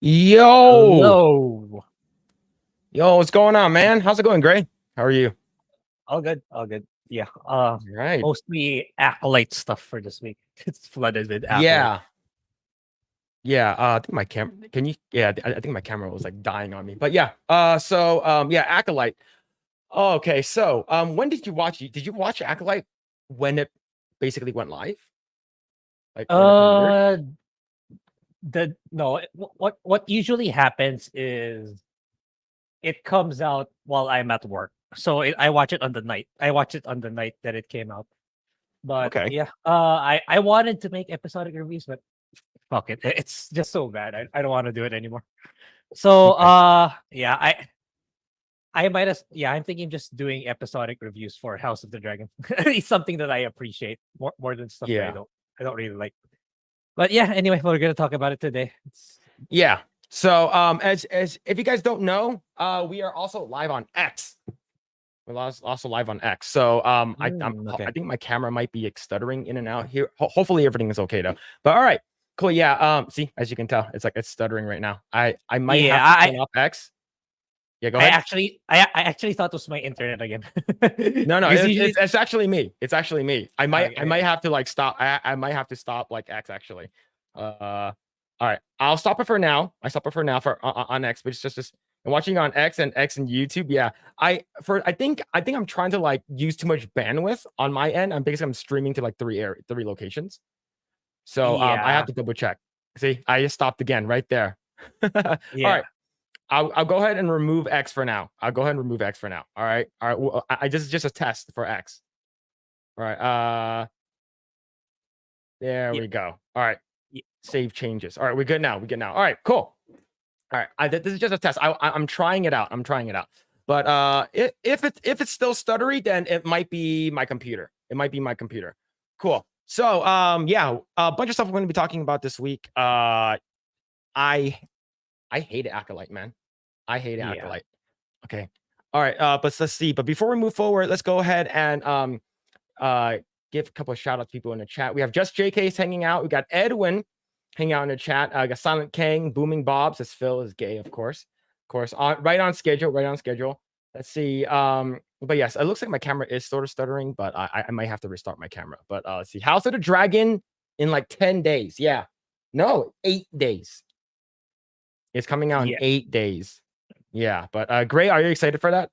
Yo, Hello. what's going on, man? How's it going, Grae? How are you? All good. All good. Yeah. Right. Mostly Acolyte stuff for this week. It's flooded with Acolyte. Yeah. Yeah. I think my camera. Can you? Yeah. I think my camera was like dying on me. But yeah. Yeah. Acolyte. Oh, okay. So, when did you watch? Did you watch Acolyte when it basically went live? Like when it premiered? Uh, the no. What usually happens is it comes out while I'm at work, so I watch it on the night. I watch it on the night that it came out. But Okay. yeah. I wanted to make episodic reviews, but fuck it. It's just so bad. I don't want to do it anymore. So Okay. yeah. I might as yeah, I'm thinking just doing episodic reviews for House of the Dragon. It's something that I appreciate more than stuff that Yeah. I don't really like. But yeah, anyway, we're gonna talk about it today. Yeah. So, as if you guys don't know, we are also live on X. We're also live on X. So Okay. I think my camera might be stuttering in and out here. Hopefully everything is okay though. But all right, cool. Yeah. See, as you can tell, it's stuttering right now. I might Yeah, have to turn off X. Yeah, go ahead. I actually thought it was my internet again. No, Because usually it's actually me. It's actually me. I okay. might have to like stop. I might have to stop like X actually. All right. I'll stop it for now. I stop it for now for on X, but it's just I'm watching on X and YouTube. Yeah. I think I'm trying to like use too much bandwidth on my end. I'm streaming to like three locations. So I have Yeah. to double check. See, I just stopped again right there. All Yeah. right. I'll go ahead and remove X for now. I'll go ahead and remove X for now. All right. All right. Well, this is just a test for X. All right. There Yeah. we go. All right. Yeah. Save changes. All right. We're good now. We're good now. All right. Cool. All right. This is just a test. I'm trying it out. I'm trying it out. But if it's still stuttery, then it might be my computer. It might be my computer. Cool. So yeah, a bunch of stuff we're going to be talking about this week. I hate Acolyte, man. I hate Yeah. Acolyte. Okay. All right. But let's see. But before we move forward, let's go ahead and give a couple of shout outs to people in the chat. We have Just JK's hanging out. We got Edwin hanging out in the chat. I got Silent Kang, Booming Bobs, as Phil is gay, of course. Right on schedule, right on schedule. Let's see. But yes, it looks like my camera is sort of stuttering, but I might have to restart my camera. But let's see. House of the Dragon in like 10 days. Yeah. No, 8 days. It's coming out in Yeah. 8 days. Yeah. But Grae, are you excited for that?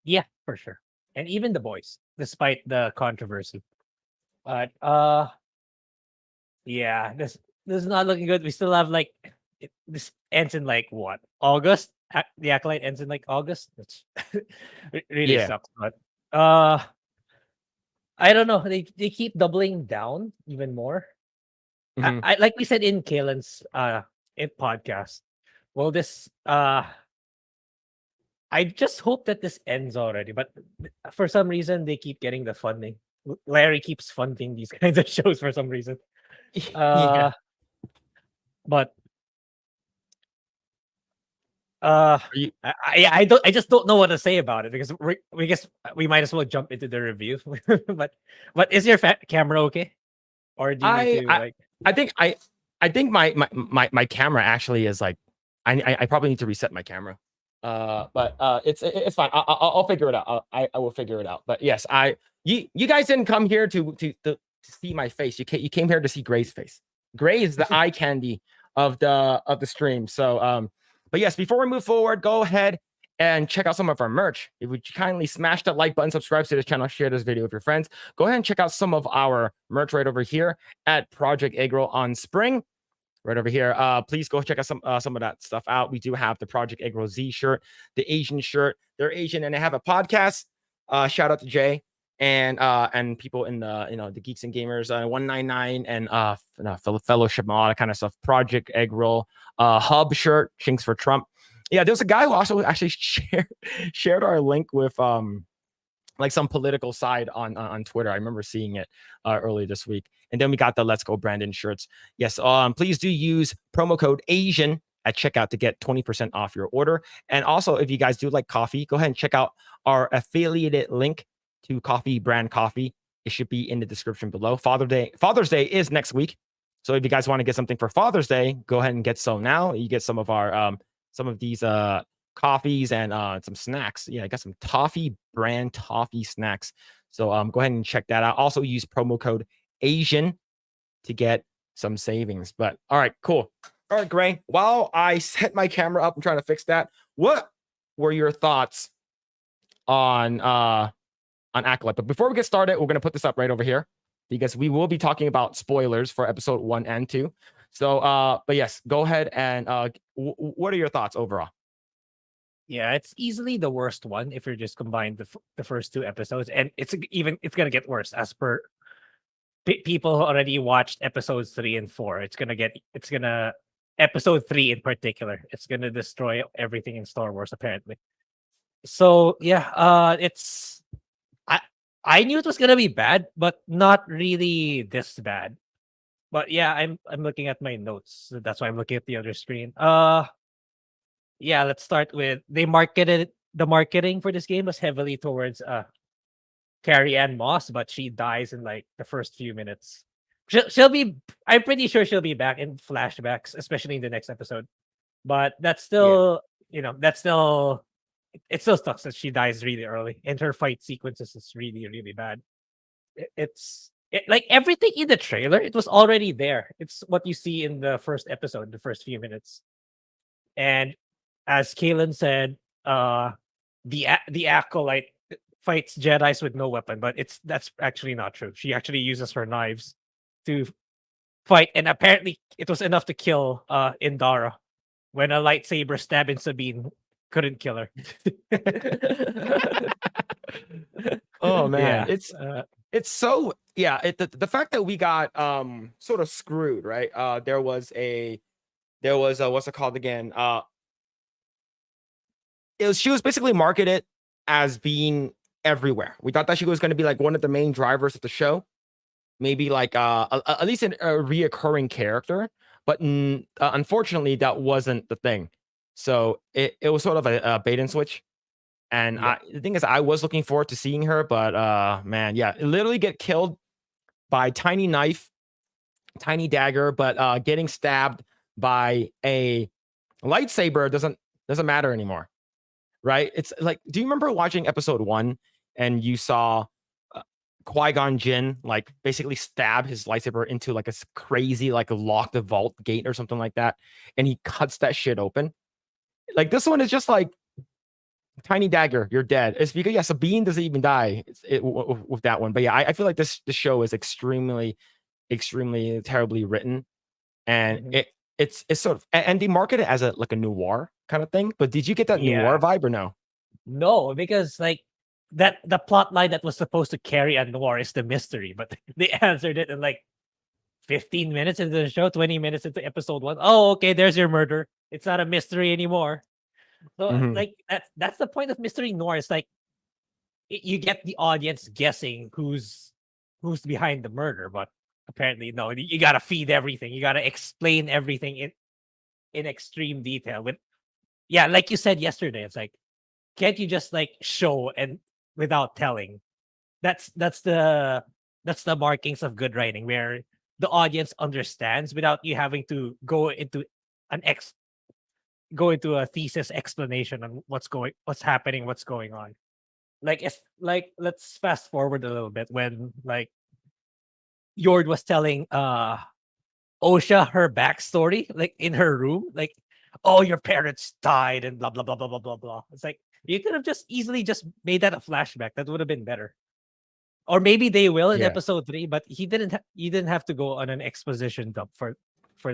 Yeah, for sure. And even the boys, despite the controversy. But yeah, this is not looking good. We still have like this ends in like what, August? The Acolyte ends in like August. That's it really Yeah. sucks. But I don't know. They keep doubling down even more. Mhm. I like we said in Kalen's podcast. Well, this I just hope that this ends already. But for some reason, they keep getting the funding. Larry keeps funding these kinds of shows for some reason. Yeah. But Are you I just don't know what to say about it because we guess we might as well jump into the review. but is your camera okay, or do you need to like? I think my camera actually is like I probably need to reset my camera. But it's fine. I'll figure it out. I will figure it out. But yes, you guys didn't come here to see my face. You came here to see Grae's face. Grae is the eye candy of the stream. So but yes, before we move forward, go ahead and check out some of our merch. If you kindly smash that like button, subscribe to this channel, share this video with your friends. Go ahead and check out some of our merch right over here at Project Eggroll on Spring. Right over here. Please go check out some of that stuff out. We do have the Project Eggroll Z shirt, the Asian shirt. They're Asian and they have a podcast. Shout out to Jay and people in the the Geeks and Gamers 199 and Fellowship and all that kind of stuff. Project Eggroll, Hub shirt, Chinks for Trump. Yeah, there's a guy who also actually shared our link with like some political side on Twitter. I remember seeing it earlier this week. And then we got the Let's Go Brandon shirts. Yes, please do use promo code Asian at checkout to get 20% off your order. And also, if you guys do like coffee, go ahead and check out our affiliated link to Coffee Brand Coffee. It should be in the description below. Father's Day is next week. So if you guys want to get something for Father's Day, go ahead and get some now. You get some of our some of these coffees and some snacks. Yeah, I got some toffee brand toffee snacks. So go ahead and check that out. Also use promo code Asian to get some savings. But all right, cool. All right, Grae. While I set my camera up, I'm trying to fix that. What were your thoughts on Acolyte? But before we get started, we're gonna put this up right over here because we will be talking about spoilers for episode 1 and 2. So but yes, go ahead and what are your thoughts overall? Yeah, it's easily the worst one if you're just combined the first 2 episodes, and it's gonna get worse as per people who already watched episodes 3 and 4. It's gonna episode 3 in particular. It's gonna destroy everything in Star Wars apparently. So yeah, I knew it was gonna be bad, but not really this bad. But yeah, I'm looking at my notes. So that's why I'm looking at the other screen. Yeah, let's start with the marketing for this game was heavily towards Carrie Ann Moss, but she dies in like the first few minutes. She'll be I'm pretty sure she'll be back in flashbacks, especially in the next episode. But that's still, it still sucks that she dies really early, and her fight sequences is really, really bad. Like everything in the trailer, it was already there. It's what you see in the first episode, the first few minutes. And as Kalen said, the Acolyte fights Jedi's with no weapon, but that's actually not true. She actually uses her knives to fight, and apparently it was enough to kill Indara when a lightsaber stab in Sabine couldn't kill her. Oh man, Yeah. it's so the fact that we got sort of screwed, right? There was what's it called again? She was basically marketed as being everywhere. We thought that she was going to be like one of the main drivers of the show, maybe like at least a reoccurring character. But unfortunately, that wasn't the thing. So it was sort of a bait and switch. And Yeah. the thing is, I was looking forward to seeing her, but man, yeah, literally get killed by tiny knife, tiny dagger, but getting stabbed by a lightsaber doesn't matter anymore, right? It's like, do you remember watching episode 1 and you saw Qui-Gon Jinn like basically stab his lightsaber into like a crazy like locked vault gate or something like that, and he cuts that shit open? Like this one is just like tiny dagger, you're dead. It's because Sabine doesn't even die with that one. But yeah, I feel like this show is extremely terribly written, and it's sort of, and they market it as a like a noir kind of thing. But did you get that noir vibe or no? No, because like that the plot line that was supposed to carry a noir is the mystery, but they answered it in like 15 minutes into the show, 20 minutes into episode 1. Oh, okay, there's your murder. It's not a mystery anymore. So like that's the point of mystery noir. It's like you get the audience guessing who's behind the murder, but apparently no. You gotta feed everything. You gotta explain everything in extreme detail. Like you said yesterday, it's like, can't you just like show and without telling? That's the markings of good writing, where the audience understands without you having to go into a thesis explanation on what's happening, what's going on. Like it's like, let's fast forward a little bit when like Yord was telling Osha her backstory, like in her room, like, oh, your parents died and blah blah blah blah blah blah blah. It's like you could have just easily just made that a flashback. That would have been better. Or maybe they will in episode 3, but you didn't have to go on an exposition dump for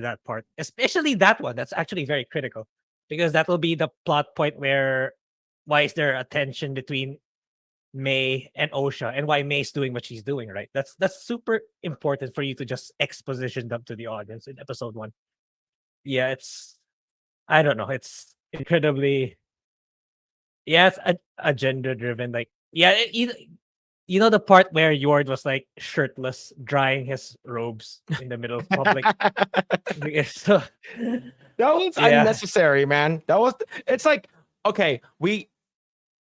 that part, especially that one. That's actually very critical because that will be the plot point where why is there a tension between May and Osha, and why May's doing what she's doing, right? That's super important for you to just exposition dump to the audience in episode 1. Yeah, I don't know, it's incredibly, it's agenda driven. Like, you know the part where Yord was like shirtless, drying his robes in the middle of public. So, that was unnecessary, man. It's like, okay,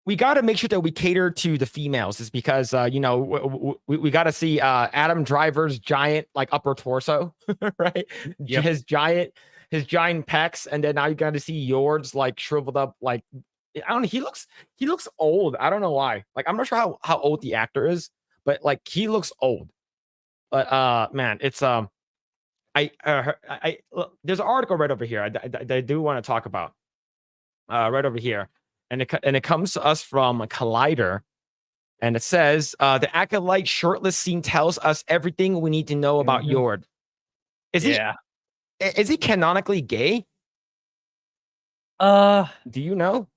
we got to make sure that we cater to the females, is because we got to see Adam Driver's giant like upper torso, right? Yep. His giant pecs, and then now you got to see Yord's like shriveled up, like I don't know. He looks old. I don't know why. Like I'm not sure how old the actor is, but like he looks old. But man, it's there's an article right over here I do want to talk about right over here, and it comes to us from a Collider, and it says the Acolyte shirtless scene tells us everything we need to know about Mhm. Yord. Is he canonically gay? Uh, Do you know?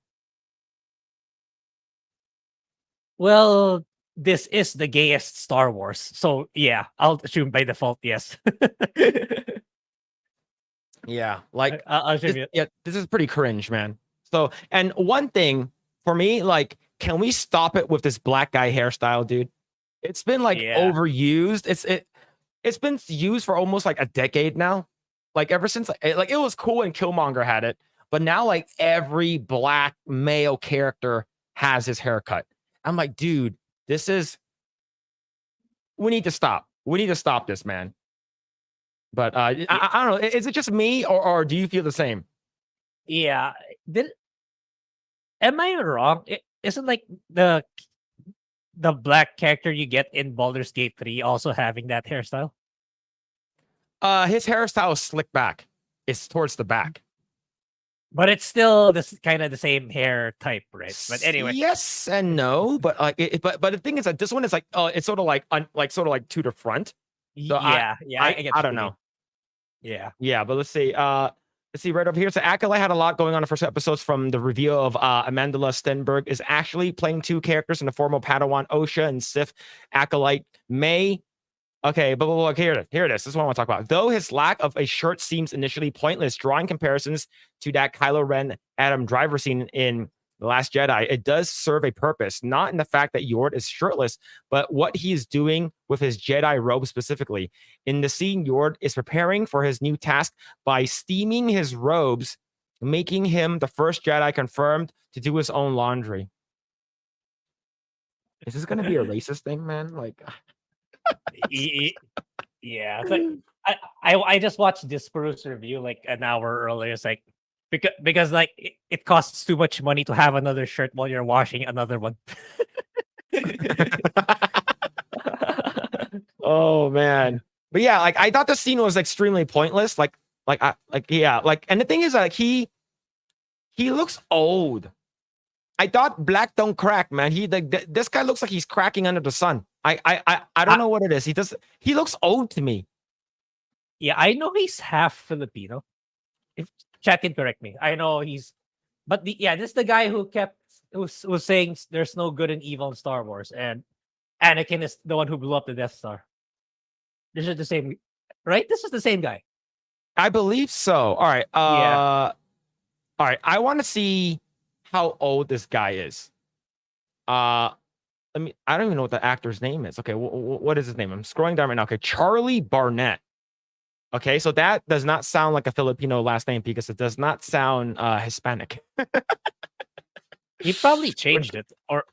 well, this is the gayest Star Wars, so yeah, I'll assume by default, yes. Yeah, like I'll assume it. yeah, this is pretty cringe, man. So, and one thing for me, like, can we stop it with this black guy hairstyle, dude? It's been like Yeah. overused. It's been used for almost like a decade now. Like ever since like it was cool when Killmonger had it, but now like every black male character has his haircut. I'm like, dude, this is we need to stop. We need to stop this, man. But I don't know. Is it just me or do you feel the same? Yeah. Did Am I wrong? Isn't like the black character you get in Baldur's Gate 3 also having that hairstyle? His hairstyle is slick back. It's towards the back. But it's still this kind of the same hair type, right? But anyway, Yes and no, but like, but the thing is that this one is like, it's sort of like, sort of like to the front. So yeah, I get I what don't you mean. know. Yeah. Yeah, but let's see. Let's see right over here. So Acolyte had a lot going on in the first episodes, from the reveal of Amandla Stenberg is actually playing two characters in the form of Padawan Osha and Sith Acolyte May. Okay, but here it is. This is what I want to talk about. Though his lack of a shirt seems initially pointless, drawing comparisons to that Kylo Ren Adam Driver scene in The Last Jedi, it does serve a purpose, not in the fact that Yord is shirtless, but what he is doing with his Jedi robe specifically. In the scene, Yord is preparing for his new task by steaming his robes, making him the first Jedi confirmed to do his own laundry. Is this going to be a racist thing, man? Like, Yeah. So I just watched Discourse review like an hour earlier. It's like because like it costs too much money to have another shirt while you're washing another one. oh man. But yeah, like I thought the scene was extremely pointless. And the thing is, like he looks old. I thought black don't crack, man. This guy looks like he's cracking under the sun. I don't know what it is. He looks old to me. Yeah, I know he's half Filipino. If chat can correct me, I know but this is the guy who was saying there's no good and evil in Star Wars, and Anakin is the one who blew up the Death Star. This is the same, right? This is the same guy. I believe so. All right. All right. I want to see how old this guy is. I don't even know what the actor's name is. Okay, what is his name? I'm scrolling down right now. Okay, Charlie Barnett. Okay, so that does not sound like a Filipino last name because it does not sound Hispanic. He probably changed it, or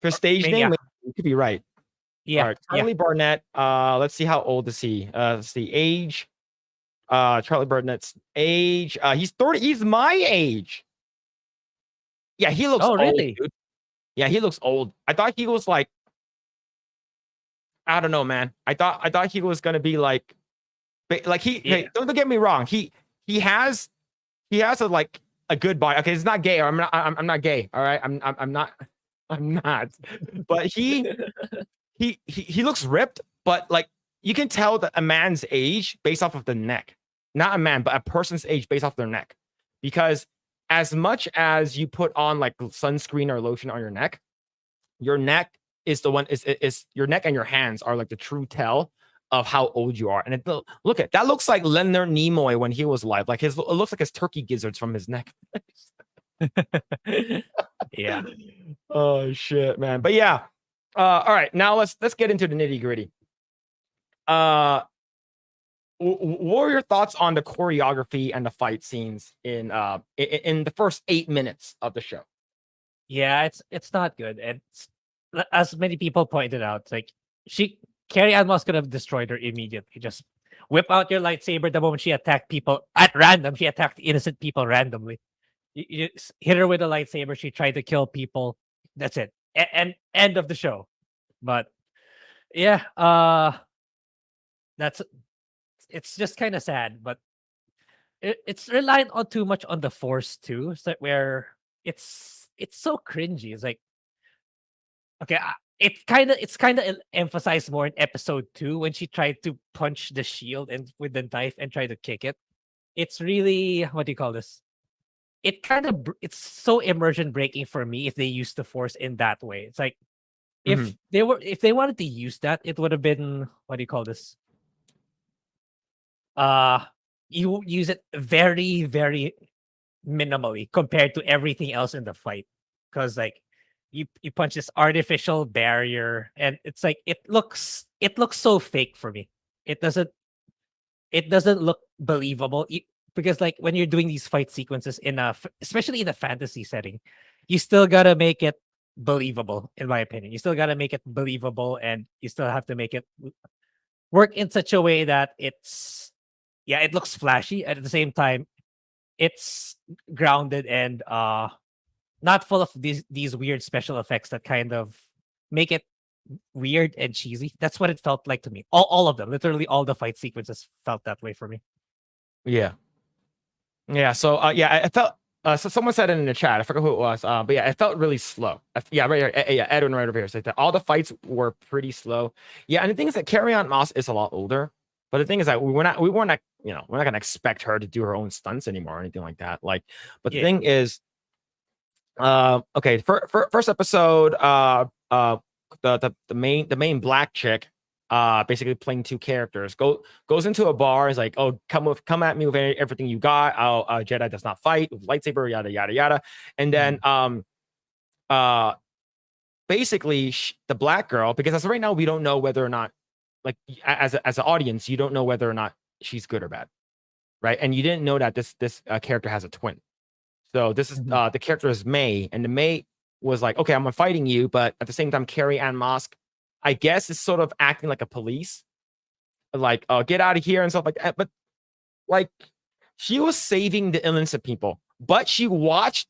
for stage name. You could be right. Yeah. All right, Charlie Barnett. Let's see, how old is he? Let's see, age. Charlie Barnett's age. He's 30. He's my age. Yeah, he looks old, really? dude. Yeah, he looks old. I thought he was like, I don't know, man. I thought he was gonna be like hey, don't get me wrong. He has a like a good body. Okay, it's not gay. I'm not gay. All right, I'm not. But he looks ripped. But like you can tell that a man's age based off of the neck. Not a man, but a person's age based off their neck. Because as much as you put on like sunscreen or lotion on your neck is the one is your neck and your hands are like the true tell of how old you are. And look at that, looks like Leonard Nimoy when he was alive. Like it looks like his turkey gizzards from his neck. Yeah. Oh shit, man. But yeah. All right, now let's get into the nitty gritty. What are your thoughts on the choreography and the fight scenes in the first 8 minutes of the show? Yeah, it's not good. And as many people pointed out, it's like Carrie Ann Moss could have destroyed her immediately. Just whip out your lightsaber the moment she attacked people at random. She attacked innocent people randomly. You hit her with a lightsaber. She tried to kill people. That's it. And end of the show. But yeah, that's it's just kind of sad. But it's relying on too much on the force too. So where it's so cringy. It's like okay, it's kind of emphasized more in episode 2 when she tried to punch the shield and with the knife and try to kick it. It's really what do you call this? It's so immersion breaking for me if they use the force in that way. It's like Mhm. if they wanted to use that, it would have been what do you call this? Uh you use it very, very minimally compared to everything else in the fight. Because like you punch this artificial barrier and it's like it looks so fake for me. It doesn't it doesn't look believable because like when you're doing these fight sequences especially in a fantasy setting, you still gotta make it believable. In my opinion, you still gotta make it believable, and you still have to make it work in such a way that it looks flashy at the same time. It's grounded and not full of these weird special effects that kind of make it weird and cheesy. That's what it felt like to me. All of them, literally all the fight sequences felt that way for me. Yeah. Yeah. So yeah, I felt so someone said it in the chat. I forgot who it was. But yeah, it felt really slow. Yeah, right here. Yeah, Edwin right over here said that all the fights were pretty slow. Yeah, and the thing is that Carrie Ann Moss is a lot older. But the thing is that we weren't we're not gonna expect her to do her own stunts anymore or anything like that. Like, but the Yeah. thing is, okay, for first episode, the main black chick, basically playing two characters, goes into a bar, is like, oh, come at me with everything you got. Jedi does not fight with lightsaber, yada yada yada. And then Mhm. uh basically the black girl, because as of right now we don't know whether or not, like, as an audience, you don't know whether or not she's good or bad, right? And you didn't know that this character has a twin. So this is Mhm. the character is May, and the May was like, okay, I'm fighting you, but at the same time, Carrie Ann Moss, I guess, is sort of acting like a police, like, get out of here and stuff like that. But like, she was saving the innocent people, but she watched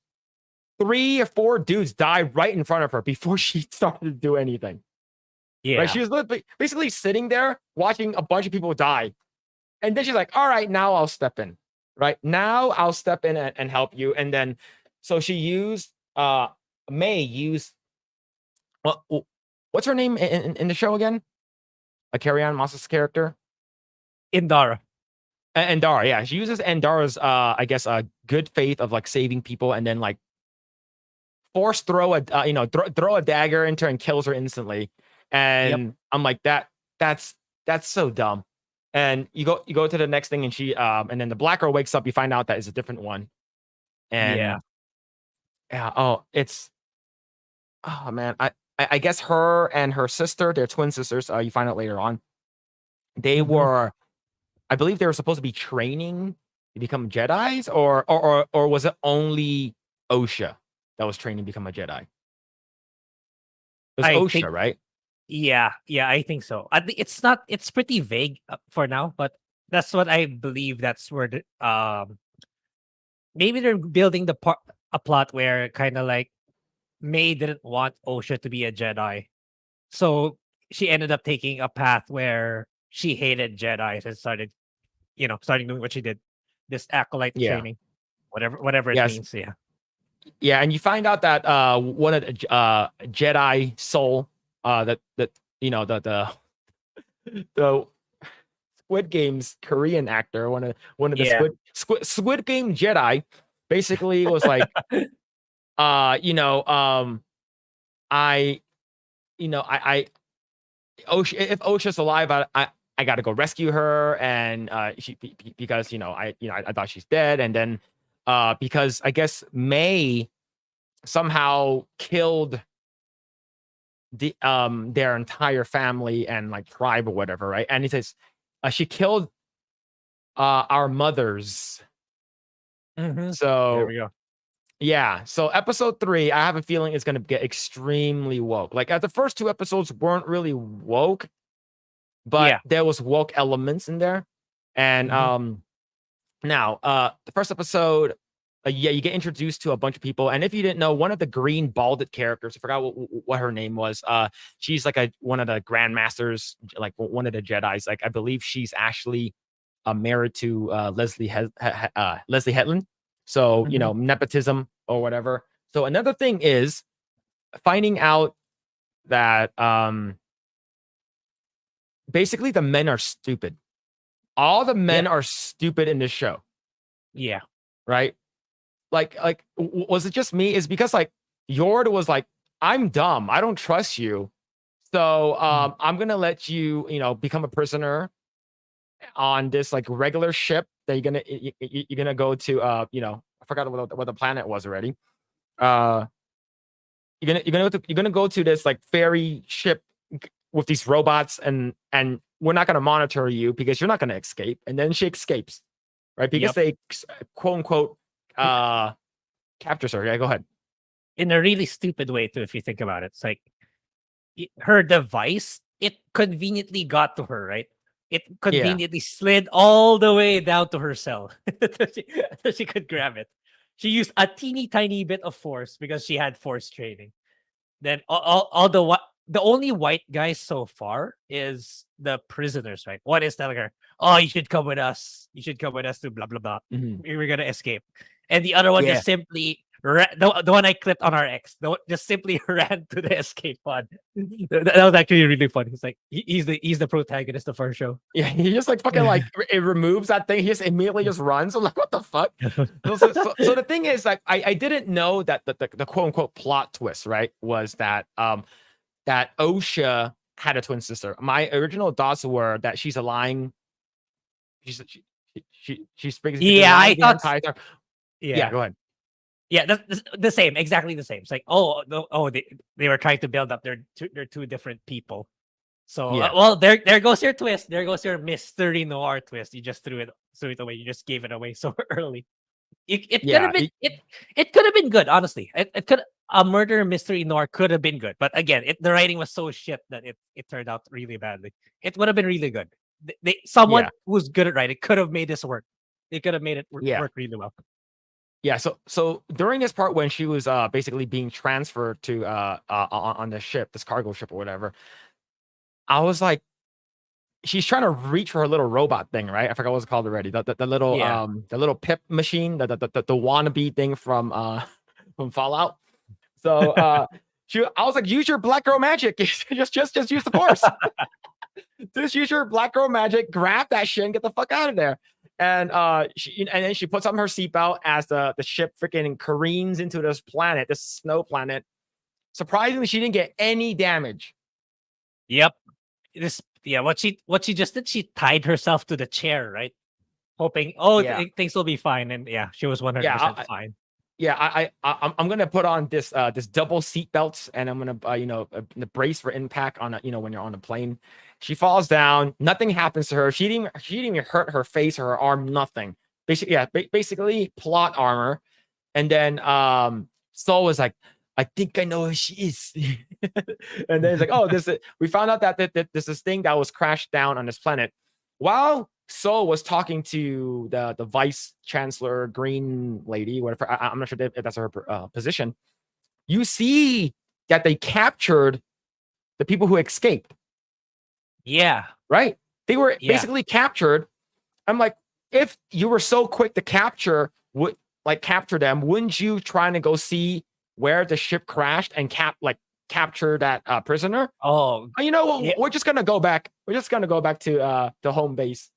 3 or 4 dudes die right in front of her before she started to do anything. Right? Yeah. She was basically sitting there watching a bunch of people die, and then she's like, all right, now I'll step in. Right now, I'll step in and help you. And then, so she used May used what what's her name in the show again? Carrie Ann Moss's character, Indara. Andara. Yeah, she uses Andara's I guess good faith of like saving people, and then like force throw a throw a dagger into her and kills her instantly. Yep. And I'm like, that's that's so dumb. And you go to the next thing, and she and then the black girl wakes up. You find out that it's a different one. Yeah. And yeah, it's, oh man, I guess her and her sister, they're twin sisters. You find out later on, they Mhm. were, I believe they were supposed to be training to become Jedi's, or was it only Osha that was training to become a Jedi? It was I Osha, think right? yeah, I think so. It's pretty vague for now, but that's what I believe. That's where maybe they're building a plot where kind of like May didn't want Osha to be a Jedi. So she ended up taking a path where she hated Jedi and starting doing what she did, this acolyte Yeah. training, whatever it Yes. means. Yeah. Yeah, and you find out that one of the Jedi soul, that the Squid Game's Korean actor, one of the Yeah. Squid Game Jedi, basically was like, uh, you know, um, I, I Osha, if Osha's alive, I got to go rescue her, and because I thought she's dead, and then because I guess May somehow killed their entire family and like tribe or whatever, right? And he says she killed our mothers. Mhm. There So we go. Yeah. So episode 3, I have a feeling it's gonna get extremely woke. Like the first 2 episodes weren't really woke, but Yeah. there was woke elements in there. And Mhm. now the first episode, yeah, you get introduced to a bunch of people. And if you didn't know, one of the green balded characters, I forgot what her name was. She's like one of the grandmasters, like one of the Jedis. Like I believe she's actually married to Leslie Hetland. So, Mhm. nepotism or whatever. So another thing is finding out that basically the men are stupid. All the men Yep. are stupid in this show, Yeah. right? Like was it just me? Is because like Yord was like, I'm dumb. I don't trust you. So Mm. I'm gonna let you, become a prisoner on this like regular ship that you're gonna go to I forgot what the planet was already. Uh you're gonna go to this like ferry ship with these robots, and we're not gonna monitor you because you're not gonna escape. And then she escapes, right? Because Yep. they quote unquote captures her. Yeah, go ahead. In a really stupid way too, if you think about it. It's like her device, it conveniently got to her, right? It Yeah. conveniently slid all the way down to her cell so she could grab it. She used a teeny tiny bit of force because she had force training. Then all the only white guys so far is the prisoners, right? One is telling her, "Oh, you should come with us. You should come with us to blah blah blah. Mhm. We're gonna escape." And the other one Yeah. just simply the one I clipped on our X. Just simply ran to the escape pod. That was actually really funny. It's like he's the protagonist of our show. Yeah, he just like fucking like it removes that thing. He just immediately just runs. I'm like, what the fuck? So the thing is, like, I didn't know that the quote unquote plot twist, right, was that Osha had a twin sister. My original thoughts were that she's a lying. She's basically Yeah, I lying the thought. entire time. Yeah, Yeah, go ahead. yeah, that's the same, exactly the same. It's like, they were trying to build up their two different people. So, Yeah, well, there goes your twist. There goes your mystery noir twist. You just threw it away. You just gave it away so early. It could yeah, have been it could have been good. Honestly, it could a murder mystery noir could have been good. But again, the writing was so shit that it turned out really badly. It would have been really good. Someone yeah, who's good at writing could have made this work. They could have made it yeah. work really well. Yeah, so during this part when she was basically being transferred to on the ship, this cargo ship or whatever, I was like, she's trying to reach for her little robot thing, right? I forgot what it's called already. Yeah. The little pip machine, the wannabe thing from from Fallout. So I was like, use your black girl magic. just use the force. Just use your black girl magic, grab that shit and get the fuck out of there. And then she puts on her seatbelt as the ship freaking careens into this planet, this snow planet. Surprisingly, she didn't get any damage. Yep. What she just did, she tied herself to the chair, right? Hoping, Yeah. things will be fine. And yeah, she was Yeah, 100% fine. yeah, I'm gonna put on this double seat belts, and I'm gonna the brace for impact on when you're on a plane. She falls down, nothing happens to her. She didn't even hurt her face or her arm, nothing. Basically, yeah, basically plot armor. And then Soul was like, I think I know who she is. And then it's like, oh, we found out that there's this thing that was crashed down on this planet. While Soul was talking to the vice chancellor, green lady, whatever. I'm not sure if that's her position. You see that they captured the people who escaped, Yeah. right? They were Yeah. basically captured. I'm like, if you were so quick to capture them, wouldn't you try to go see where the ship crashed and capture that prisoner? Oh, You know yeah. what? We're just gonna go back. We're just gonna go back to the home base.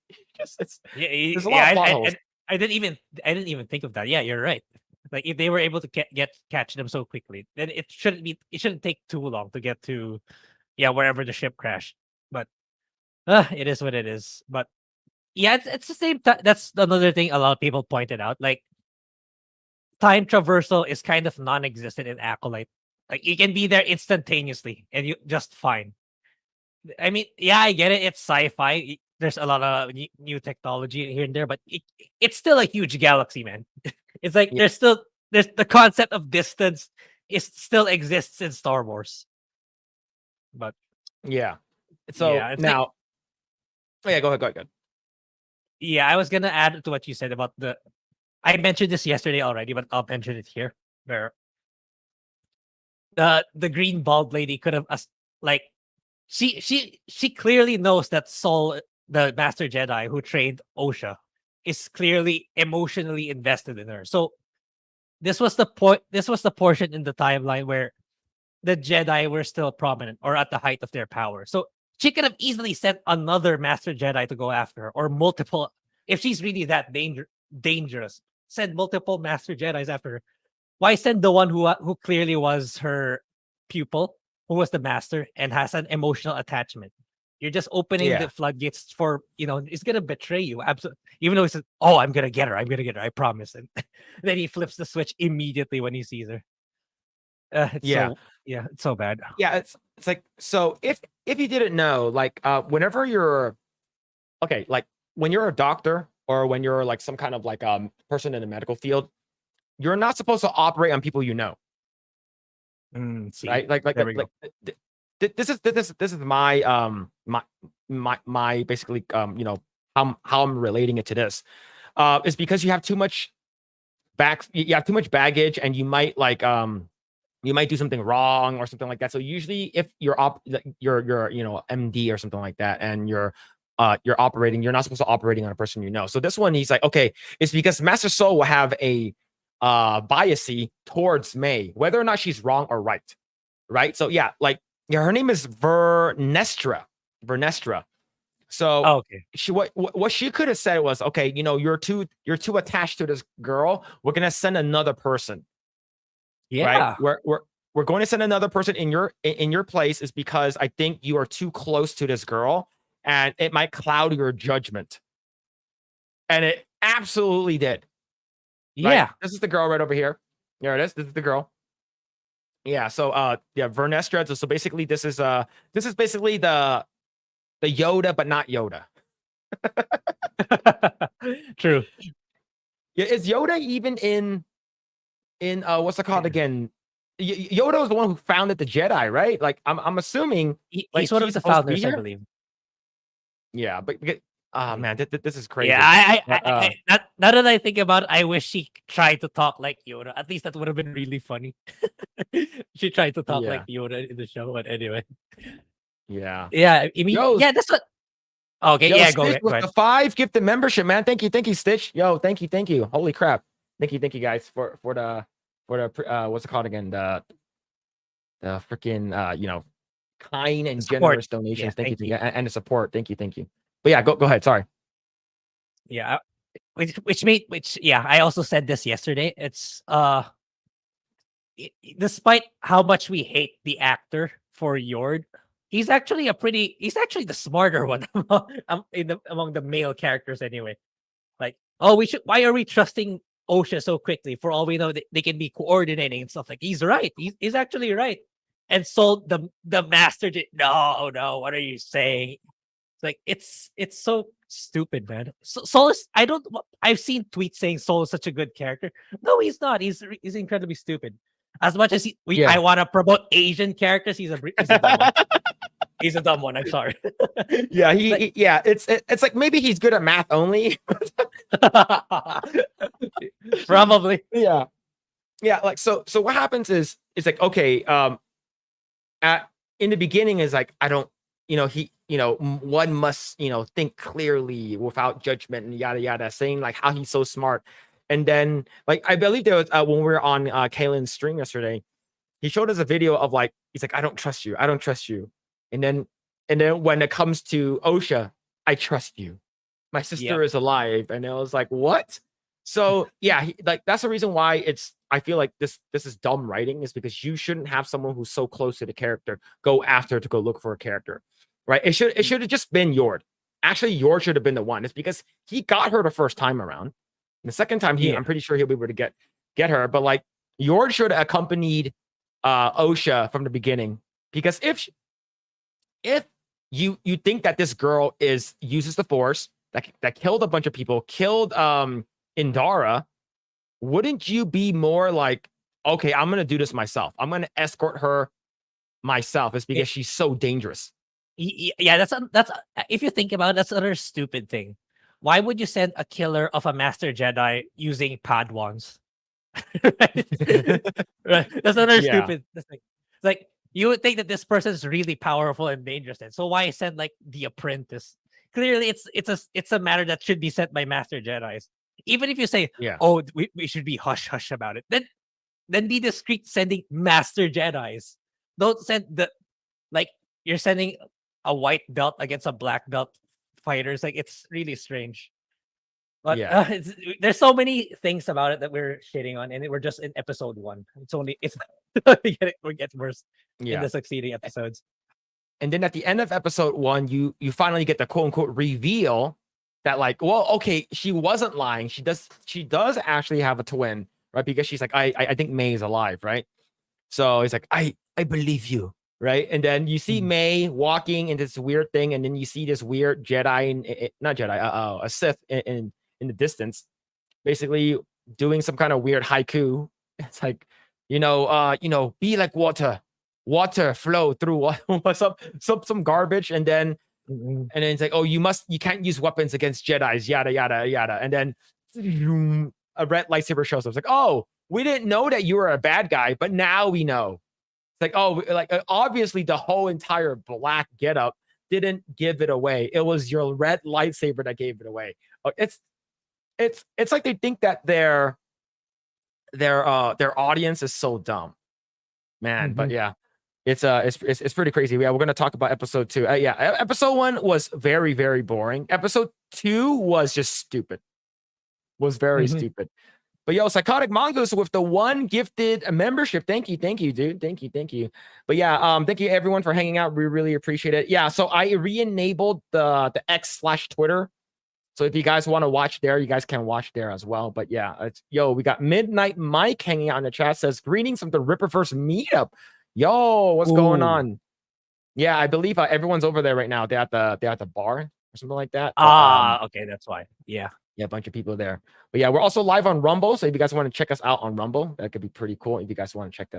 There's a lot of plot holes. I didn't even think of that. Yeah, you're right. Like if they were able to catch them so quickly, then it shouldn't take too long to get to wherever the ship crashed. But it is what it is. But yeah, it's the same time. That's another thing a lot of people pointed out. Like time traversal is kind of non-existent in Acolyte. Like you can be there instantaneously and you just fine. I mean, yeah, I get it. It's sci-fi. There's a lot of new technology here and there, but it's still a huge galaxy, man. It's like Yeah, there's still the concept of distance is still exists in Star Wars. But Yeah. So yeah, it's like now, oh, yeah, go ahead. yeah, I was gonna add to what you said about the. I mentioned this yesterday already, but I'll mention it here. Where the green bald lady could have like she clearly knows that Saul, the Master Jedi who trained Osha, is clearly emotionally invested in her. So this was the point. This was the portion in the timeline where the Jedi were still prominent or at the height of their power. So she could have easily sent another Master Jedi to go after her, or multiple. If she's really that dangerous, send multiple Master Jedi's after her. Why send the one who clearly was her pupil, who was the master and has an emotional attachment? You're just opening the Yeah. floodgates for, it's gonna betray you. Absolutely. Even though he says, "Oh, I'm gonna get her. I'm gonna get her. I promise." And then he flips the switch immediately when he sees her. It's Yeah. so yeah, it's so bad. Yeah. It's like, so if you didn't know, like whenever you're okay, like when you're a doctor or when you're like some kind of like person in the medical field, you're not supposed to operate on people you know. See, Right? Like there we like go. this is my basically how I'm relating it to this. Is because you have too much you have too much baggage, and you might you might do something wrong or something like that. So usually if you're MD or something like that, and you're operating, you're not supposed to operating on a person you know. So this one, he's like, okay, it's because Master Soul will have a biasy towards May, whether or not she's wrong or right. Right. So yeah, like, yeah, her name is Vernestra. So Oh, okay. what she could have said was, okay, you're too attached to this girl. We're gonna send another person, right? Yeah. We're going to send another person in your place, is because I think you are too close to this girl, and it might cloud your judgment. And it absolutely did. Right? Yeah. This is the girl right over here. There it is. This is the girl. Yeah. So yeah, Vernestra. So basically, this is basically the Yoda, but not Yoda. True. Yeah, is Yoda even in what's it called again? Yoda was the one who founded the Jedi, right? Like I'm assuming He's like one of he's the supposed to be founders, I here. believe. Yeah, but Yeah. man, this is Yeah, crazy. But now that I think about it, I wish she tried to talk like Yoda. At least that would have been really funny. She tried to talk yeah, like Yoda in the show, but anyway. yeah. Yeah, I mean, Yo, yeah, that's what. Okay, yo, yeah, go Stitch ahead. Go with the ahead. 5 gifted membership, man. Thank you, Stitch. Yo, thank you. Holy crap. Thank you, guys, for the what's it called again? The freaking kind The and support. generous Yeah, donations. Thank you, thank you. and the support. Thank you. But yeah, go ahead. Sorry. Yeah, which yeah, I also said this yesterday. It's despite how much we hate the actor for Yord, he's actually the smarter one among the male characters anyway. Like, oh, why are we trusting Osha so quickly? For all we know, they can be coordinating and stuff. Like, he's right. He's actually right. And so the master did no. What are you saying? It's like it's so stupid, man. Soul is I don't. I've seen tweets saying Soul is such a good character. No, he's not. He's incredibly stupid. As much as I Yeah. want to promote Asian characters, he's a dumb one. He's a dumb one. I'm sorry. Yeah, Like, yeah, it's like maybe he's good at math only. probably. Yeah. Yeah, like so what happens is it's like, okay, at in the beginning is like, I don't, one must, think clearly without judgment and yada yada, saying like how he's so smart. And then like I believe there was when we were on Kalen's stream yesterday, he showed us a video of like, he's like, I don't trust you. And then when it comes to Osha, I trust you. My Yep. sister is alive. And it was like, what? So yeah, like that's the reason why I feel like this is dumb writing, is because you shouldn't have someone who's so close to the character go after to go look for a character. Right? It should have just been Yord. Actually, Yord should have been the one. It's because he got her the first time around. And the second time Yeah. I'm pretty sure he'll be able to get her. But like Yord should have accompanied Osha from the beginning. Because if you think that this girl uses the force that killed a bunch of people, killed Indara, wouldn't you be more like, okay, I'm gonna do this myself. I'm gonna escort her myself. It's because she's so dangerous. Yeah, that's if you think about it, that's another stupid thing. Why would you send a killer of a master Jedi using Padwans? Right? Right. That's another Yeah. stupid thing. It's like you would think that this person is really powerful and dangerous, then. So why send like the apprentice? Clearly, it's a matter that should be sent by master Jedi's. Even if you say, Yeah. "Oh, we should be hush hush about it," then be discreet sending master Jedi's. Don't send the like you're sending a white belt against a black belt fighters. Like it's really strange. But Yeah. there's so many things about it that we're shitting on, and we're just in episode 1. It's it gets worse in Yeah. the succeeding episodes. And then at the end of episode 1, you finally get the quote unquote reveal that, like, well, okay, she wasn't lying. She does actually have a twin, right? Because she's like, I think May is alive, right? So he's like, I believe you, right? And then you see May walking in this weird thing, and then you see this weird Jedi, not Jedi, a Sith in the distance, basically doing some kind of weird haiku. It's like, be like water, flow through some garbage, and then it's like, oh, you can't use weapons against Jedis, yada yada yada, and then a red lightsaber shows up. It's like, oh, we didn't know that you were a bad guy, but now we know. It's like, oh, like obviously the whole entire black getup didn't give it away. It was your red lightsaber that gave it away. It's like they think that their audience is so dumb, man. But yeah, it's pretty crazy. Yeah, we're gonna talk about episode 2. Yeah, episode 1 was very, very boring. Episode 2 was just stupid. Was very stupid. But yo, Psychotic Mongoose with the 1 gifted membership. Thank you, dude. Thank you. But yeah, thank you everyone for hanging out. We really appreciate it. Yeah, so I re-enabled the X/Twitter. So if you guys want to watch there, you guys can watch there as well. But yeah, we got Midnight Mike hanging out in the chat, says greetings from the Ripperverse meetup. Yo, what's going on? Yeah, I believe everyone's over there right now. They're at the bar or something like that. But, Okay, that's why. Yeah. Yeah, a bunch of people there. But yeah, we're also live on Rumble. So if you guys want to check us out on Rumble, that could be pretty cool. If you guys want to check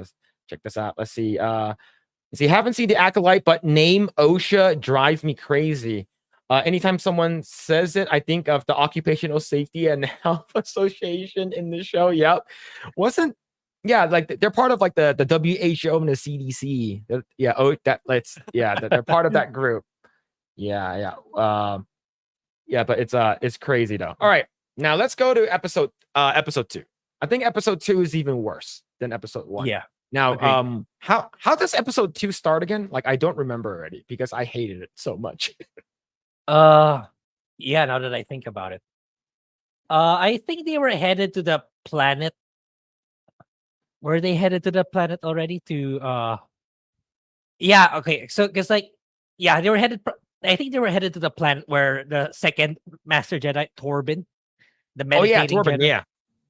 this out. Let's see. Haven't seen the Acolyte, but name OSHA drives me crazy. Anytime someone says it, I think of the Occupational Safety and Health Association in the show. Yep. Like they're part of like the WHO and the CDC. They're part of that group. Yeah. But it's crazy though. All right, now let's go to episode 2. I think episode 2 is even worse than episode 1. Yeah. Now, agreed. how does episode 2 start again? Like, I don't remember already because I hated it so much. Yeah, now that I think about it. I think they were headed to the planet. Were they headed to the planet already yeah, okay. So cuz like yeah, they were headed I think they were headed to the planet where the second Master Jedi, Torben, the meditating Torben, Jedi.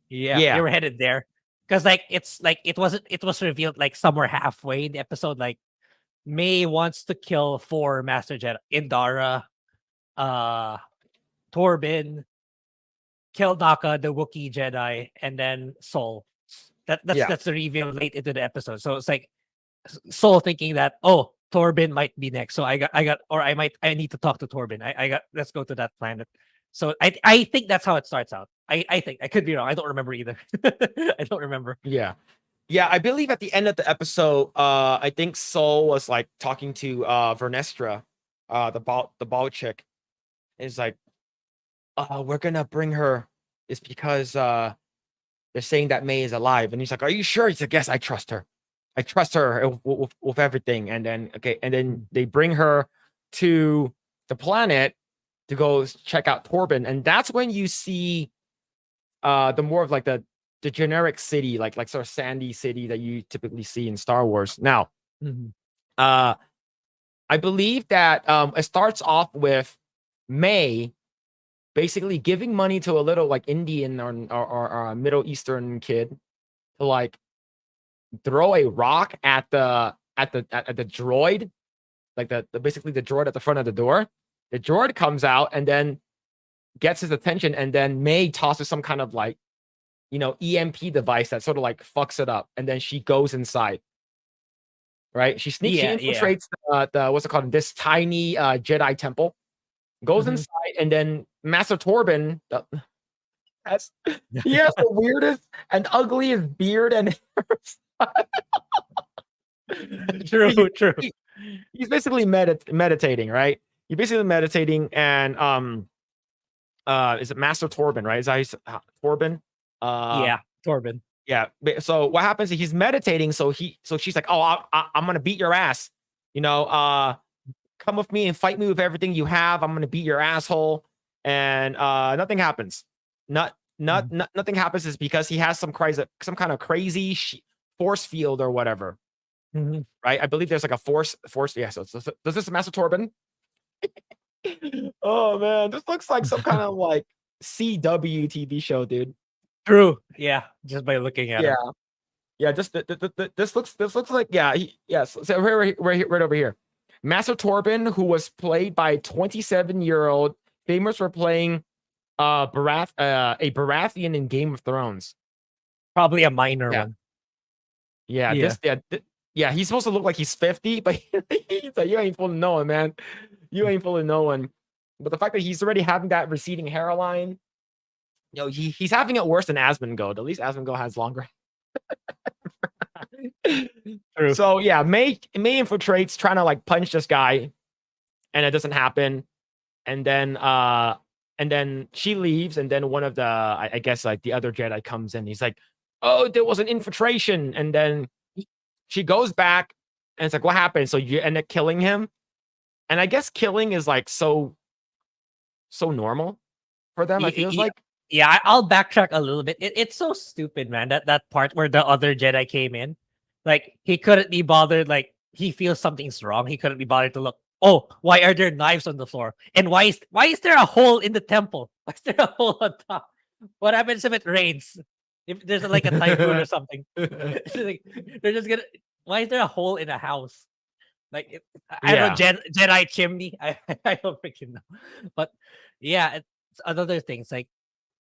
yeah. They were headed there. Cuz like it was revealed like somewhere halfway in the episode, like May wants to kill 4 Master Jedi. Indara, Torben, Keldaka, the Wookiee Jedi, and then Sol. That's the reveal late into the episode. So it's like Sol thinking that, oh, Torben might be next. So I need to talk to Torben. Let's go to that planet. So I think that's how it starts out. I think I could be wrong. I don't remember either. I don't remember. Yeah. I believe at the end of the episode, I think Sol was like talking to Vernestra, the bald chick. Is like, we're gonna bring her. It's because they're saying that May is alive, and he's like, "Are you sure?" He's like, "Yes, I trust her. I trust her with everything." And then they bring her to the planet to go check out Torben, and that's when you see the more of like the generic city, like sort of sandy city that you typically see in Star Wars. Now, I believe that it starts off with May basically giving money to a little like Indian or a Middle Eastern kid to like throw a rock at the droid, like the basically the droid at the front of the door. The droid comes out and then gets his attention, and then May tosses some kind of like EMP device that sort of like fucks it up, and then she goes inside. Right? She Yeah. infiltrates the what's it called? This tiny Jedi temple, goes Mhm. inside, and then Master Torben has he has the weirdest and ugliest beard and True. he, True. he- he's basically meditating, right? He's basically meditating, and is it Master Torben, right? Is that Torben? Yeah. Torben. Yeah. So what happens is he's meditating. So she's like, oh, I'm gonna beat your ass. Come with me and fight me with everything you have. I'm gonna beat your asshole. And nothing happens. Nothing happens is because he has some kind of crazy force field or whatever. Mhm. Right? I believe there's like a force. Yeah. So does this Master Torben? Oh man, this looks like some kind of like CW TV show, dude. True. Yeah. Just by looking at Yeah. him. Yeah, just this looks like yes. So right over here, Master Torben, who was played by 27-year-old, famous for playing a Baratheon in Game of Thrones. Probably a minor Yeah, one. yeah, Yeah. yeah. He's supposed to look like he's 50, but he's like, you ain't fooling no one, man. You ain't fooling no one. But the fact that he's already having that receding hairline, he's having it worse than Asmongold. At least Asmongold has longer. True. So yeah, May infiltrates trying to like punch this guy, and it doesn't happen. And then she leaves, and then one of the I guess like the other Jedi comes in. He's like, "Oh, there was an infiltration," and then she goes back, and it's like, "What happened?" So you end up killing him, and I guess killing is like so normal for them. It feels like. Yeah, I'll backtrack a little bit. It's so stupid, man. That part where the other Jedi came in, like he couldn't be bothered. Like he feels something's wrong. He couldn't be bothered to look. Oh, why are there knives on the floor? And why is there a hole in the temple? Why is there a hole on top? What happens if it rains? If there's like a typhoon or something, it's like, they're just gonna. Why is there a hole in a house? Like I don't know, Yeah. Jedi chimney. I don't freaking know, but yeah, it's another things like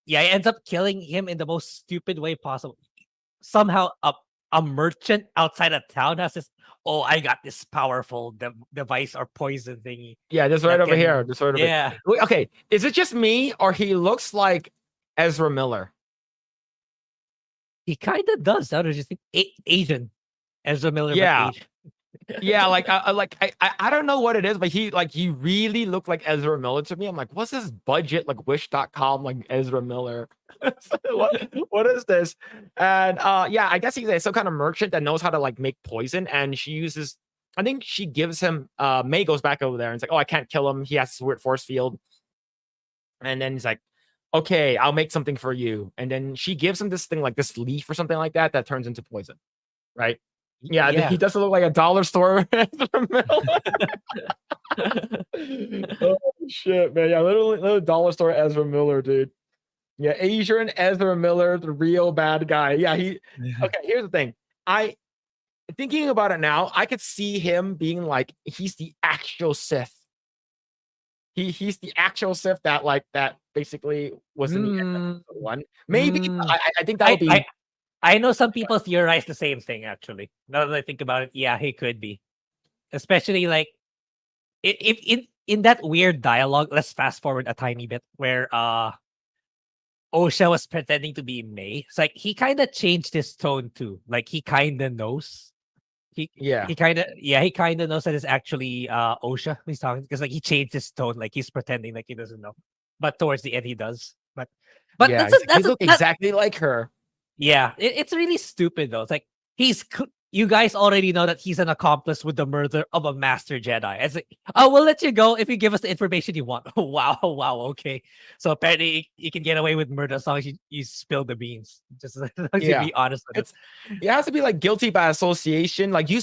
yeah, he ends up killing him in the most stupid way possible. Somehow, a merchant outside of town has this. Oh, I got this powerful device or poison thingy. Yeah, just right That over here. can, Just right over here. yeah, Wait, okay, is it just me or he looks like Ezra Miller? he kind of does. Now there's just think Asian, Ezra Miller, but Yeah. Asian. Yeah, like I don't know what it is, but he really looked like Ezra Miller to me. I'm like, what's this budget like Wish.com like Ezra Miller? what is this? And yeah, I guess he's some kind of merchant that knows how to like make poison, and she uses. I think she gives him. May goes back over there and it's like, oh, I can't kill him. He has this weird force field, and then he's like, okay, I'll make something for you. And then she gives him this thing like this leaf or something like that turns into poison, right? Yeah, he Yeah. doesn't look like a dollar store Ezra Miller. Oh shit, man! Yeah, little dollar store Ezra Miller, dude. Yeah, Asian Ezra Miller, the real bad guy. Yeah, okay, here's the thing. I thinking about it now, I could see him being like he's the actual Sith. He's the actual Sith that basically was in the end of Mm, episode 1. Maybe mm. I think that would be I know some people theorize the same thing. Actually, now that I think about it, yeah, he could be, especially like if in that weird dialogue. Let's fast forward a tiny bit where Osha was pretending to be May. It's like he kind of changed his tone too. Like he kind of knows. yeah. He kind of knows that it's actually Osha who's talking because like he changed his tone. Like he's pretending like he doesn't know, but towards the end he does. But Yeah, he looked that, exactly like her. yeah, it's really stupid though. It's like you guys already know that he's an accomplice with the murder of a master Jedi. It's like, oh, we'll let you go if you give us the information you want. Wow, okay. So apparently you can get away with murder as long as you spill the beans. Just as long as you Yeah. be honest with it. It has to be like guilty by association. Like you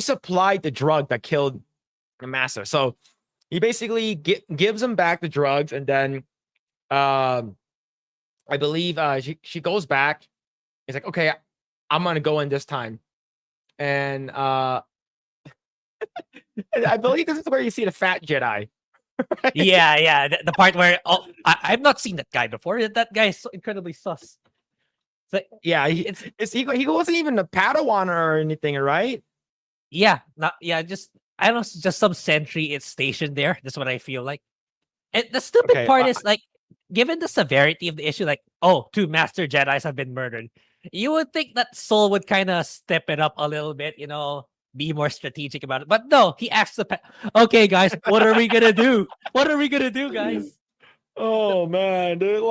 supplied the drug that killed the master. So he basically gives him back the drugs, and then I believe she goes back. He's like, okay, I'm gonna go in this time. And I believe this is where you see the fat Jedi. Right? Yeah. The part where I've not seen that guy before. That guy is so incredibly sus. Yeah, it's he wasn't even a Padawan or anything, right? just I don't know, just some sentry it's stationed there. That's what I feel like. And the stupid Okay, part is like, given the severity of the issue, like, oh, 2 Master Jedis have been murdered. You would think that Soul would kind of step it up a little bit, be more strategic about it. But no, he asks okay, guys, what are we gonna do? What are we gonna do, guys? oh man, dude,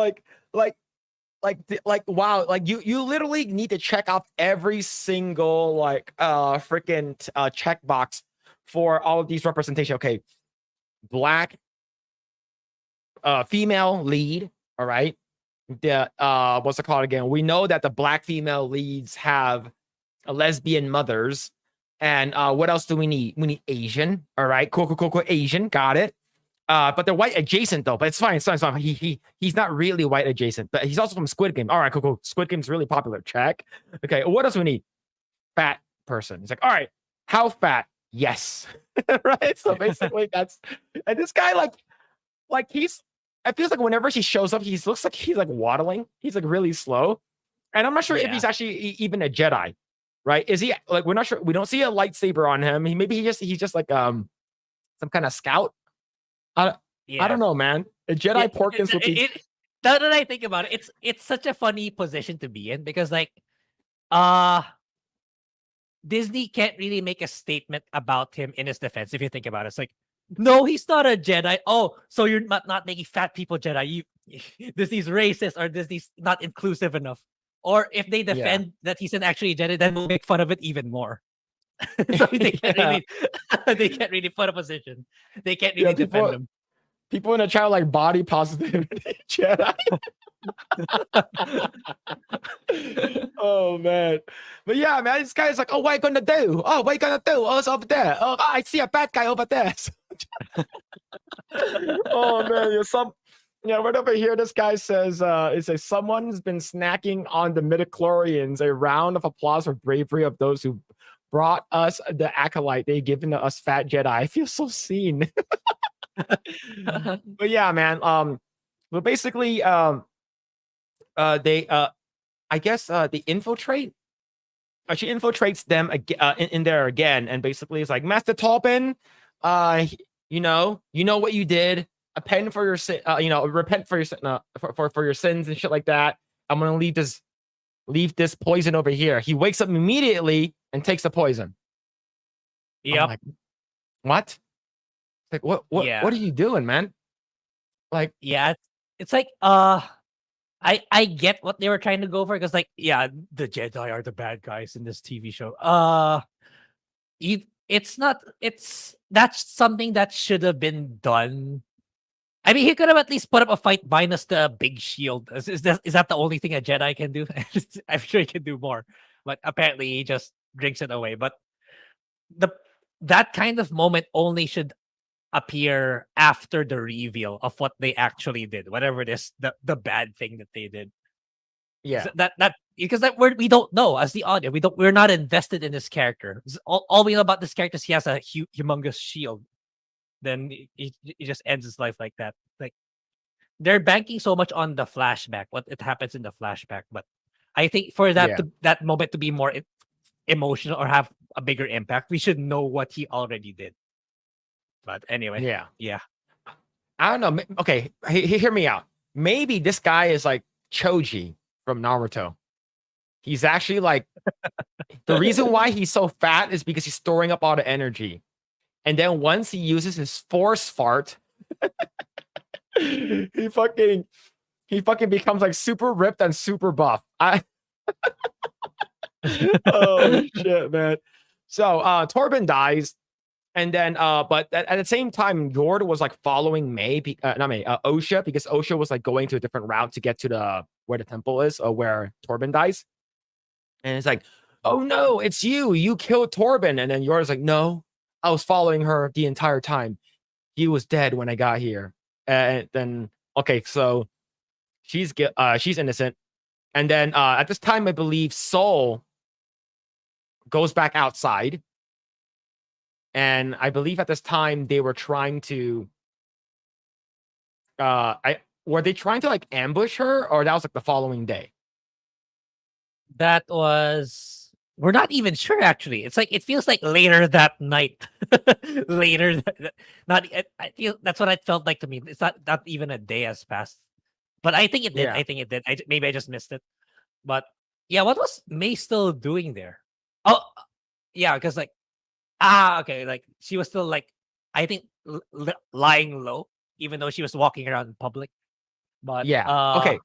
wow, like you literally need to check off every single like freaking checkbox for all of these representation. Okay, black female lead, all right. The what's it called again? We know that the black female leads have lesbian mothers. And what else do we need? We need Asian. All right, cool, Asian, got it. But they're white adjacent though. But it's fine. It's fine. He's not really white adjacent, but he's also from Squid Game. All right, cool. Squid Game's really popular. Check. Okay, what else we need? Fat person. It's like, all right, how fat? Yes. Right. So basically, and this guy like he's. It feels like whenever she shows up, he looks like he's like waddling. He's like really slow, and I'm not sure if he's actually even a Jedi. Right? Is he like? We're not sure. We don't see a lightsaber on him. He's just like some kind of scout. I don't know, man. A Jedi Porkins would be. Now that I think about it, it's such a funny position to be in because like, uh Disney can't really make a statement about him in his defense. If you think about it, it's like, no, he's not a Jedi. Oh, so you're not making fat people Jedi. Disney's racist or Disney's not inclusive enough. Or if they defend that he's an actually Jedi, then we'll make fun of it even more. So they can't really, they can't really put a position. They can't really defend him. People in the chat like body positivity Jedi. Oh man, but yeah, man, this guy's like, oh, what are you gonna do? Oh, what are you gonna do? Oh, it's over there. Oh, I see a bad guy over there. Oh man, right over here. This guy says, "It says someone's been snacking on the midichlorians. A round of applause for bravery of those who brought us the acolyte. They've given to us fat Jedi. I feel so seen." But yeah, man. But basically, they I guess they infiltrate. She infiltrates them in there again, and basically it's like, Master Torben, you know what you did. Repent for your sin. Repent for your sin, for your sins and shit like that. I'm gonna leave this poison over here. He wakes up immediately and takes the poison. Yep. Like, what? Like, what are you doing, man? Like, yeah, it's like I get what they were trying to go for because like, yeah, the Jedi are the bad guys in this TV show. That's something that should have been done. I mean, he could have at least put up a fight minus the big shield. Is that the only thing a Jedi can do? I'm sure he can do more, but apparently he just drinks it away. But that kind of moment only should appear after the reveal of what they actually did, whatever it is, the bad thing that they did. Yeah, because we don't know as the audience. We're not invested in this character. All we know about this character is he has a humongous shield. Then he just ends his life like that. Like, they're banking so much on the flashback, what it happens in the flashback. But I think for that moment to be more emotional or have a bigger impact, we should know what he already did. But anyway, yeah. I don't know. Okay, hear me out. Maybe this guy is like Choji from Naruto. He's actually like the reason why he's so fat is because he's storing up all the energy. And then once he uses his force fart, he fucking becomes like super ripped and super buff. Oh shit, man. So Torben dies, and then but at the same time, Yord was like following Osha, because Osha was like going to a different route to get to where the temple is, or where Torben dies. And it's like, oh no, it's you. You killed Torben. And then Yord's like, no, I was following her the entire time. He was dead when I got here. And then, okay, so she's innocent. And then at this time, I believe Soul goes back outside. And I believe at this time they were trying to were they trying to like ambush her, or that was like the following day? That was we're not even sure actually. It's like it feels like later that night. later not I feel that's what it felt like to me. It's not even a day has passed. But I think it did. Yeah. I think it did. Maybe I just missed it. But yeah, what was May still doing there? Oh, yeah, because like okay, like she was still like I think lying low, even though she was walking around in public. But Yeah. Okay.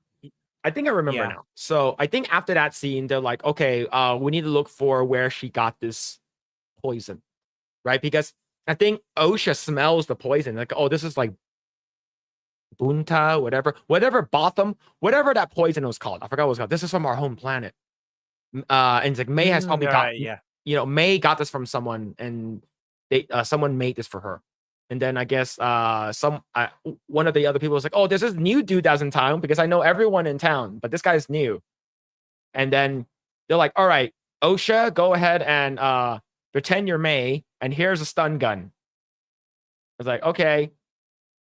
I think I remember yeah, now. So I think after that scene, they're like, okay, we need to look for where she got this poison, right? Because I think Osha smells the poison, like, oh, this is like Bunta, whatever bottom, whatever that poison was called. I forgot what it was called. This is from our home planet. And it's like May has probably got, right, yeah. May got this from someone, and they someone made this for her. And then I guess one of the other people was like, oh, there's this new dude that's in town because I know everyone in town, but this guy's new. And then they're like, all right, Osha, go ahead and pretend you're May, and here's a stun gun. I was like, okay.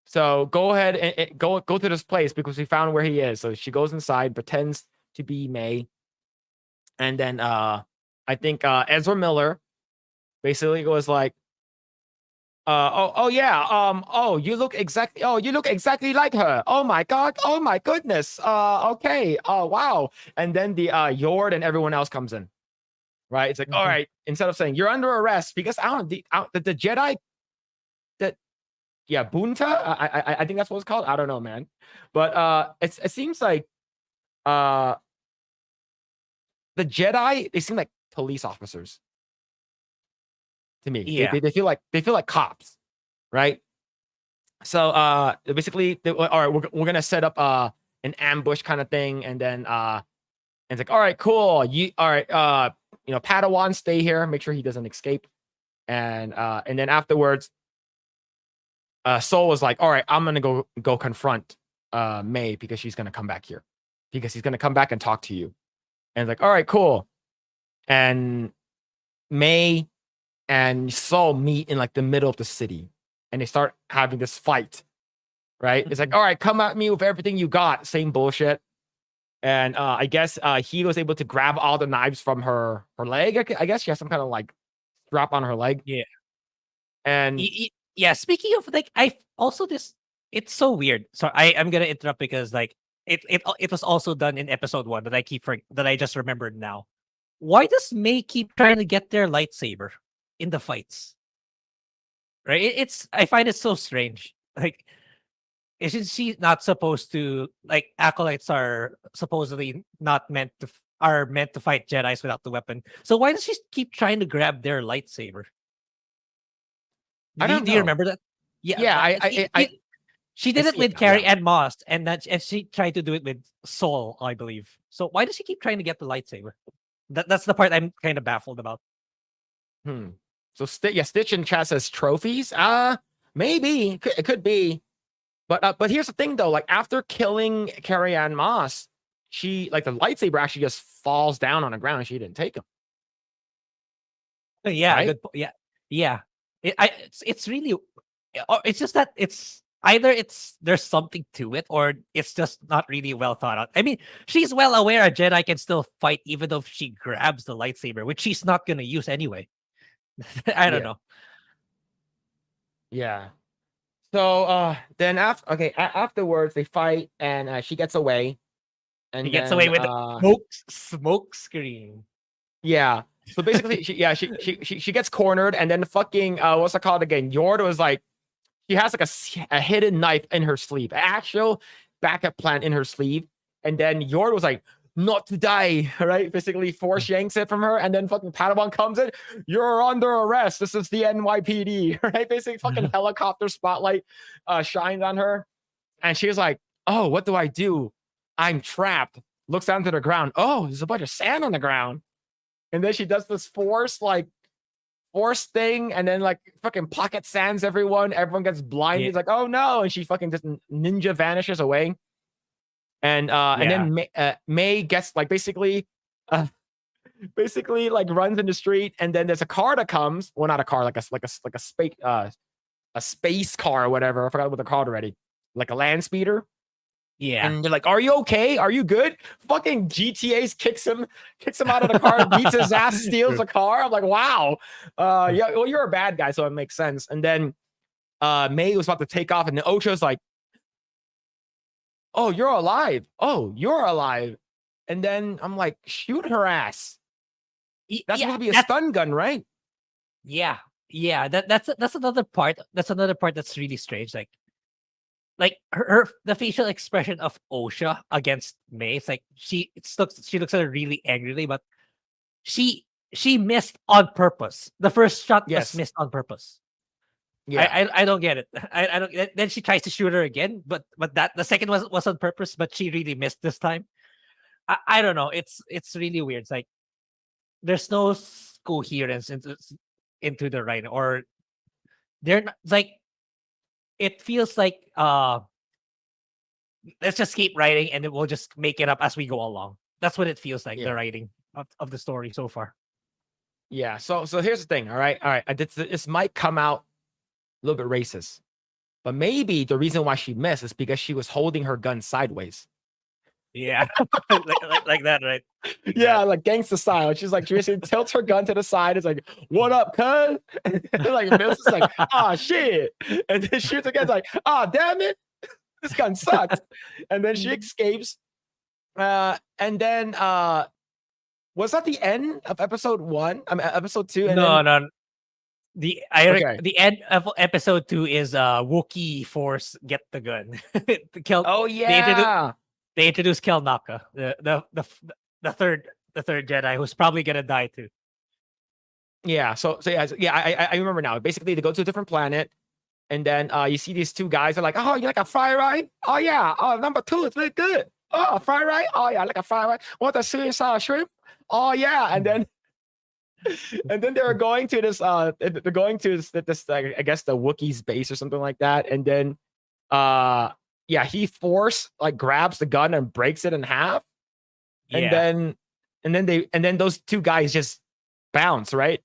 So go ahead and go to this place because we found where he is. So she goes inside, pretends to be May. And then I think Ezra Miller basically was like, you look exactly like her. Oh my god, oh my goodness. Okay, oh wow. And then the Yord and everyone else comes in. Right? It's like, all Mhm. right, instead of saying you're under arrest, because I don't the Jedi that Bunta, I think that's what it's called. I don't know, man. But it seems like uh the Jedi, they seem like police officers to me. Yeah. They feel like cops, right? So basically all right, we're gonna set up an ambush kind of thing, and then and it's like, all right, cool. Padawan, stay here, make sure he doesn't escape. And then afterwards, Soul was like, all right, I'm gonna go confront May because she's gonna come back here. Because he's gonna come back and talk to you. And it's like, all right, cool. And May and Soul meet in like the middle of the city, and they start having this fight. Right? It's like, Mhm. all right, come at me with everything you got. Same bullshit. And I guess he was able to grab all the knives from her leg. I guess she has some kind of like strap on her leg. Yeah. And Yeah, speaking of like I also this it's so weird. So I'm gonna interrupt because like it was also done in episode 1 that that I just remembered now. Why does May keep trying to get their lightsaber in the fights? Right? It's I find it so strange. Like isn't she not supposed to like acolytes are supposedly not meant to are meant to fight Jedi's without the weapon. So why does she keep trying to grab their lightsaber? I don't Do you know. remember that? Yeah, Yeah, she I did it see it with now. Yeah. Carrie and Moss, and and she tried to do it with Soul, I believe. So why does she keep trying to get the lightsaber? That's the part I'm kind of baffled about. Hmm. So Stitch in chat says trophies. Maybe it could be. But here's the thing though. Like after killing Carrie Ann Moss, she like the lightsaber actually just falls down on the ground, and she didn't take him. Yeah, Right? good. Yeah, yeah. It's really, or it's just that it's either it's there's something to it, or it's just not really well thought out. I mean, she's well aware a Jedi can still fight even though if she grabs the lightsaber, which she's not gonna use anyway. I don't Yeah. know. Yeah. So then afterwards they fight, and she gets away. He And gets away then with the smoke screen. yeah. So basically she gets cornered, and then fucking what's it called again? Yord was like, she has like a hidden knife in her sleeve, actual backup plan in her sleeve. And then Yord was like, not to die, right? Basically force yanks it from her, and then fucking Padawan comes in, you're under arrest. This is the NYPD, right? Basically fucking helicopter spotlight shines on her. And she was like, oh, what do I do? I'm trapped. Looks down to the ground. Oh, there's a bunch of sand on the ground. And then she does this force thing, and then like fucking pocket sands everyone. Everyone gets blinded. Yeah, It's like, oh no, and she fucking just ninja vanishes away. And yeah. then May gets like uh, basically like runs in the street, and then there's a car that comes. Well, not a car, like a space car or whatever. I forgot what they're called already. Like a land speeder. Yeah. And they're like, "Are you okay? Are you good?" Fucking GTA's kicks him out of the car, beats his ass, steals the car. I'm like, wow. Yeah, well, you're a bad guy, so it makes sense. And then May was about to take off, and then Ocho's like, "Oh, you're alive. Oh, you're alive." And then I'm like, shoot her ass. That's supposed to be a stun gun, right? Yeah. Yeah. That's another part. That's another part that's really strange. Like her the facial expression of Osha against May. It's like she looks at her really angrily, but she missed on purpose. The first shot was Yes. missed on purpose. Yeah. I don't get it. I don't. Then she tries to shoot her again, but that the second was on purpose, but she really missed this time. I don't know. It's really weird. It's like there's no coherence into the writing, or they're not, like it feels like let's just keep writing and then we'll just make it up as we go along. That's what it feels like, Yeah. the writing of the story so far. Yeah. So here's the thing. All right. This might come out a little bit racist, but maybe the reason why she missed is because she was holding her gun sideways. Yeah. like that, right? Yeah, like gangster style. She's like, she basically tilts her gun to the side. It's like, "What up, cuz?" And like Mills is like, "Ah, shit," and then shoots again. It's like, "Ah, damn it, this gun sucks." And then she escapes. And then was that the end of episode 1? I mean, episode 2. And No, then, no. okay. The end of episode 2 is Wookiee Force get the gun. Kill. Oh yeah. They introduce Kelnaka, the third Jedi who's probably gonna die too. Yeah. So yeah. I remember now. Basically, they go to a different planet. And then you see these two guys are like, "Oh, you like a fried rice? Oh yeah. Oh, number 2 is really good. Oh, a fried rice? Oh yeah, I like a fried rice. Want a sweet and sour shrimp? Oh yeah." And then they're going to this like, I guess the Wookiees base or something like that. And then yeah, he like grabs the gun and breaks it in half. Yeah. And then those two guys just bounce, right?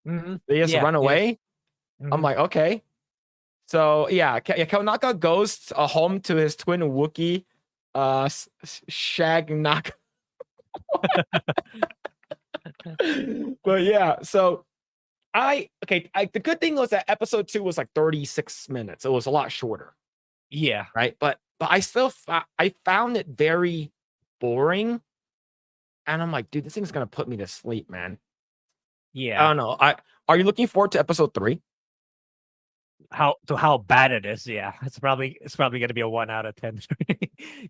Mm-hmm. They just run away. Mm-hmm. I'm like, okay. So yeah, Kelnaka goes home to his twin Wookiee, Shag Naka. But yeah, so the good thing was that episode 2 was like 36 minutes. It was a lot shorter. Yeah. Right. But I still I found it very boring. And I'm like, dude, this thing's gonna put me to sleep, man. Yeah. I don't know. Are you looking forward to episode 3? How bad it is. Yeah. It's probably gonna be a 1 out of 10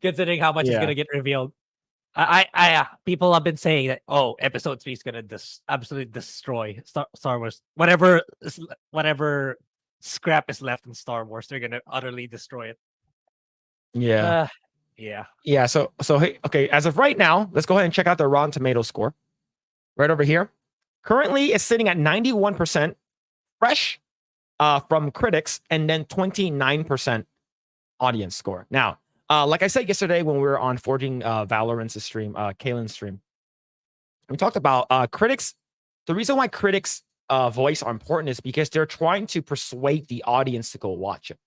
considering how much is gonna get revealed. People have been saying that episode 3 is gonna absolutely destroy Star Wars. Whatever scrap is left in Star Wars, they're gonna utterly destroy it. Yeah. Yeah. Yeah. So hey, okay, as of right now, let's go ahead and check out the Rotten Tomatoes score. Right over here. Currently it's sitting at 91% fresh from critics, and then 29% audience score. Now, like I said yesterday when we were on Forging Valorant's stream, Kalen's stream, we talked about critics. The reason why critics voice are important is because they're trying to persuade the audience to go watch it.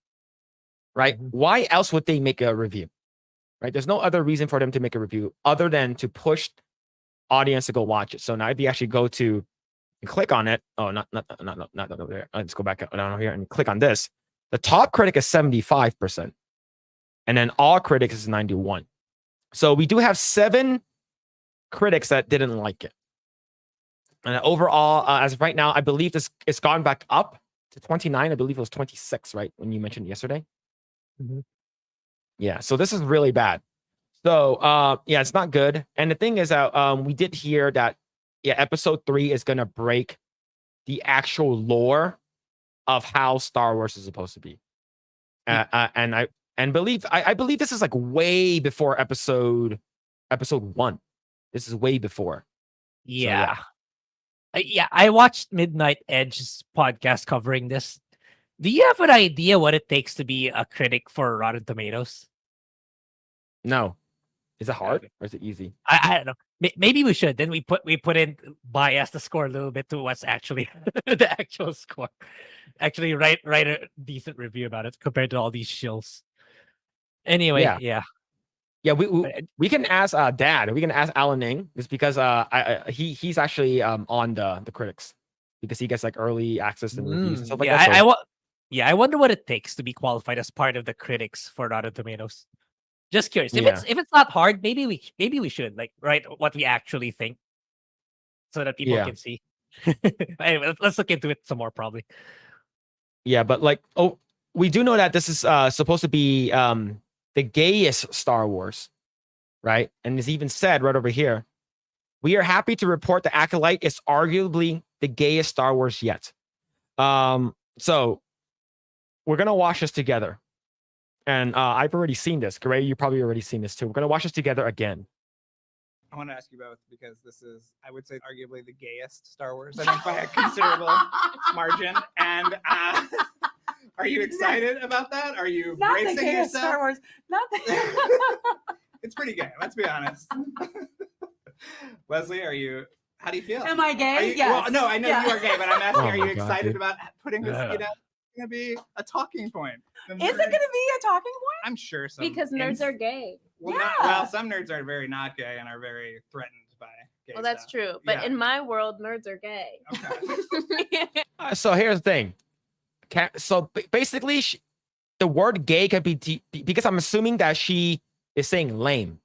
Right? Mm-hmm. Why else would they make a review? Right? There's no other reason for them to make a review other than to push audience to go watch it. So now if you actually go to and click on it, not over there. Let's go back down here and click on this. The top critic is 75%. And then all critics is 91. So we do have 7 critics that didn't like it. And overall, as of right now, I believe it's gone back up to 29. I believe it was 26, right? When you mentioned yesterday. Mm-hmm. Yeah. So this is really bad. So yeah, it's not good. And the thing is that we did hear that episode 3 is gonna break the actual lore of how Star Wars is supposed to be. And I believe this is like way before episode 1. This is way before. Yeah. So, yeah. I watched Midnight Edge's podcast covering this. Do you have an idea what it takes to be a critic for Rotten Tomatoes? No. Is it hard or is it easy? I don't know. Maybe we should. Then we put in bias the score a little bit to what's actually the actual score. Actually, write a decent review about it compared to all these shills. Anyway, Yeah. yeah. Yeah, we can ask Dad. We can ask Alan Ning, just because he's actually on the critics, because he gets like early access and reviews and stuff like Yeah, that. So I wonder what it takes to be qualified as part of the critics for Rotten Tomatoes. Just curious. Yeah. If it's not hard, maybe we should like write what we actually think, so that people Yeah. can see. Anyway, let's look into it some more probably. Yeah, but like, we do know that this is supposed to be the gayest Star Wars, right? And it's even said right over here, we are happy to report the Acolyte is arguably the gayest Star Wars yet. So we're gonna watch this together, and I've already seen this. Grae, you probably already seen this too. We're gonna watch this together again. I want to ask you both, because this is, I would say, arguably the gayest Star Wars, I think, by a considerable margin. And are you excited about that? Are you Not the bracing gayest yourself? Star Wars. Not the. It's pretty gay, let's be honest. Leslie, how do you feel? Am I gay? Are you, Yes. Well, no, I know Yeah. you are gay, but I'm asking, Oh are my you God, excited dude. about putting this, Yeah. it's going to be a talking point? Is it going to be a talking point? I'm sure so. Because nerds are gay. Well, Yeah. some nerds are very not gay and are very threatened by gay Well, that's stuff. true. But Yeah. in my world, nerds are gay. Okay. So here's the thing. Basically, the word gay can be because I'm assuming that she is saying lame,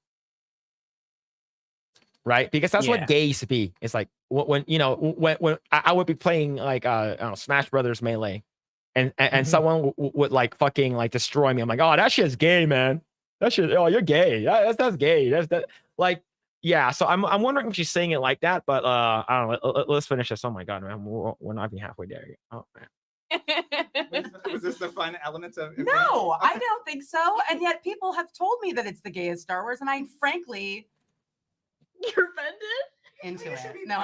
right? Because that's Yeah. what gay used to be. It's like when when I would be playing like I don't know, Smash Brothers Melee, and Mhm. someone would like fucking like destroy me. I'm like, oh, that shit's gay, man. That shit. Oh, you're gay. That's gay. That's that. Like, yeah. So I'm wondering if she's saying it like that, but I don't know. Let's finish this. Oh my god, man, we're not even halfway there yet. Oh man. Was this the fun element of it? No, I Okay. don't think so. And yet people have told me that it's the gayest Star Wars, and I frankly You're offended? into You should it. be No.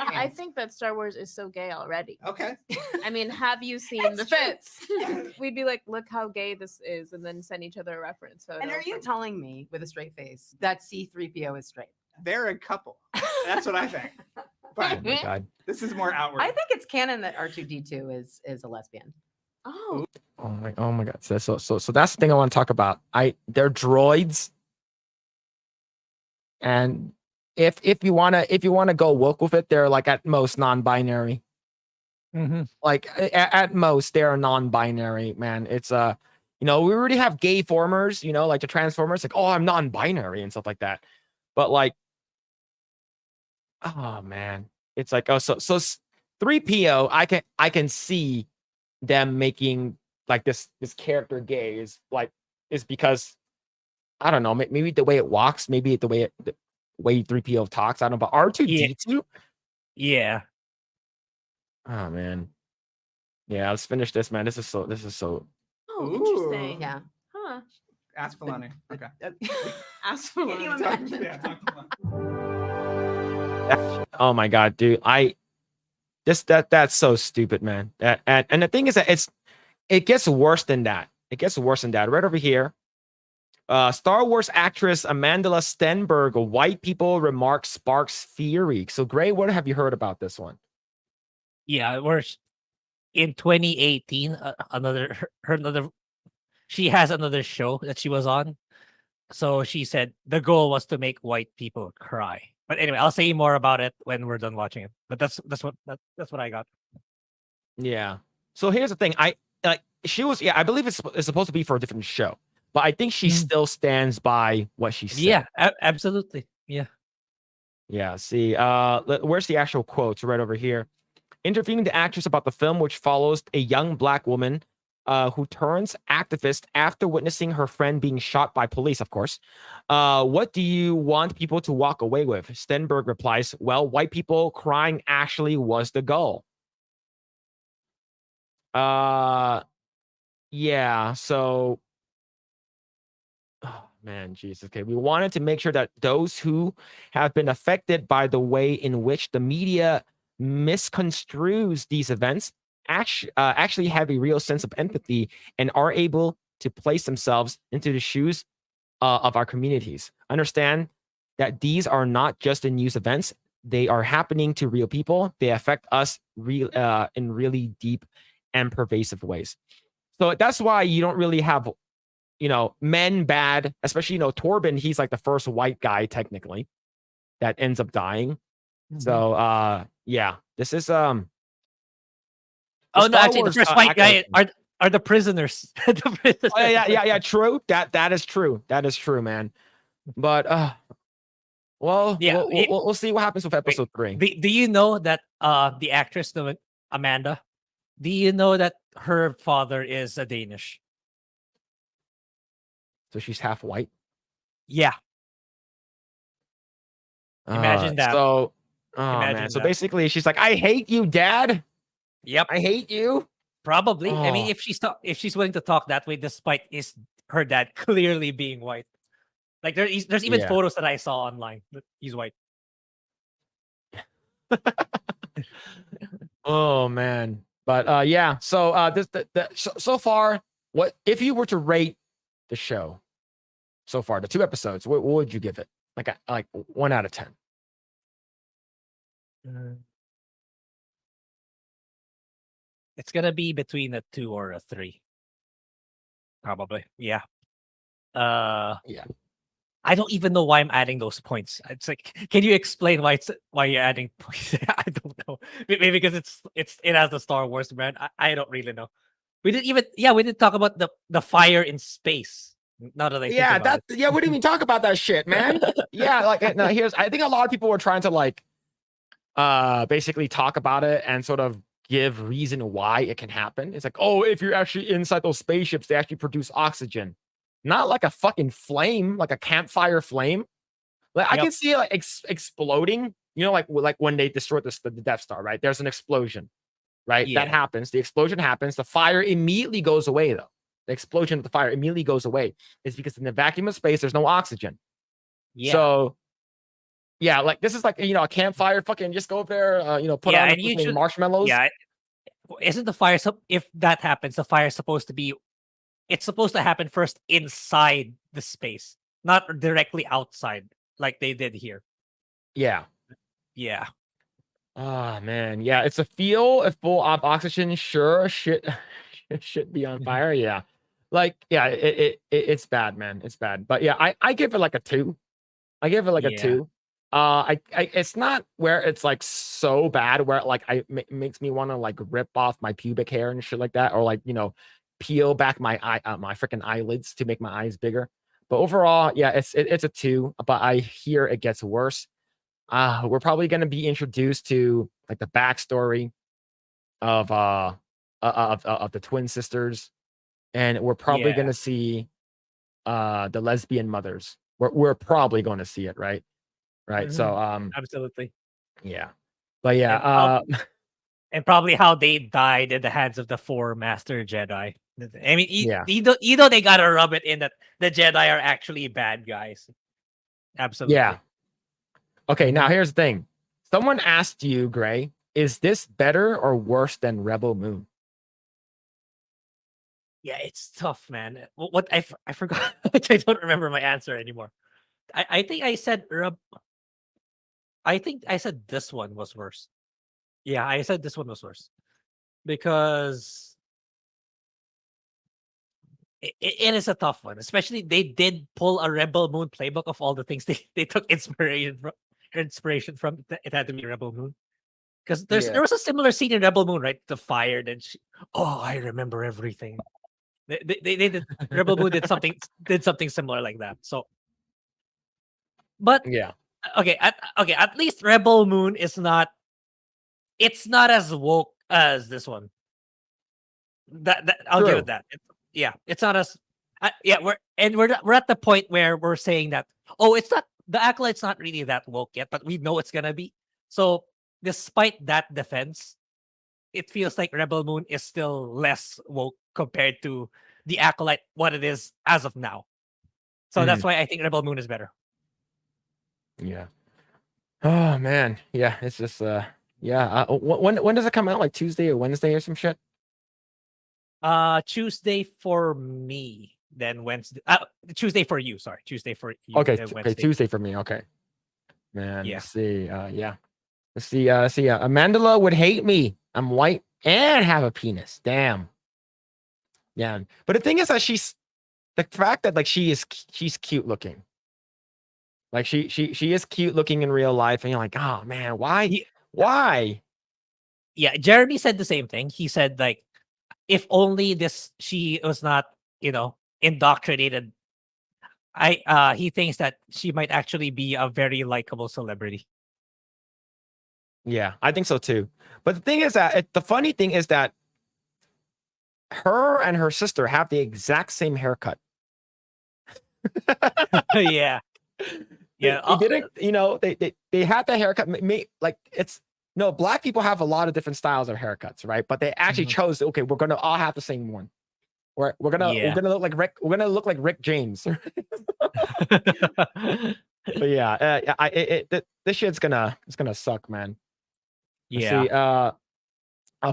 I think that Star Wars is so gay already. Okay. I mean, have you seen It's the true. fits? We'd be like, look how gay this is, and then send each other a reference photo. And are you from- telling me with a straight face that C-3PO is straight? They're a couple. That's what I think. Oh But my god. this is more outward. I think it's canon that R2D2 is a lesbian. Oh, Oh my god. So that's the thing I want to talk about. They're droids. And if you wanna go woke with it, they're like at most non-binary. Mhm. Like at most they're non-binary, man. It's we already have gay formers, like the Transformers, like, oh, I'm non-binary and stuff like that. But like, oh man, it's like, oh, so 3PO, I can see them making like this character gay is because I don't know, maybe the way it walks, maybe the way 3PO talks, I don't know, but R2D2, Yeah. oh man, yeah, let's finish this, man. This is so oh, Ooh. interesting. Yeah. Huh. Ask Filoni. Okay. Ask for Can you one. imagine? Yeah, talk to Filoni. oh my god, dude, that's so stupid, man. And the thing is that it gets worse than that. It gets worse than that. Right over here. Star Wars actress Amanda Stenberg, white people remark sparks fury. So, Grae, what have you heard about this one? Yeah, in 2018, she has another show that she was on. So she said the goal was to make white people cry. But anyway, I'll say more about it when we're done watching it. But that's what I got. Yeah. So here's the thing. I believe it's supposed to be for a different show, but I think she still stands by what she said. Yeah, absolutely. Yeah. Yeah. See, where's the actual quotes? Right over here. Interviewing the actress about the film, which follows a young black woman who turns activist after witnessing her friend being shot by police, of course. What do you want people to walk away with? Stenberg replies, well, white people crying actually was the goal. Yeah, so oh man, Jesus. Okay, we wanted to make sure that those who have been affected by the way in which the media misconstrues these events actually have a real sense of empathy and are able to place themselves into the shoes of our communities. Understand that these are not just the news events; they are happening to real people. They affect us in really deep and pervasive ways. So that's why you don't really have, men bad, especially, Torben, he's like the first white guy technically that ends up dying. So yeah, this is Oh no, actually, the first white guy are the prisoners. The prisoners. Oh, yeah, true. That is true. That is true, man. But well, Yeah, we'll see what happens with episode 3. Do you know that the actress Amanda? Do you know that her father is a Danish? So she's half white. Yeah. Imagine that. So, Imagine man. So that. basically, she's like, "I hate you, Dad. Yep. I hate you." Probably. I mean, Oh. if she's willing to talk that way, despite her dad clearly being white. Like there's even Yeah. photos that I saw online that he's white. Oh man. But yeah. So so far, what if you were to rate the show so far, the 2 episodes? What would you give it? Like 1 out of 10. It's gonna be between a 2 or a 3. Probably. Yeah. Yeah. I don't even know why I'm adding those points. It's like, can you explain why you're adding points? I don't know. Maybe because it has the Star Wars brand. I don't really know. We didn't talk about the fire in space. Now that I think about it. Yeah, we didn't even talk about that shit, man. Yeah, no, I think a lot of people were trying to basically talk about it and sort of give reason why it can happen. It's like, oh, if you're actually inside those spaceships, they actually produce oxygen. Not like a fucking flame, like a campfire flame. Like I can see it exploding, like when they destroyed the Death Star, right? There's an explosion, right? Yeah. That happens. The explosion happens. The fire immediately goes away, though. The explosion of the fire immediately goes away. It's because in the vacuum of space, there's no oxygen. Yeah. So, yeah, like this is like, a campfire. Fucking just go up there, put on the marshmallows. Yeah. Isn't the fire, if that happens, the fire is supposed to be, it's supposed to happen first inside the space, not directly outside like they did here. Yeah. Yeah. Oh, man. Yeah, it's a fuel. If full of oxygen, sure, shit should be on fire. Yeah. Like, yeah, it's bad, man. It's bad. But yeah, I give it like a 2. I give it like a 2. It's not where it's like so bad where it makes me want to like rip off my pubic hair and shit like that, or like, peel back my my freaking eyelids to make my eyes bigger. But overall, yeah, it's a 2. But I hear it gets worse. We're probably going to be introduced to like the backstory of the twin sisters, and we're probably going to see the lesbian mothers. We're probably going to see it, right? So absolutely. Yeah. But yeah, and probably how they died in the hands of the 4 master Jedi. I mean, Yeah. you know they gotta rub it in that the Jedi are actually bad guys. Absolutely. Yeah. Okay, now here's the thing. Someone asked you, Grae, is this better or worse than Rebel Moon? Yeah, it's tough, man. What I forgot. I don't remember my answer anymore. I think I said I think I said this one was worse. Yeah, I said this one was worse because it is a tough one. Especially they did pull a Rebel Moon playbook of all the things they took inspiration from. It had to be Rebel Moon because there was a similar scene in Rebel Moon, right? The fire. Then I remember everything. They did Rebel Moon did something similar like that. So, but Yeah. Okay, at least Rebel Moon is not. It's not as woke as this one. That I'll give it that. It's not as. We're at the point where we're saying that it's not, the Acolyte's not really that woke yet, but we know it's gonna be. So despite that defense, it feels like Rebel Moon is still less woke compared to the Acolyte, what it is as of now. So that's why I think Rebel Moon is better. Yeah. Oh man. Yeah. It's just when does it come out? Like Tuesday or Wednesday or some shit? Tuesday for me, then Wednesday. Tuesday for you. Sorry, Tuesday for you. Okay. Okay. Tuesday for me. Okay. Man. Yeah. Let's see. Let's see. Amandala would hate me. I'm white and have a penis. Damn. Yeah. But the thing is that the fact that like she's cute looking. Like she is cute looking in real life, and you're like, oh man, why? Ye- Why? Yeah, Jeremy said the same thing. He said like, if only she was not, indoctrinated. He thinks that she might actually be a very likable celebrity. Yeah, I think so too. But the thing is that the funny thing is that her and her sister have the exact same haircut. Yeah. Yeah. They didn't, they had the haircut. Like it's no, black people have a lot of different styles of haircuts, right? But they actually Mhm. chose, okay, we're gonna all have the same one. We're gonna look like Rick. We're gonna look like Rick James. But yeah, this shit's it's gonna suck, man. Let's Yeah. see.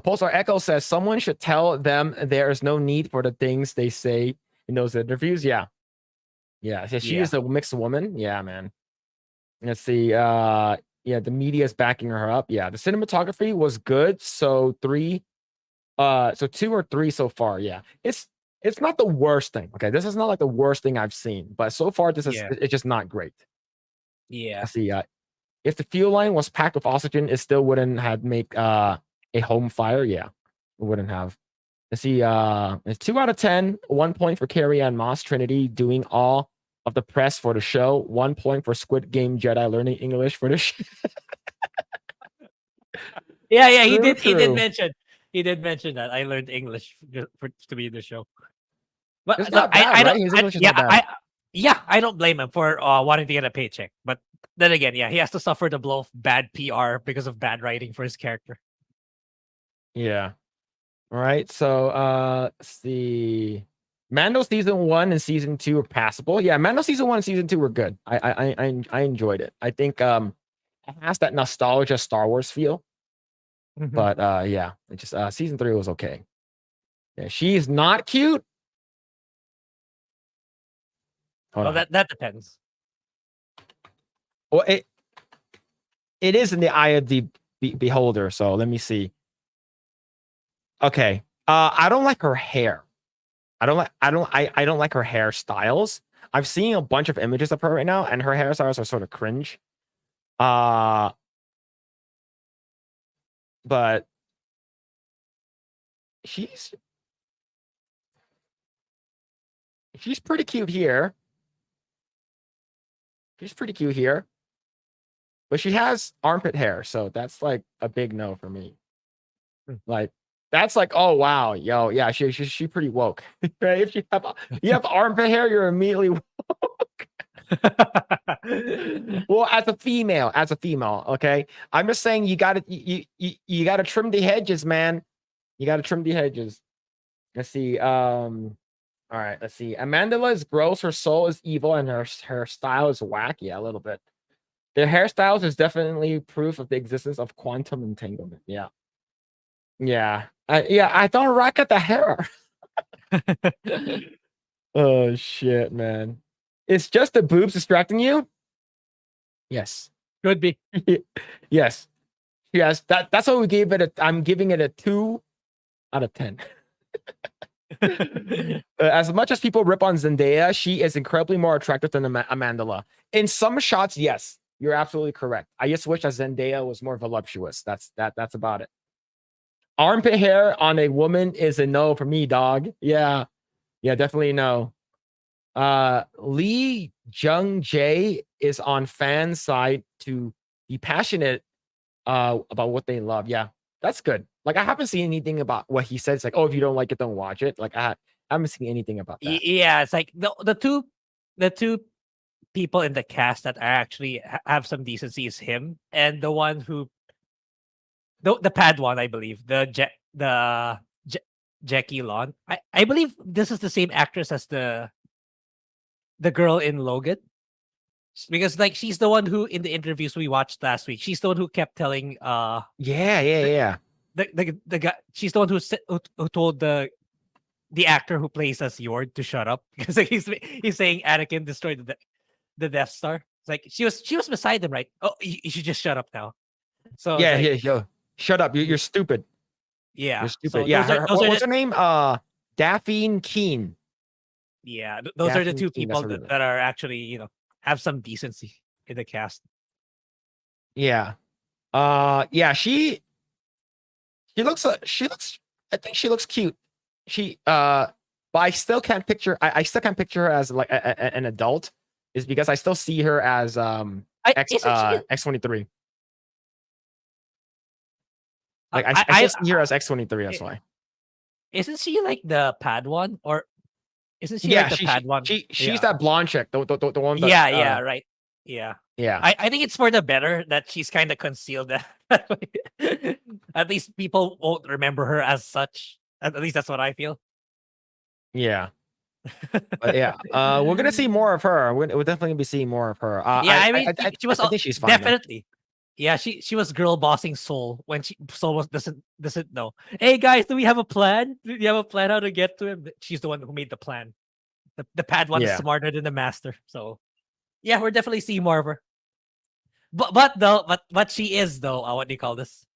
Pulsar Echo says someone should tell them there is no need for the things they say in those interviews. Yeah. Yeah. So she Yeah. is a mixed woman. Yeah, man. Let's see. Yeah, the media is backing her up. Yeah, the cinematography was good. So 2 or 3 so far. Yeah. It's not the worst thing. Okay. This is not like the worst thing I've seen, but so far Yeah. it's just not great. Yeah. Let's see. If the fuel line was packed with oxygen, it still wouldn't have make a home fire. Yeah, it wouldn't have. Let's see. It's 2 out of 10. 1 point for Carrie Ann Moss Trinity doing all of the press for the show. 1 point for Squid Game Jedi learning English for the show. Yeah, yeah, he True, did. true. He did mention that I learned English to be in the show. But It's look, not bad, I right? don't. His English is not bad. I don't blame him for wanting to get a paycheck. But then again, yeah, he has to suffer the blow of bad PR because of bad writing for his character. Yeah. All right. So let's see. Mando season 1 and season 2 are passable. Yeah, Mando season 1 and season 2 were good. I enjoyed it. I think it has that nostalgia Star Wars feel. Mhm. But yeah, it just season 3 was okay. Yeah, she's not cute. Hold Well, on. that depends. Well, it is in the eye of the beholder. So let me see. Okay. I don't like her hair. I don't like her hairstyles. I've seen a bunch of images of her right now, and her hairstyles are sort of cringe. But she's pretty cute here. She's pretty cute here. But she has armpit hair, so that's like a big no for me. Like that's like, oh wow, yo, yeah, she pretty woke. Right? If you have armpit hair, you're immediately woke. Well, as a female, okay. I'm just saying you gotta trim the hedges, man. You gotta trim the hedges. Let's see. All right, let's see. Amandala is gross, her soul is evil, and her style is whack. Yeah, a little bit. Their hairstyles is definitely proof of the existence of quantum entanglement. Yeah. Yeah. I don't rock at the hair. Oh shit, man. It's just the boobs distracting you? Yes. Could be. Yes. Yes. That's why we gave it I'm giving it a 2 out of 10. As much as people rip on Zendaya, she is incredibly more attractive than Amandala. In some shots, yes, you're absolutely correct. I just wish that Zendaya was more voluptuous. That's about it. Armpit hair on a woman is a no for me, dog. Yeah, definitely no. Lee Jung Jae is on fan side to be passionate about what they love. Yeah, that's good. Like I haven't seen anything about what he said. It's like, oh, if you don't like it, don't watch it. Like I haven't seen anything about that. Yeah, it's like the two people in the cast that actually have some decency is him and the one who the pad one, I believe, Jackie Lon. I believe this is the same actress as the girl in Logan. Because like she's the one who in the interviews we watched last week, she's the one who kept telling Yeah. the guy, she's the one who told the actor who plays as Yord to shut up because like, he's saying Anakin destroyed the Death Star. It's like she was beside him, right? Oh, you should just shut up now. So Yo, shut up. You're stupid. Yeah. You're stupid. So Yeah. What's her name? Daphne Keen. Yeah, those are the Daphne two Keen, that's people her real name. that are actually, have some decency in the cast. Yeah. Yeah, she looks I think she looks cute. But I still can't picture I still can't picture her as like an adult, is because I still see her as X23. Like I still see her as X23, that's why. Isn't she like the pad one, or isn't she Yeah, like the pad one? she's Yeah. that blonde chick, the one that Yeah, right. Yeah. yeah. I think it's for the better that she's kind of concealed that way. At least people won't remember her as such. At least that's what I feel. Yeah. But yeah, we're gonna see more of her. We're definitely gonna be seeing more of her. Yeah, I mean, she was I think she's fine. Though. definitely. Yeah, she was girl bossing Soul when Soul doesn't know. Hey guys, do we have a plan? Do you have a plan how to get to him? She's the one who made the plan. The pad one is Yeah. smarter than the master. So yeah, we're definitely seeing more of her. But she is though. What do you call this?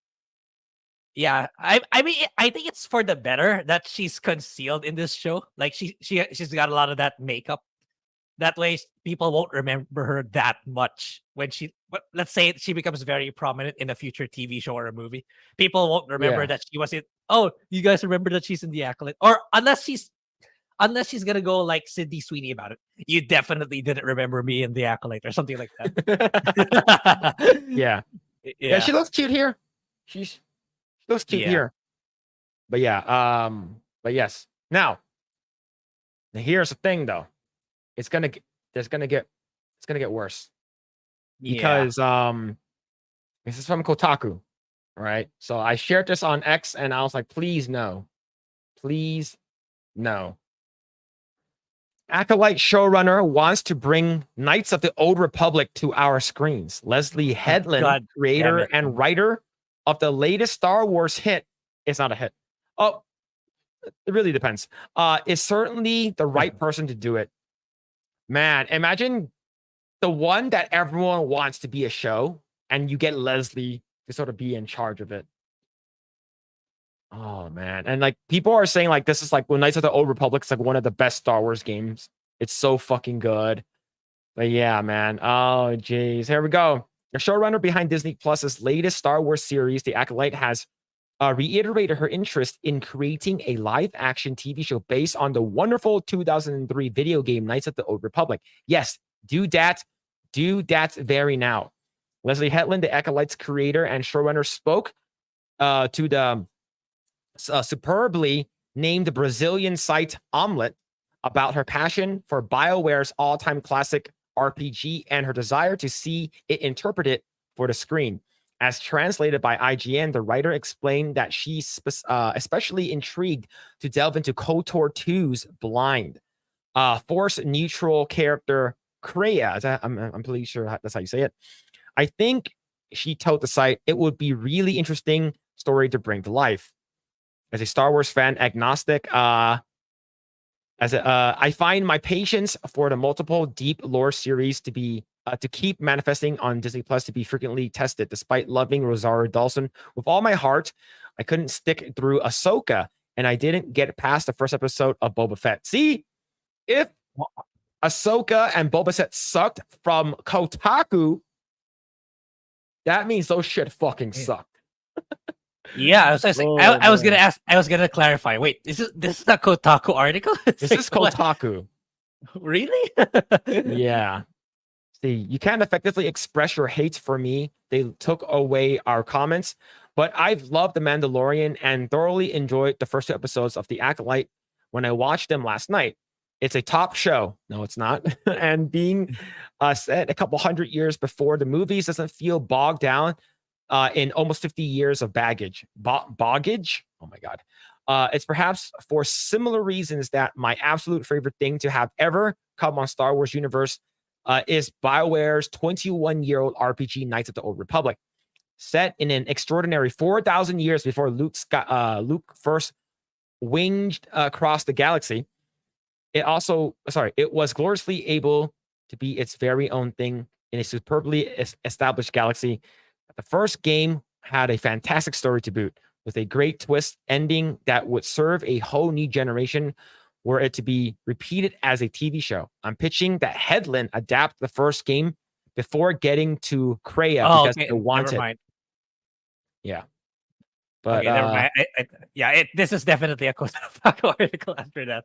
Yeah, I mean I think it's for the better that she's concealed in this show. Like she's got a lot of that makeup. That way people won't remember her that much when let's say she becomes very prominent in a future TV show or a movie. People won't remember Yeah. that she was in. Oh, you guys remember that she's in the Acolyte? Or unless she's gonna go like Sydney Sweeney about it. You definitely didn't remember me in the Acolyte or something like that. Yeah. Yeah, she looks cute here. She looks cute Yeah. here. But yeah, but yes. Now, here's the thing though. It's gonna get worse. Because this is from Kotaku, right? So I shared this on X and I was like, please no. Please no. Acolyte showrunner wants to bring Knights of the Old Republic to our screens. Leslie Headland, God creator damn it. and writer of the latest Star Wars hit, it's not a hit. Oh, it really depends. Is certainly the right person to do it. Man, imagine the one that everyone wants to be a show, and you get Leslie to sort of be in charge of it. Oh man, and like people are saying, like this is like when Knights of the Old Republic is like one of the best Star Wars games. It's so fucking good. But yeah, man. Oh jeez, here we go. The showrunner behind Disney Plus's latest Star Wars series, The Acolyte, has reiterated her interest in creating a live-action TV show based on the wonderful 2003 video game Knights of the Old Republic. Yes, do that very now. Leslie Headland, the Acolyte's creator and showrunner, spoke to the superbly named Brazilian site Omelette about her passion for BioWare's all-time classic RPG and her desire to see it interpreted for the screen. As translated by IGN, the writer explained that she's especially intrigued to delve into KOTOR 2's blind, force-neutral character Grae. I'm pretty sure that's how you say it. I think she told the site it would be really interesting story to bring to life. As a Star Wars fan, agnostic, I find my patience for the multiple deep lore series to be to keep manifesting on Disney Plus to be frequently tested. Despite loving Rosario Dawson with all my heart, I couldn't stick through Ahsoka, and I didn't get past the first episode of Boba Fett. See, if Ahsoka and Boba Fett sucked from Kotaku, that means those shit fucking suck. Yeah, I was gonna ask. I was gonna clarify. Wait, this is a Kotaku article? This is Kotaku. Really? Yeah. See, you can't effectively express your hate for me. They took away our comments, but I've loved The Mandalorian and thoroughly enjoyed the first 2 episodes of The Acolyte when I watched them last night. It's a top show. No, it's not. And being set a couple hundred years before the movies doesn't feel bogged down in almost 50 years of baggage. Baggage? Oh my God. It's perhaps for similar reasons that my absolute favorite thing to have ever come on Star Wars universe is BioWare's 21-year-old RPG Knights of the Old Republic. Set in an extraordinary 4,000 years before Luke first winged across the galaxy. It was gloriously able to be its very own thing in a superbly established galaxy. The first game had a fantastic story to boot. with a great twist ending that would serve a whole new generation were it to be repeated as a TV show. I'm pitching that Headland adapt the first game before getting to Grae Oh, because okay. I want Never it. mind. Yeah. But Okay, never mind. This is definitely a Kotor article after that.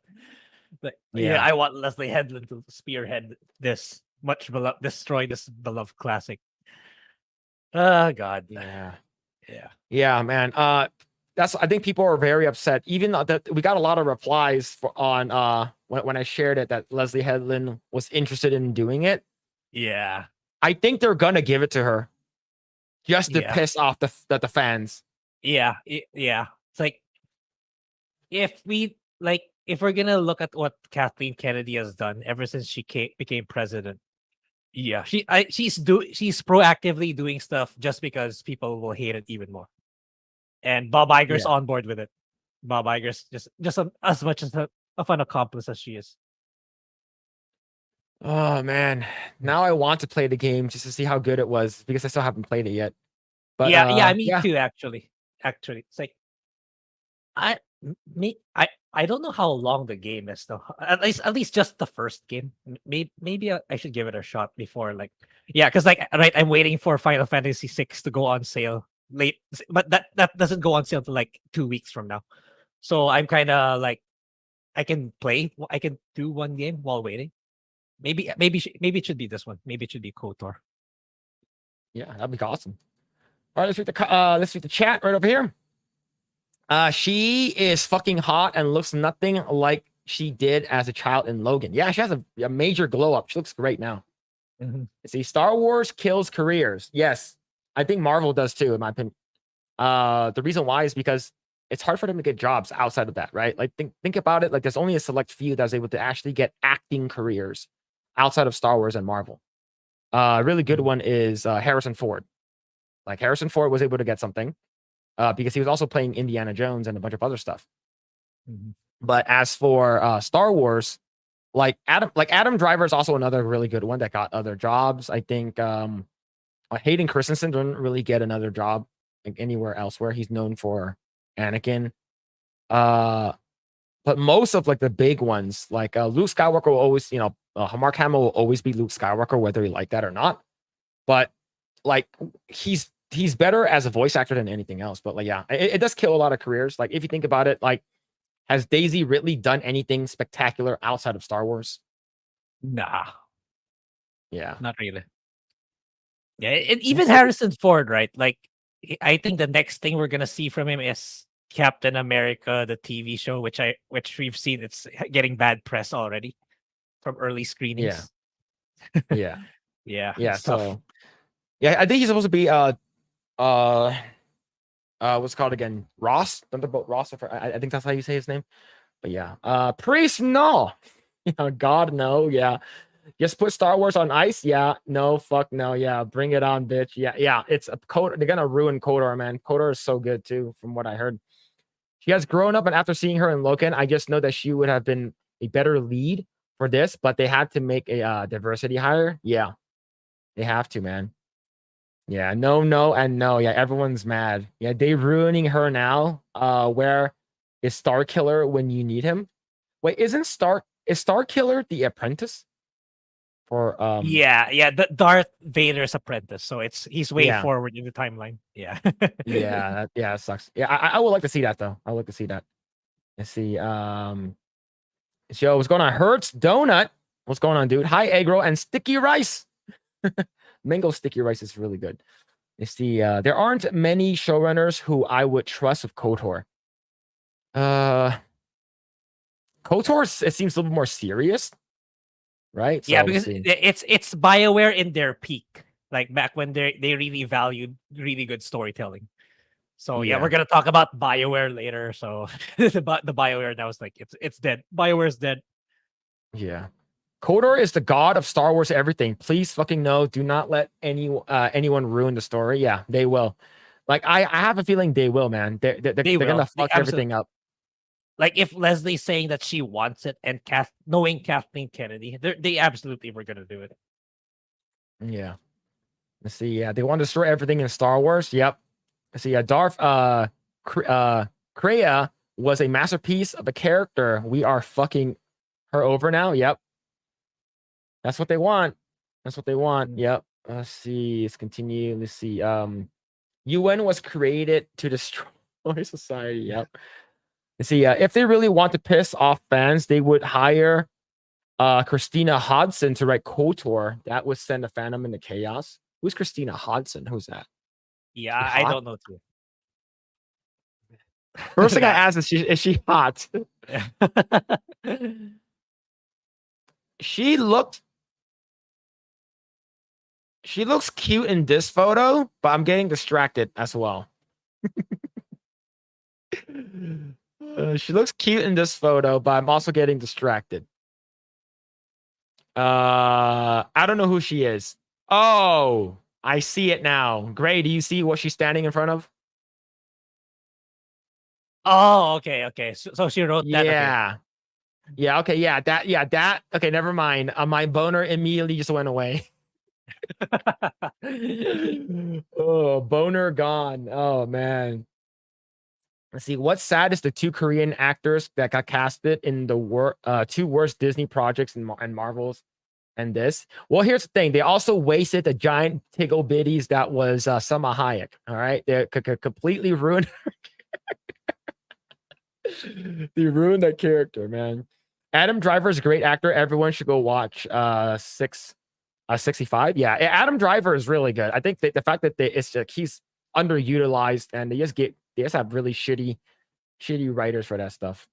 But yeah, Yeah. I want Leslie Headland to spearhead this destroy this beloved classic. Oh God. yeah. Yeah. Yeah, man. I think people are very upset. Even though that we got a lot of replies on when I shared it that Leslie Headland was interested in doing it. Yeah. I think they're gonna give it to her just to Yeah. piss off the fans. Yeah. Yeah. It's like if we're gonna look at what Kathleen Kennedy has done ever since she became president. Yeah, she's proactively doing stuff just because people will hate it even more. And Bob Iger's Yeah. on board with it. Bob Iger's just as much of an accomplice as she is. Oh man, now I want to play the game just to see how good it was because I still haven't played it yet. But yeah, me yeah. too. Actually, it's like I I don't know how long the game is though. At least just the first game. Maybe I should give it a shot before because right, I'm waiting for Final Fantasy VI to go on sale late, but that doesn't go on sale until like 2 weeks from now. So I'm kind of like I can do one game while waiting. Maybe it should be this one. Maybe it should be KOTOR. Yeah, that'd be awesome. All right, let's read the chat right over here. She is fucking hot and looks nothing like she did as a child in Logan. Yeah, she has a major glow up. She looks great now. Mm-hmm. See, Star Wars kills careers. Yes, I think Marvel does too, in my opinion. The reason why is because it's hard for them to get jobs outside of that, right? Like think about it. Like there's only a select few that's able to actually get acting careers outside of Star Wars and Marvel. A really good one is Harrison Ford. Like Harrison Ford was able to get something because he was also playing Indiana Jones and a bunch of other stuff. Mm-hmm. But as for Star Wars, Adam Driver is also another really good one that got other jobs. I think Hayden Christensen didn't really get another job like anywhere elsewhere. He's known for Anakin. But most of like the big ones, like Luke Skywalker will always, Mark Hamill will always be Luke Skywalker, whether you like that or not. But like he's better as a voice actor than anything else. But like, yeah, it does kill a lot of careers. Like if you think about it, like has Daisy Ridley done anything spectacular outside of Star Wars? Nah. Yeah. Not really. Yeah, and even Harrison Ford, right? Like I think the next thing we're gonna see from him is Captain America, the TV show, which we've seen it's getting bad press already from early screenings. Yeah. Yeah. Yeah. It's tough. So yeah, I think he's supposed to be what's it called again? Ross? Thunderbolt Ross. I think that's how you say his name. But yeah. Priest, no. God, no. Yeah. Just put Star Wars on ice. Yeah. No, fuck no. Yeah. Bring it on, bitch. Yeah. It's a Kotor. They're gonna ruin Kotor, man. Kotor is so good too, from what I heard. She has grown up, and after seeing her in Logan, I just know that she would have been a better lead for this, but they had to make a diversity hire. Yeah. They have to, man. Yeah, no, and no. Yeah, everyone's mad. Yeah, they ruining her now. Where is Star Killer when you need him? Wait, is Star Killer the apprentice? For yeah, the Darth Vader's apprentice. So he's way Yeah. forward in the timeline. Yeah. yeah, that sucks. Yeah, I would like to see that though. I would like to see that. Let's see. So what's going on? Hertz Donut. What's going on, dude? Hi, Eggroll and Sticky Rice. Mango Sticky Rice is really good. Let's see. There aren't many showrunners who I would trust with Kotor. Kotor, it seems a little bit more serious, right? So Yeah, let's because see. it's BioWare in their peak, like back when they really valued really good storytelling. So yeah, Yeah. we're gonna talk about BioWare later. So the BioWare now is like it's dead. BioWare's dead. Yeah. Kotor is the god of Star Wars everything. Please fucking no. Do not let anyone ruin the story. Yeah, they will. Like I have a feeling they will, man. They're will. gonna They fuck everything up. Like if Leslie's saying that she wants it, and knowing Kathleen Kennedy, they absolutely were gonna do it. Yeah. Let's see. Yeah, they want to destroy everything in Star Wars. Yep. Let's see. Darth Grae was a masterpiece of a character. We are fucking her over now. Yep. That's what they want. That's what they want. Yep. Let's see. Let's continue. Let's see. UN was created to destroy society. Yep. Let's see. If they really want to piss off fans, they would hire Christina Hodson to write KOTOR. That would send the fandom into chaos. Who's Christina Hodson? Who's that? Yeah, She I hot? don't know too. First thing I asked is she hot? She looks cute in this photo, but I'm getting distracted as well. She looks cute in this photo, but I'm also getting distracted. I don't know who she is. Oh, I see it now. Grae, do you see what she's standing in front of? Oh, okay. So she wrote that. Yeah. Yeah, okay, that. Okay, never mind. My boner immediately just went away. Okay. Oh, boner gone. Oh man. Let's see. What's sad is the 2 Korean actors that got casted in the 2 worst Disney projects and Marvels and this. Well, here's the thing. They also wasted the giant tiggle bitties that was Selma Hayek. All right. They completely ruined they ruined that character, man. Adam Driver is a great actor. Everyone should go watch 65. Yeah, Adam Driver is really good. I think the fact that it's like he's underutilized and they just have really shitty writers for that stuff.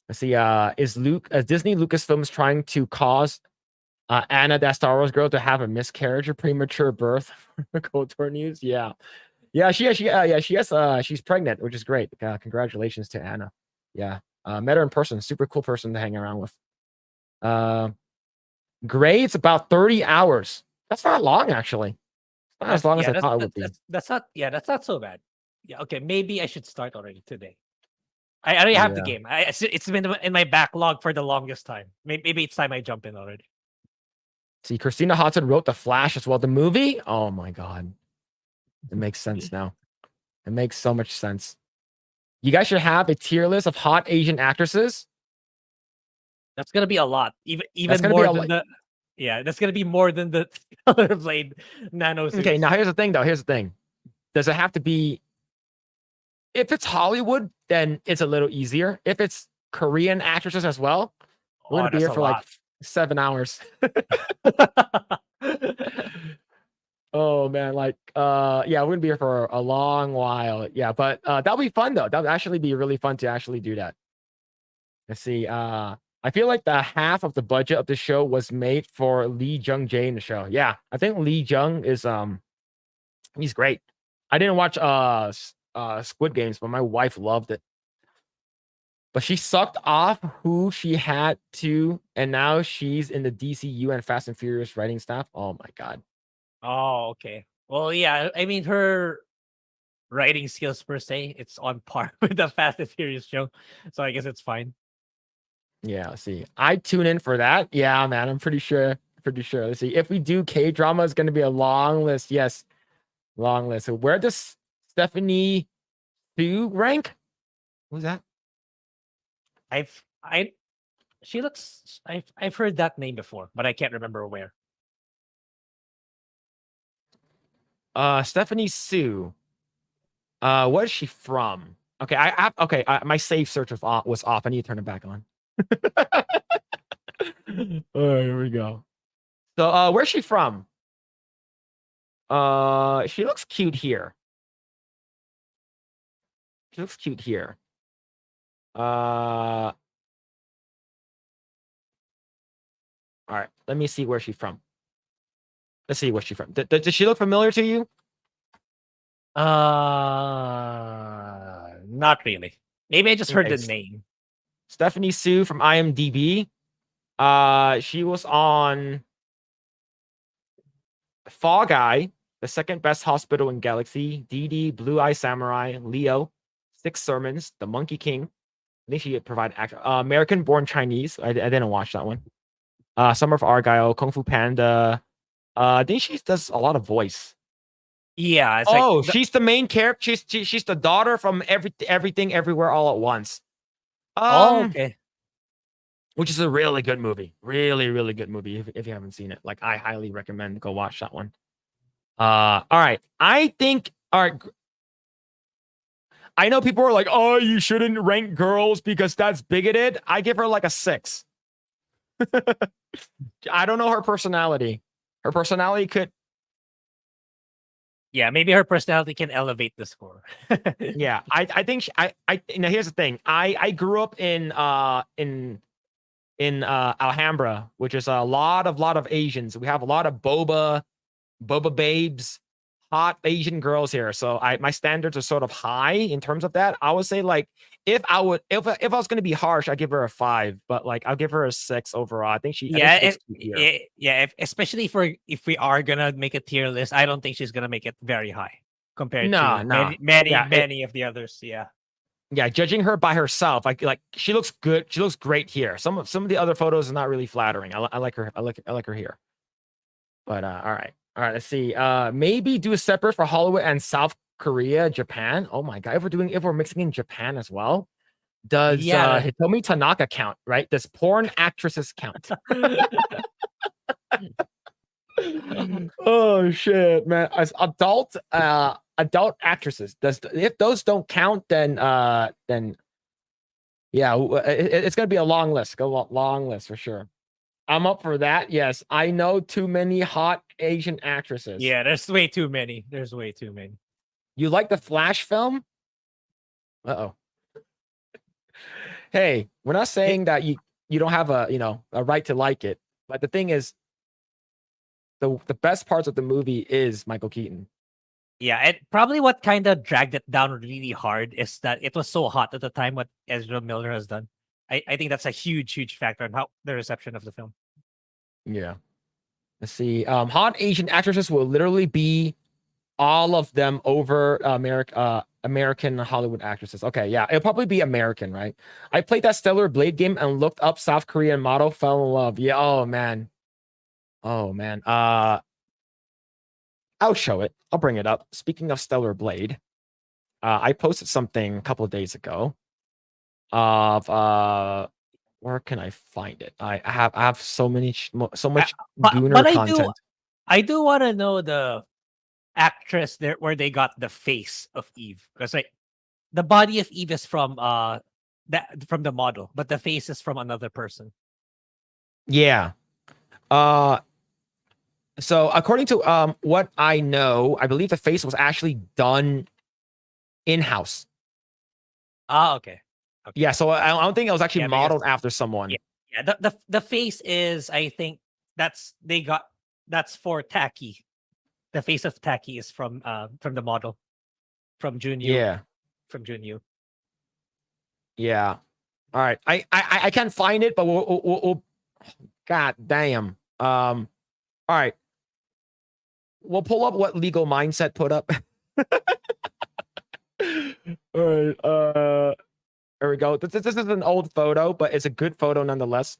Let's see. Is Disney Lucasfilms trying to cause Anna, that Star Wars girl, to have a miscarriage or premature birth for Kotor news? Yeah. She's pregnant, which is great. Congratulations to Anna. Yeah. Met her in person. Super cool person to hang around with. Grae, it's about 30 hours. That's not long, actually. Not as long as I thought it would be. That's not so bad. Yeah, okay. Maybe I should start already today. I already have the game. It's been in my backlog for the longest time. Maybe it's time I jump in already. See, Christina Hodson wrote The Flash as well. The movie? Oh my god. It makes sense now. It makes so much sense. You guys should have a tier list of hot Asian actresses. That's gonna be a lot. Even That's gonna more be than the that's gonna be more than the Colorblade nano suits. Okay, now here's the thing though. Here's the thing. Does it have to be, if it's Hollywood, then it's a little easier. If it's Korean actresses as well, we're gonna be here for like 7 hours. Oh man, like yeah, we're gonna be here for a long while. Yeah, but that'll be fun though. That'll actually be really fun to actually do that. Let's see. I feel like the half of the budget of the show was made for Lee Jung Jae in the show. Yeah, I think Lee Jung is he's great. I didn't watch Squid Games, but my wife loved it. But she sucked off who she had to, and now she's in the DCU and Fast and Furious writing staff. Oh my god. Oh, okay. Well, yeah. I mean, her writing skills per se, it's on par with the Fast and Furious show, so I guess it's fine. Yeah, let's see. I tune in for that. Yeah, man, I'm pretty sure. Let's see. If we do K-drama, it's gonna be a long list. Yes, long list. So where does Stephanie Su rank? Who's that? I've heard that name before, but I can't remember where. Stephanie Su. What is she from? Okay, my save search was off. I need to turn it back on. All right, here we go. So where's she from? She looks cute here. All right, let me see where she's from. Let's see where she's from. Does she look familiar to you? Not really. Maybe I just heard the name. Stephanie Su from IMDb. She was on Fall Guy, The Second Best Hospital in Galaxy, DD, Blue Eye Samurai, Leo, Six Sermons, The Monkey King. I think she provided actor. American Born Chinese. I didn't watch that one. Summer of Argyle, Kung Fu Panda. I think she does a lot of voice. Yeah, it's Oh, like she's the main character. She's the daughter from Everything Everywhere All at Once. okay. Which is a really good movie. Really, really good movie. If you haven't seen it, like I highly recommend go watch that one. All right. I think all right. I know people are like, oh, you shouldn't rank girls because that's bigoted. I give her like a 6. I don't know her personality. Her personality could, Yeah, maybe her personality can elevate the score. yeah. I think now here's the thing. I grew up in Alhambra, which is a lot of Asians. We have a lot of boba babes, hot Asian girls here. So my standards are sort of high in terms of that. I would say like if I was going to be harsh, I'd give her a 5, but like I'll give her a 6 overall. I think she looks cute here. Especially if we are gonna make a tier list, I don't think she's gonna make it very high compared to No. many of the others. Yeah. Yeah, judging her by herself, like she looks good. She looks great here. Some of the other photos are not really flattering. I like her. I like her here. But all right. Let's see. Maybe do a separate for Hollywood and South Korea, Japan. Oh my god, if we're mixing in Japan as well, does Hitomi Tanaka count? Right? Does porn actresses count? Oh shit, man! As adult actresses, if those don't count, then yeah, it's gonna be a long list. Long list for sure. I'm up for that. Yes, I know too many hot Asian actresses. Yeah, there's way too many. There's way too many. You like the Flash film? Uh-oh. Hey, we're not saying that you don't have a right to like it, but the thing is, the best parts of the movie is Michael Keaton. Yeah, and probably what kind of dragged it down really hard is that it was so hot at the time what Ezra Miller has done. I think that's a huge factor in how the reception of the film. Yeah. Let's see. Hot Asian actresses will literally be all of them over American Hollywood actresses. Okay, yeah, it'll probably be American, right? I played that Stellar Blade game and looked up South Korean model, fell in love. Yeah, oh man. I'll show it. I'll bring it up. Speaking of Stellar Blade, I posted something a couple of days ago of where can I find it? I have so much gooner content. I do want to know the actress there where they got the face of Eve, because like the body of Eve is from from the model, but the face is from another person. Yeah. So according to what I know, I believe the face was actually done in-house. Okay. Yeah, so I don't think it was actually modeled after someone. Yeah. The face is, I think that's for Taki. The face of Taki is from the model from Junyu. Yeah. From Junyu. Yeah. All right. I can't find it, but we'll God damn. All right. We'll pull up what Legal Mindset put up. All right. There we go. This is an old photo, but it's a good photo nonetheless.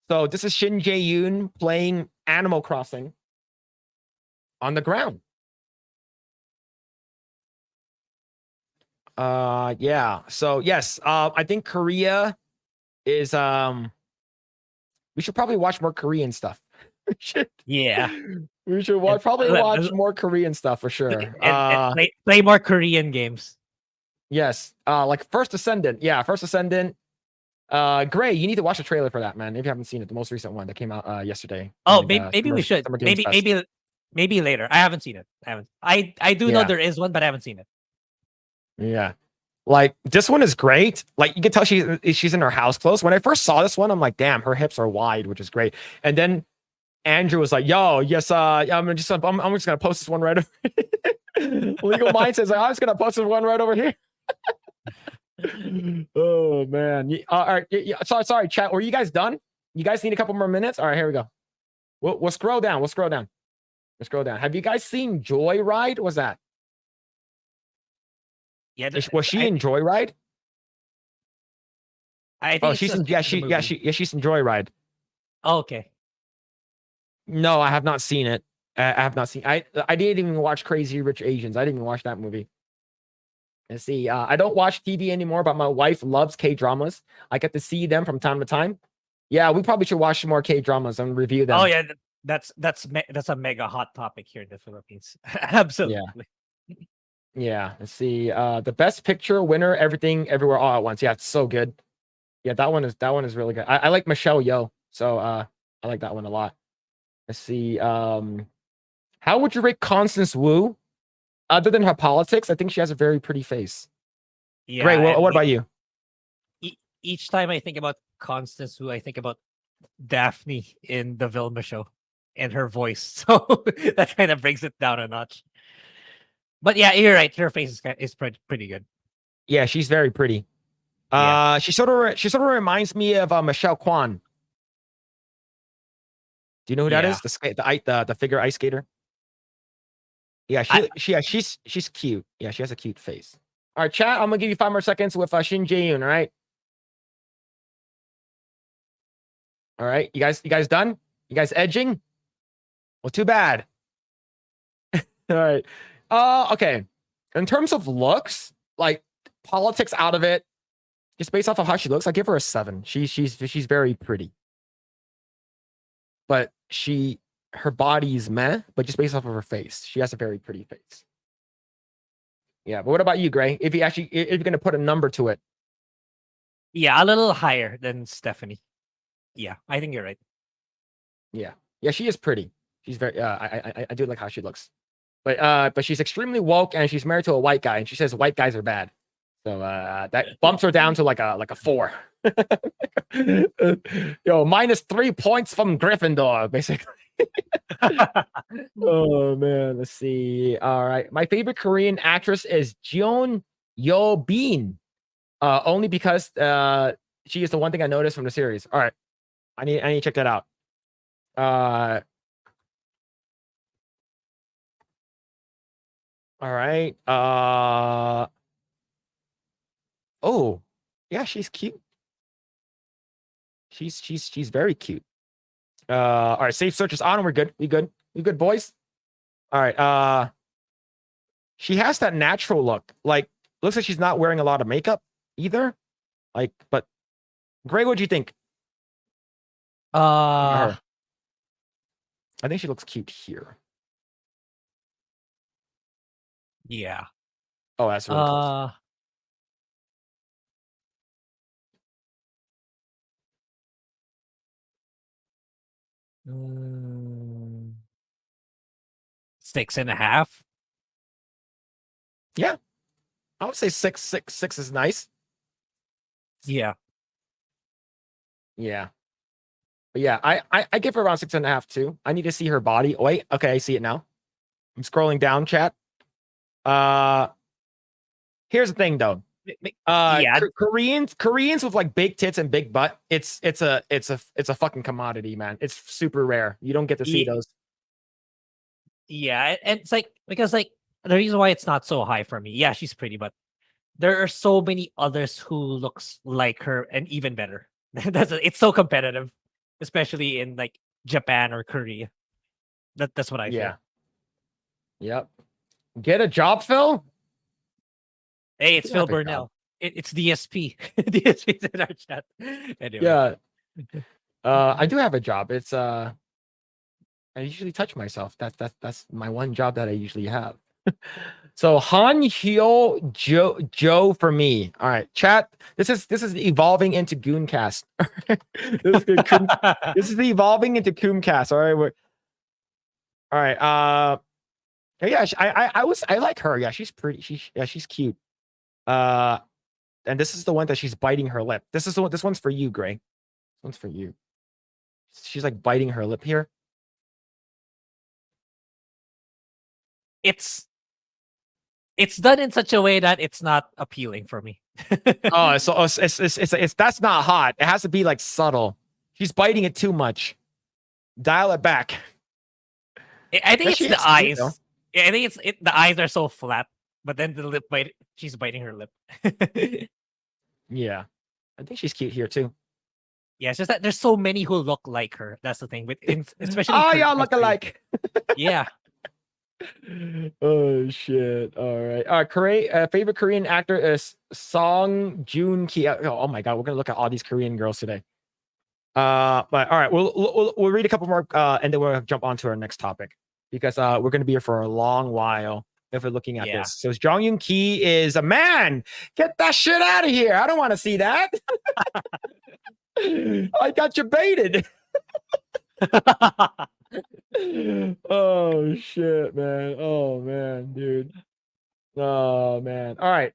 So this is Shin Jae-yoon playing Animal Crossing on the ground. Yeah. So yes, I think Korea is we should probably watch more Korean stuff. Yeah. We should probably watch more Korean stuff for sure. And play more Korean games. Yes. Like First Ascendant. Yeah, First Ascendant. Grae, you need to watch the trailer for that, man. If you haven't seen it, the most recent one that came out yesterday. Oh, maybe we should. Maybe later. I haven't seen it. I do know there is one, but I haven't seen it. Yeah. Like this one is great. Like you can tell she's in her house clothes. When I first saw this one, I'm like, damn, her hips are wide, which is great. And then Andrew was like, yo, yes, I'm just gonna post this one right over here. Legal Mind says, I'm just gonna post this one right over here. Oh man. All right. Sorry, chat. Were you guys done? You guys need a couple more minutes? All right, here we go. We'll scroll down. We'll scroll down. Have you guys seen Joyride? What's that? Yeah. Was she in Joyride? I think she's in she's in Joyride. Oh, okay. No, I have not seen it. I have not seen. I didn't even watch Crazy Rich Asians. I didn't even watch that movie. Let's see. I don't watch TV anymore, but my wife loves K dramas. I get to see them from time to time. Yeah, we probably should watch some more K dramas and review them. Oh yeah, that's a mega hot topic here in the Philippines. Absolutely. Yeah. Let's see. The best picture winner, Everything Everywhere All at Once. Yeah, it's so good. Yeah, that one is really good. I like Michelle Yeoh, so I like that one a lot. Let's see. How would you rate Constance Wu? Other than her politics, I think she has a very pretty face. Yeah. Great. What and about you? each time I think about Constance Wu, I think about Daphne in the Vilma show and her voice. So that kind of brings it down a notch. But yeah, you're right. Her face is pretty good. Yeah, she's very pretty. Yeah. She sort of reminds me of Michelle Kwan. Do you know who that is? The figure ice skater. Yeah, she's cute. Yeah, she has a cute face. All right, chat. I'm gonna give you 5 more seconds with Shin Jae-yoon. All right. All right, you guys done? You guys edging? Well, too bad. All right. Okay. In terms of looks, like politics out of it, just based off of how she looks, I give her a 7. She's very pretty. But her body's meh, but just based off of her face, she has a very pretty face. Yeah, but what about you, Grae? If you're gonna put a number to it. Yeah, a little higher than Stephanie. Yeah, I think you're right. Yeah, she is pretty. She's very. I do like how she looks, but she's extremely woke, and she's married to a white guy, and she says white guys are bad. So that bumps her down to like a 4. Yo, -3 points from Gryffindor, basically. Oh man, let's see. All right, my favorite Korean actress is Jeon Yo Bin. Only because she is the one thing I noticed from the series. All right, I need to check that out. All right. Oh, yeah, she's cute. She's very cute. All right, safe search is on. We're good. We good, boys. All right. She has that natural look. Like, looks like she's not wearing a lot of makeup either. Like, but Grae, what do you think? Her. I think she looks cute here. Yeah. Oh, that's really close. Mm, 6.5. Yeah, I would say 6 is nice. Yeah. Yeah. But yeah, I give her around 6.5 too. I need to see her body. Oh, wait, okay, I see it now. I'm scrolling down, chat. Here's the thing though. Yeah. Koreans with like big tits and big butt, it's a fucking commodity, man. It's super rare. You don't get to see those. Yeah, and it's like because like the reason why it's not so high for me. Yeah, she's pretty, but there are so many others who looks like her and even better. It's so competitive, especially in like Japan or Korea. That's what I feel. Yep. Get a job, Phil. Hey, it's Phil Burnell. It's DSP. DSP's in our chat. Anyway. Yeah. I do have a job. It's I usually touch myself. That's my one job that I usually have. So Han Hyo Joe for me. All right, chat. This is evolving into Gooncast. This is evolving into Coomcast. All right. All right. Yeah. I like her. Yeah, she's pretty. She's cute. And this is the one that she's biting her lip. This one's for you, Grae. This one's for you. She's like biting her lip here. It's done in such a way that it's not appealing for me. It's that's not hot. It has to be like subtle. She's biting it too much. Dial it back. I think it's the eyes. Yeah, I think the eyes are so flat, but then the lip bite. She's biting her lip. Yeah, I think she's cute here too. Yeah, it's just that there's so many who look like her. That's the thing. Especially Oh, for y'all look Korea. alike. Yeah. Oh shit! All right. Favorite Korean actor is Song Joon Ki. Oh my god, we're gonna look at all these Korean girls today. But all right, we'll read a couple more, and then we'll jump on to our next topic because we're gonna be here for a long while if we're looking at Yeah. this. So Jong Yoon Ki is a man. Get that shit out of here! I don't want to see that. I got you baited. Oh shit, man. Oh man, dude. Oh man. All right.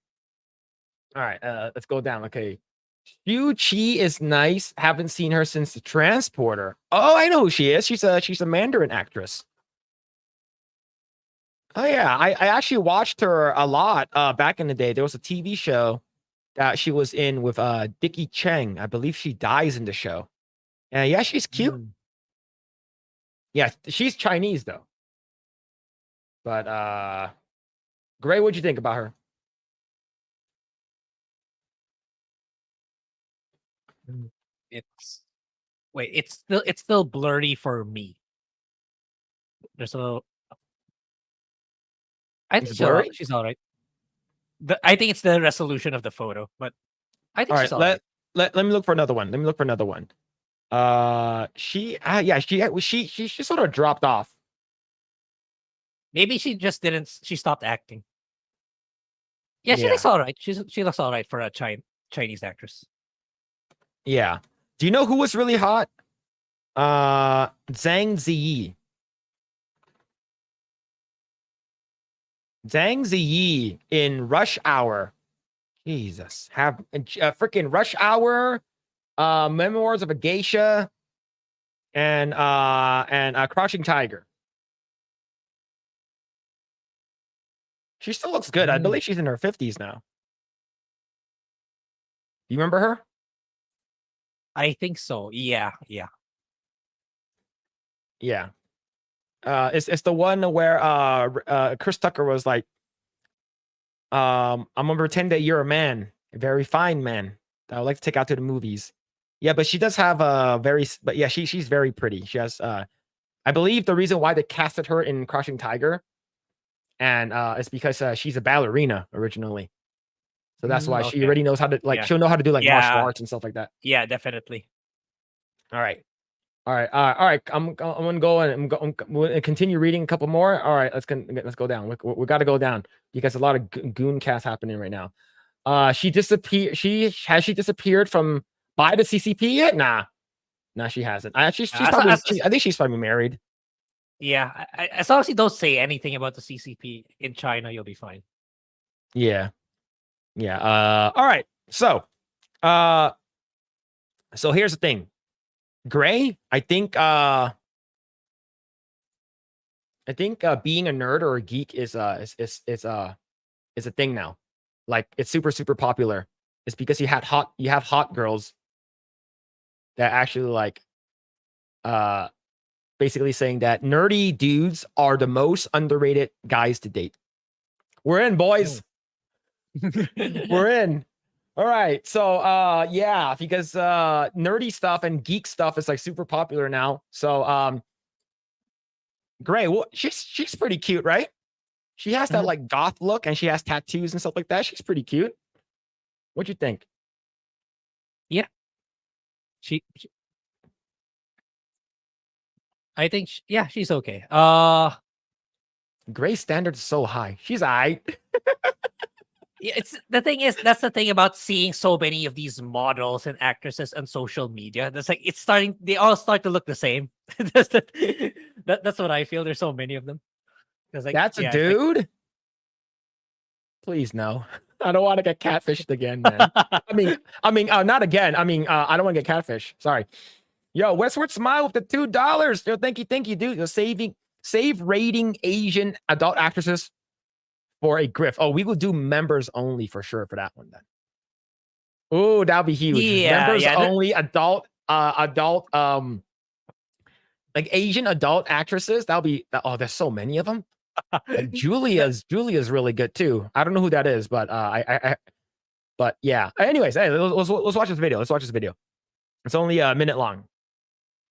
Let's go down. Okay. Yu Chi is nice. Haven't seen her since the Transporter. Oh, I know who she is. She's a Mandarin actress. Oh yeah, I actually watched her a lot back in the day. There was a TV show that she was in with Dickie Cheng. I believe she dies in the show. And yeah, she's cute. Mm. Yeah, she's Chinese though. But Grae, what'd you think about her? It's wait, it's still blurry for me. There's a I It's think blurry? she's all right. I think it's the resolution of the photo, but I think All she's right, all right. let me look for another one. Let me look for another one. She sort of dropped off. Maybe she just didn't. She stopped acting. Yeah, she Yeah. looks all right. She looks all right for a Chinese actress. Yeah. Do you know who was really hot? Zhang Ziyi. Zhang Ziyi in Rush Hour. Jesus. Have freaking Rush Hour, Memoirs of a Geisha, and Crouching Tiger. She still looks good. I believe she's in her 50s now. You remember her? I think so. Yeah. Yeah. It's the one where Chris Tucker was like, I'm gonna pretend that you're a man, a very fine man that I would like to take out to the movies. Yeah, but she does have but yeah, she's very pretty. She has I believe the reason why they casted her in Crouching Tiger and it's because she's a ballerina originally. So that's why she Okay. already knows how to Yeah. she'll know how to do like martial Yeah. arts and stuff like that. Yeah, definitely. All right. I'm gonna go and I'm gonna continue reading a couple more. All right, let's go down. We got to go down because a lot of goon cast happening right now. She disappeared. She disappeared from by the CCP yet? Nah, she hasn't. I think she's probably married. Yeah, as long as you don't say anything about the CCP in China, you'll be fine. Yeah. All right. So here's the thing. Grae, I think being a nerd or a geek is a thing now. Like it's super popular. It's because you have hot girls that actually like basically saying that nerdy dudes are the most underrated guys to date. We're in, boys. We're in. All right. So yeah, because nerdy stuff and geek stuff is like super popular now. So Grae, well, she's pretty cute, right? She has that like goth look and she has tattoos and stuff like that. She's pretty cute. What'd you think? Yeah. She I think she's okay. Grae's standard is so high. She's alright. Yeah, that's the thing about seeing so many of these models and actresses on social media. That's like they all start to look the same. that's what I feel. There's so many of them. Like, That's a dude. Please no. I don't want to get catfished again, man. I mean, not again. I mean, I don't want to get catfished. Sorry. Yo, Westward Smile with the $2. Yo, thank you, dude. You're save rating Asian adult actresses for a grift. Oh, we will do members only for sure for that one then. Oh, that'll be huge. Yeah, members only adult like Asian adult actresses. That'll be there's so many of them. Like Julia's really good too. I don't know who that is, but but yeah. Anyways, hey, let's watch this video. It's only a minute long.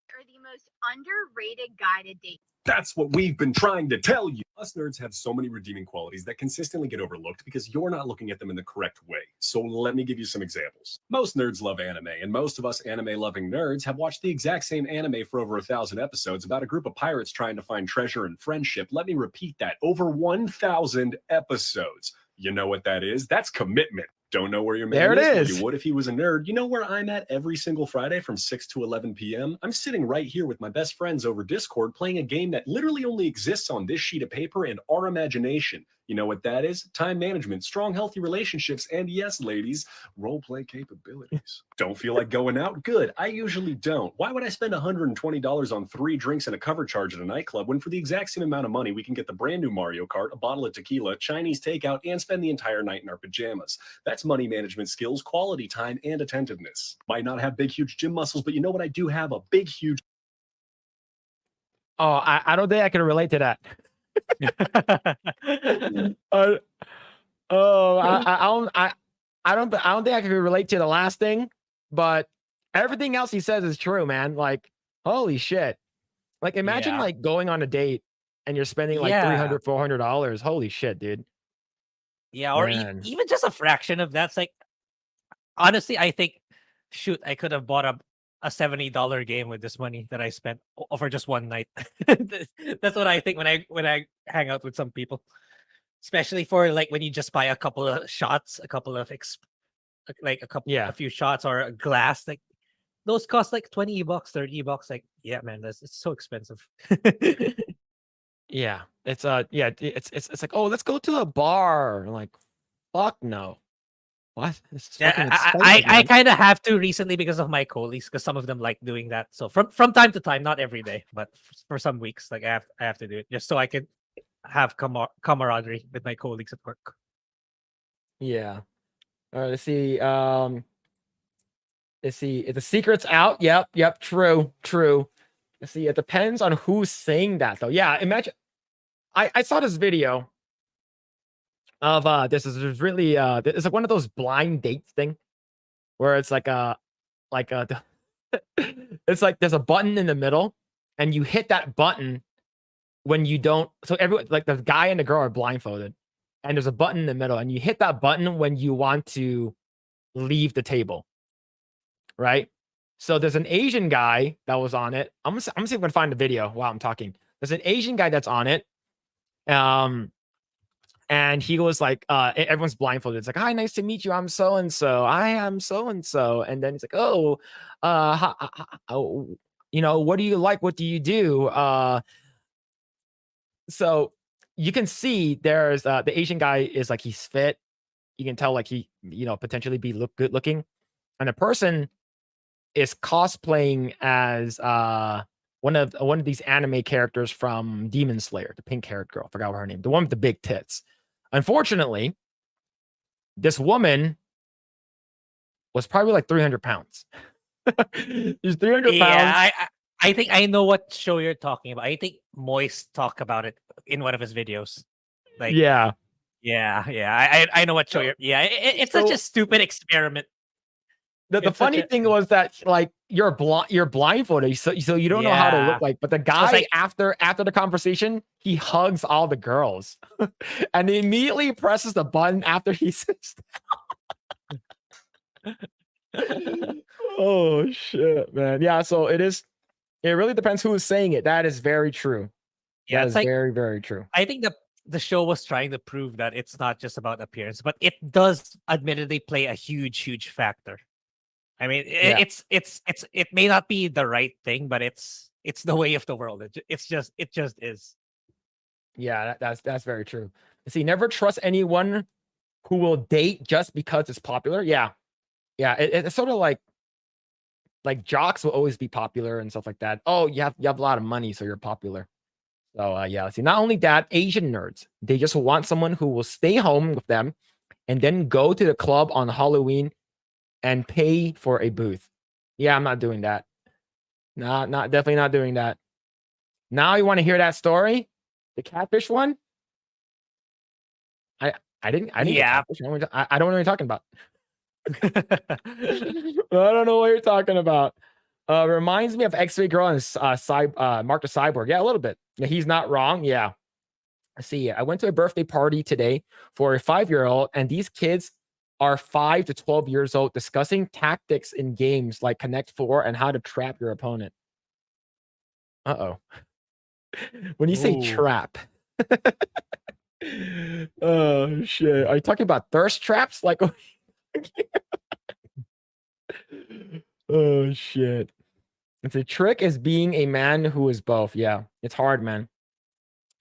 Are the most underrated guided date. That's what we've been trying to tell you. Us nerds have so many redeeming qualities that consistently get overlooked because you're not looking at them in the correct way. So let me give you some examples. Most nerds love anime, and most of us anime-loving nerds have watched the exact same anime for over 1,000 episodes about a group of pirates trying to find treasure and friendship. Let me repeat that. Over 1,000 episodes. You know what that is? That's commitment. Don't know where your man There it is? Well, is. you would if he was a nerd. You know where I'm at every single Friday from 6 to 11 p.m.? I'm sitting right here with my best friends over Discord playing a game that literally only exists on this sheet of paper and our imagination. You know what that is? Time management, strong, healthy relationships, and yes, ladies, roleplay capabilities. Don't feel like going out? Good. I usually don't. Why would I spend $120 on 3 drinks and a cover charge at a nightclub when for the exact same amount of money we can get the brand new Mario Kart, a bottle of tequila, Chinese takeout, and spend the entire night in our pajamas? That's money management skills, quality time, and attentiveness. Might not have big, huge gym muscles, but you know what? I do have a big, huge. Oh, I don't think I can relate to that. I don't think I can relate to the last thing, but everything else he says is true, man. Like, holy shit. Like, imagine Yeah. like going on a date and you're spending like Yeah. $300, $400. Holy shit, dude. Yeah, or Man. even just a fraction of that's like, honestly, I think, shoot, I could have bought a $70 game with this money that I spent for just one night. That's what I think when I hang out with some people, especially for like when you just buy a couple of shots, a couple of Yeah. a few shots or a glass, like those cost like $20, $30. Like, yeah, man, it's so expensive. Yeah. It's it's like, oh, let's go to a bar. Like, fuck no. What? This is fucking Yeah, expensive, I man. kind of have to recently because of my colleagues, because some of them like doing that. So from time to time, not every day, but for some weeks, like I have to do it just so I can have camaraderie with my colleagues at work. Yeah. All right, let's see. Let's see. If the secret's out, yep, true. Let's see. It depends on who's saying that, though. Yeah, imagine. I saw this video of this is really it's like one of those blind dates thing where it's like it's like there's a button in the middle and you hit that button when you don't. So everyone, like the guy and the girl, are blindfolded, and there's a button in the middle, and you hit that button when you want to leave the table, right? So there's an Asian guy that was on it. I'm gonna see if I can find the video while I'm talking. There's an Asian guy that's on it. And he was like, everyone's blindfolded. It's like, hi, nice to meet you. I'm so and so. I am so and so. And then he's like, oh, you know, what do you like? What do you do? So you can see there's the Asian guy is like, he's fit. You can tell like he, you know, potentially be good looking. And the person is cosplaying as one of these anime characters from Demon Slayer, the pink-haired girl. I forgot what her name, the one with the big tits. Unfortunately, this woman was probably like 300 pounds. She's 300 pounds. Yeah, I think I know what show you're talking about. I think Moist talked about it in one of his videos. Like, yeah. I know what show you're. Yeah, it's such a stupid experiment. The funny thing was that like you're blindfolded, so you don't know how to look like. But the guy, like, after the conversation, he hugs all the girls, and he immediately presses the button after he sits down. Oh shit, man! Yeah, so it is. It really depends who is saying it. That is very true. Yeah, that it's is like, very, very true. I think the show was trying to prove that it's not just about appearance, but it does admittedly play a huge factor. I mean, it may not be the right thing, but it's the way of the world. It just is. Yeah, that's very true. See, never trust anyone who will date just because it's popular. Yeah, it's sort of like jocks will always be popular and stuff like that. Oh, you have a lot of money, so you're popular. So yeah, see, not only that, Asian nerds, they just want someone who will stay home with them and then go to the club on Halloween and pay for a booth. Yeah, I'm not doing that. Definitely not doing that. Now you want to hear that story? The catfish one? I didn't Yeah. get catfish. I don't know what you're talking about. I don't know what you're talking about. Reminds me of X-Ray Girl and Mark the Cyborg. Yeah, a little bit. Yeah, he's not wrong. Yeah. See, I went to a birthday party today for a 5-year-old, and these kids are 5 to 12 years old discussing tactics in games like Connect 4 and how to trap your opponent. Uh-oh. When you say Ooh. trap. Oh, shit. Are you talking about thirst traps? Like, oh, shit. It's a trick is being a man who is both. Yeah, it's hard, man.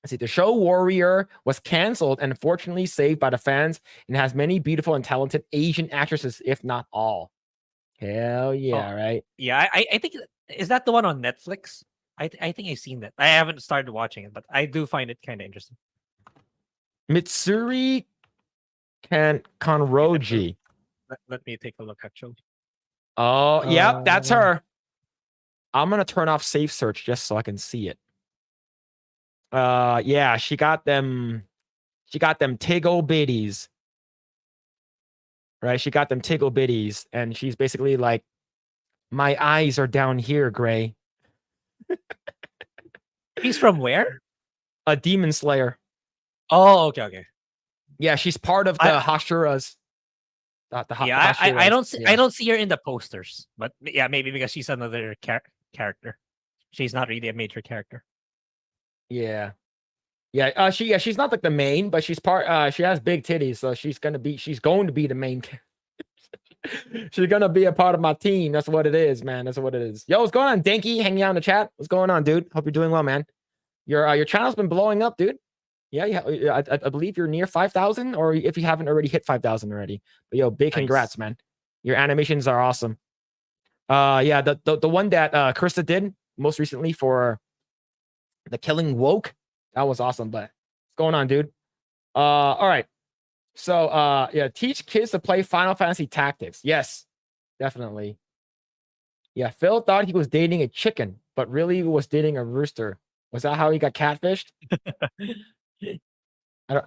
See, the show Warrior was canceled and unfortunately saved by the fans and has many beautiful and talented Asian actresses, if not all. Hell yeah, right? Yeah, I think is that the one on Netflix? I think I've seen that. I haven't started watching it, but I do find it kind of interesting. Mitsuri Kanroji. Let me take a look, actually. Oh, yep, that's her. I'm gonna turn off safe search just so I can see it. Yeah, she got them tiggle bitties. Right? She got them tiggle bitties, and she's basically like, my eyes are down here, Grae. He's from where? A demon slayer. Oh, okay. Yeah, she's part of the Hashuras. Yeah, I don't see yeah. I don't see her in the posters, but yeah, maybe because she's another character. She's not really a major character. Yeah. She's not like the main, but she's part. She has big titties, so she's going to be the main. She's gonna be a part of my team. That's what it is, man. That's what it is. Yo, what's going on, Danky? Hanging out in the chat. What's going on, dude? Hope you're doing well, man. Your channel's been blowing up, dude. Yeah. I believe you're near 5,000, or if you haven't already hit 5,000 already. But yo, big congrats, man. Your animations are awesome. Yeah, the one that Krista did most recently for the Killing Woke, that was awesome. But what's going on, dude? All right. So yeah, teach kids to play Final Fantasy Tactics. Yes, definitely. Yeah, Phil thought he was dating a chicken, but really was dating a rooster. Was that how he got catfished? I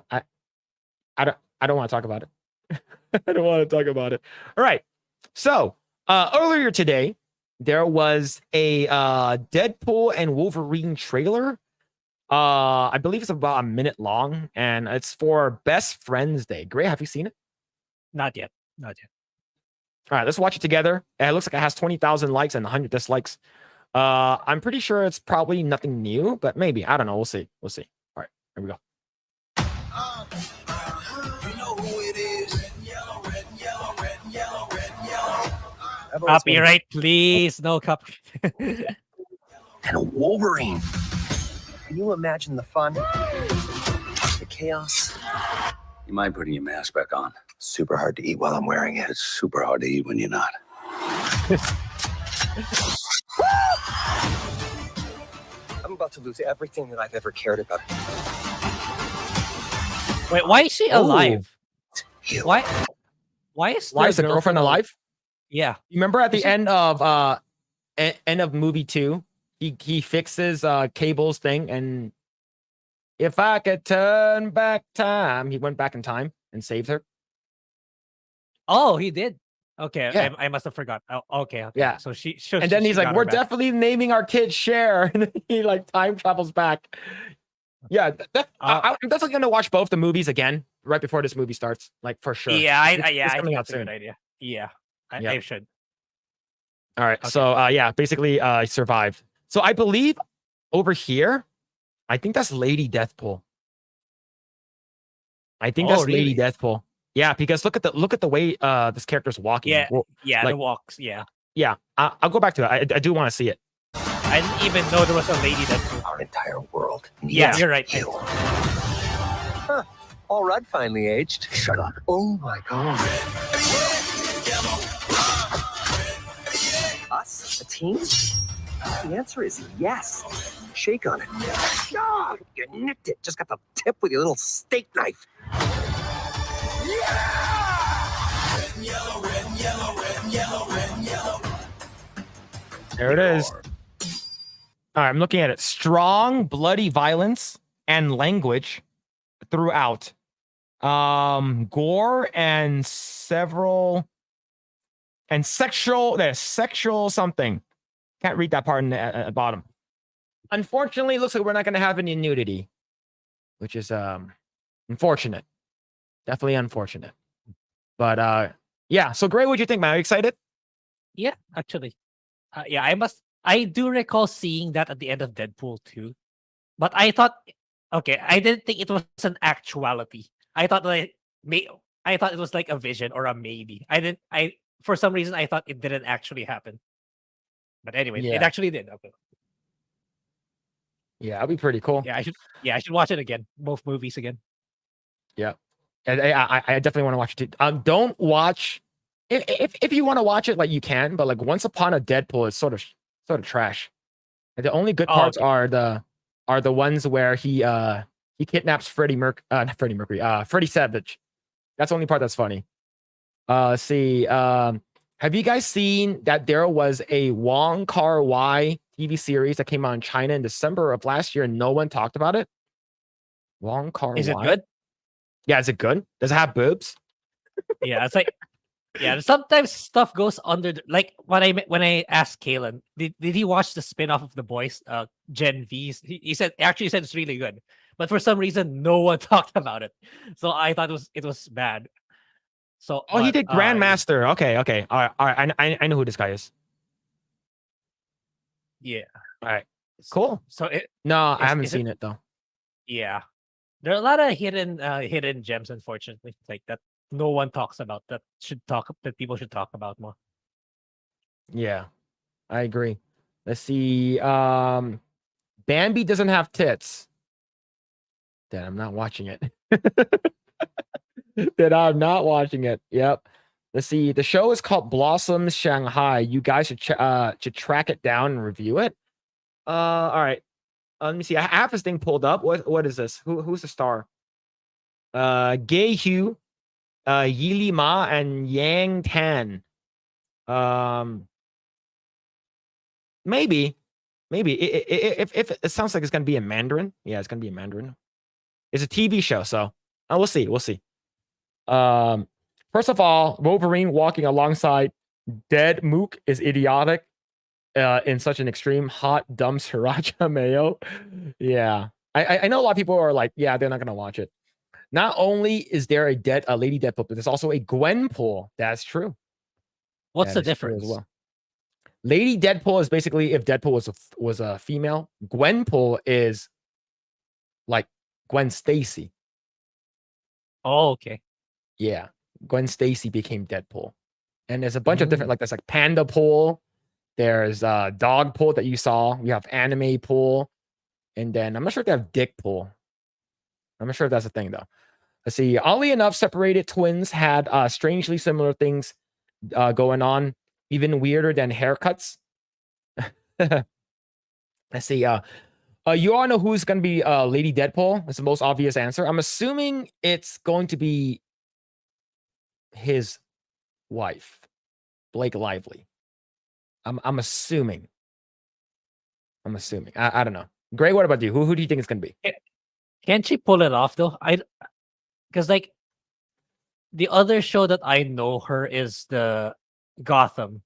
don't want to talk about it. I don't want to talk about it. All right. So earlier today, there was a Deadpool and Wolverine trailer. I believe it's about a minute long, and it's for Best Friends Day. Grae, have you seen it? Not yet. All right, let's watch it together. It looks like it has 20,000 likes and 100 dislikes. I'm pretty sure it's probably nothing new, but maybe. I don't know. We'll see. All right, here we go. Copyright, please. No copyright. And a Wolverine. Can you imagine the fun? The chaos? You mind putting your mask back on? Super hard to eat while I'm wearing it. It's super hard to eat when you're not. I'm about to lose everything that I've ever cared about. Wait, why is she alive? Why is the girlfriend alive? Yeah. You remember at the end of movie 2, he fixes Cable's thing, and if I could turn back time, he went back in time and saved her. Oh, he did. Okay, yeah. I must have forgot. Oh, okay. Yeah. So and then he's like, "We're definitely naming our kid Cher," and then he like time travels back. Yeah, I'm definitely gonna watch both the movies again right before this movie starts, like for sure. Yeah, it's coming out that's a soon. good idea. Yeah, I should. All right, okay. So yeah, basically, I survived. So I believe over here, I think that's Lady Deathpool. I think that's Lady Deathpool. Yeah, because look at the way this character's walking. Yeah, like, the walks. Yeah. I'll go back to it. I do want to see it. I didn't even know there was a Lady Deathpool. Our entire world. Yeah, you're right. Huh. All right, finally aged. Shut up. Oh my god. Us? A team? The answer is yes. Shake on it. Oh, you nicked it. Just got the tip with your little steak knife. There it is. All right, I'm looking at it. Strong, bloody violence and language throughout. Gore and several and sexual. There's sexual something. Can't read that part in the bottom. Unfortunately, it looks like we're not going to have any nudity, which is unfortunate. Definitely unfortunate. But yeah. So Grae, what do you think, man? Are you excited? Yeah, actually. Yeah, I do recall seeing that at the end of Deadpool 2. But I thought, okay, I didn't think it was an actuality. I thought I thought it was like a vision or a maybe. For some reason I thought it didn't actually happen. But anyway, it Yeah. actually did. Okay. Yeah, that'd be pretty cool. Yeah, I should watch it again. Both movies again. Yeah. And I definitely want to watch it too. Don't watch if you want to watch it, like you can, but like Once Upon a Deadpool is sort of trash. And the only good parts are the ones where he kidnaps Freddie Savage. That's the only part that's funny. Let's see. Have you guys seen that there was a Wong Kar-wai TV series that came out in China in December of last year and no one talked about it? Wong Kar-wai. Is it good? Yeah, is it good? Does it have boobs? Yeah, it's like yeah, sometimes stuff goes under like when I asked Kalen, did he watch the spin-off of The Boys, Gen V's? He said it's really good. But for some reason no one talked about it. So I thought it was bad. So he did Grandmaster. Okay. All right. I know who this guy is. Yeah. All right. Cool. So I haven't seen it though. Yeah. There are a lot of hidden gems, unfortunately, like that no one talks about that people should talk about more. Yeah, I agree. Let's see. Bambi doesn't have tits. Then I'm not watching it. Then I'm not watching it. Yep. Let's see. The show is called Blossoms Shanghai. You guys should track it down and review it. All right. Let me see. I have this thing pulled up. What is this? Who's the star? Gae Hu, Yili Ma, and Yang Tan. Maybe. If it sounds like it's gonna be in Mandarin. Yeah, it's gonna be in Mandarin. It's a TV show, so we'll see. First of all, Wolverine walking alongside dead Mook is idiotic. In such an extreme hot dumb sriracha mayo. Yeah. I know a lot of people are like, yeah, they're not gonna watch it. Not only is there a Lady Deadpool, but there's also a Gwenpool. That's true. What's the difference? As well. Lady Deadpool is basically if Deadpool was a female. Gwenpool is like Gwen Stacy. Oh, okay. Yeah. Gwen Stacy became Deadpool. And there's a bunch of different, like there's like Panda Pool. There's Dog Pool that you saw. We have Anime Pool. And then I'm not sure if they have Dick Pool. I'm not sure if that's a thing though. Let's see. Oddly enough, separated twins had strangely similar things going on, even weirder than haircuts. Let's see. You all know who's going to be Lady Deadpool. That's the most obvious answer. I'm assuming it's going to be his wife, Blake Lively. I'm assuming. I don't know. Grae, what about you? Who do you think it's going to be? Can't she pull it off though? Because like the other show that I know her is the Gotham,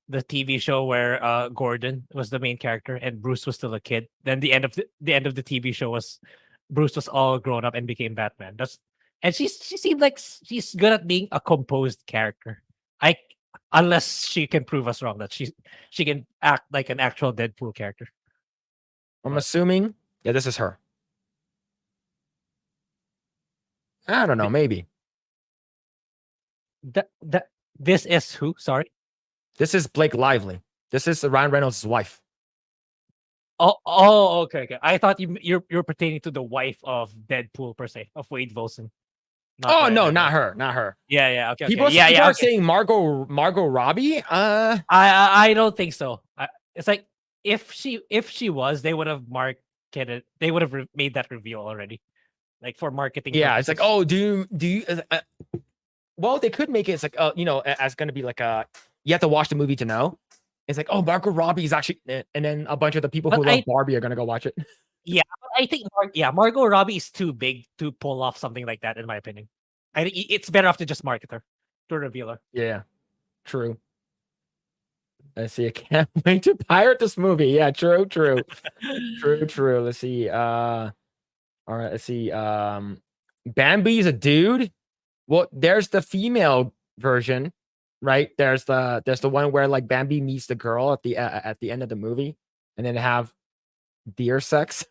the TV show where Gordon was the main character and Bruce was still a kid. Then the end of the TV show was Bruce was all grown up and became Batman. And she seemed like she's good at being a composed character. Unless she can prove us wrong that she can act like an actual Deadpool character. I'm assuming, yeah, this is her. I don't know, maybe. This is who? Sorry. This is Blake Lively. This is Ryan Reynolds' wife. Oh, okay. I thought you're pertaining to the wife of Deadpool per se, of Wade Wilson. Not her. Yeah. Okay. People are saying Margot Robbie. I don't think so. It's like if she was, they would have marketed. They would have made that reveal already, like for marketing. Yeah, purposes. it's like, oh, do you? Well, they could make it. It's like, as going to be like you have to watch the movie to know. It's like, oh, Margot Robbie is actually, and then a bunch of the people who love Barbie are going to go watch it. Yeah, I think Margot Robbie is too big to pull off something like that, in my opinion. I think it's better off to just market her, to reveal her. Yeah, True. Let's see. I can't wait to pirate this movie. Yeah, true. True. Let's see. All right. Let's see. Bambi's a dude. Well, there's the female version, right? There's the one where like Bambi meets the girl at the end of the movie, and then have deer sex.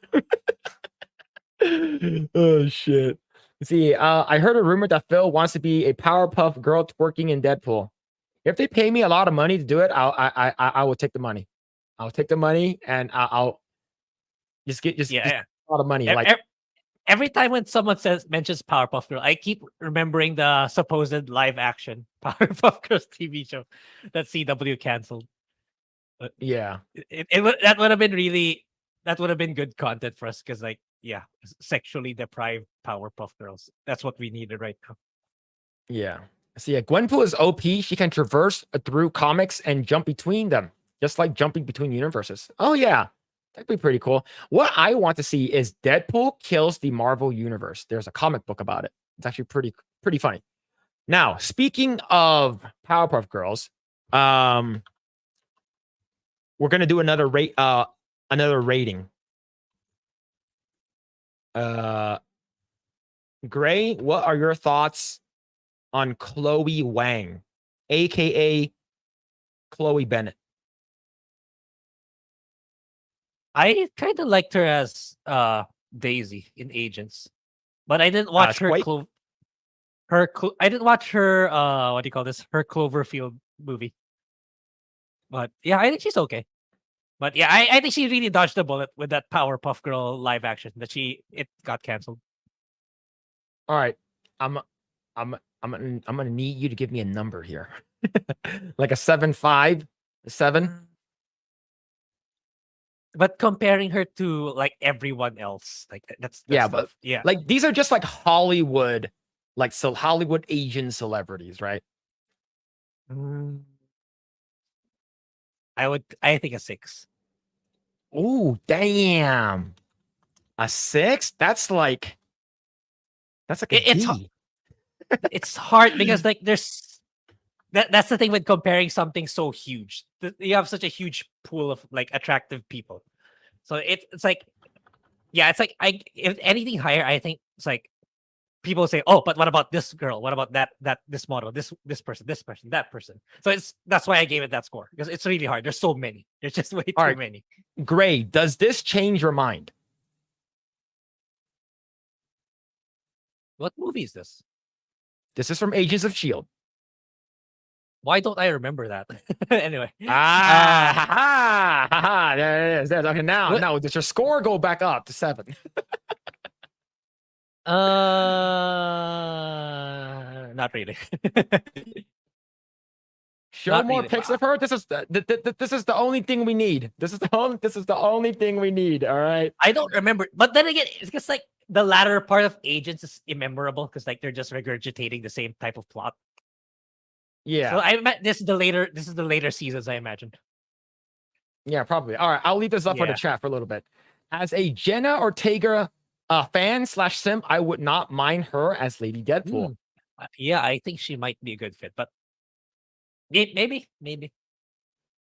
Oh shit. Let's see. I heard a rumor that Phil wants to be a Powerpuff Girl twerking in Deadpool. If they pay me a lot of money to do it, I will take the money. I'll take the money and I'll just a lot of money. Like every time when someone mentions Powerpuff Girl, I keep remembering the supposed live action Powerpuff Girls TV show that CW canceled. But yeah, that would have been good content for us because like sexually deprived Powerpuff Girls. That's what we needed right now. Yeah. See, Gwenpool is OP. She can traverse through comics and jump between them, just like jumping between universes. Oh yeah, that'd be pretty cool. What I want to see is Deadpool kills the Marvel universe. There's a comic book about it. It's actually pretty funny. Now, speaking of Powerpuff Girls, we're gonna do another rating. Grae, what are your thoughts on Chloe Wang, aka Chloe Bennett? I kind of liked her as Daisy in Agents, but I didn't watch her. I didn't watch her. What do you call this? Her Cloverfield movie. But yeah, I think she's okay. But yeah, I think she really dodged the bullet with that Powerpuff Girl live action that it got canceled. All right, I'm gonna need you to give me a number here, like a 7.5, 7. But comparing her to like everyone else, like that's but like these are just like Hollywood, like Hollywood Asian celebrities, right? I think a 6. Oh damn, a 6? That's like a D. It's hard because like that's the thing with comparing something so huge. You have such a huge pool of like attractive people, so it's like it's like if anything higher, I think it's like people say, oh, but what about this girl? What about this model? This person, that person. So that's why I gave it that score because it's really hard. There's so many. There's just way too many. Grae, does this change your mind? What movie is this? This is from Agents of S.H.I.E.L.D. Why don't I remember that? Anyway. There it is. Okay, now does your score go back up to 7? Not really. Show more pics of her. This is the only thing we need. This is the only thing we need. All right. I don't remember, but then again, it's just like the latter part of Agents is immemorable because like they're just regurgitating the same type of plot. Yeah. So this is the later seasons, I imagine. Yeah, probably. All right, I'll leave this up for the chat for a little bit. As a Jenna Ortega fan/simp, I would not mind her as Lady Deadpool. Yeah, I think she might be a good fit, but maybe.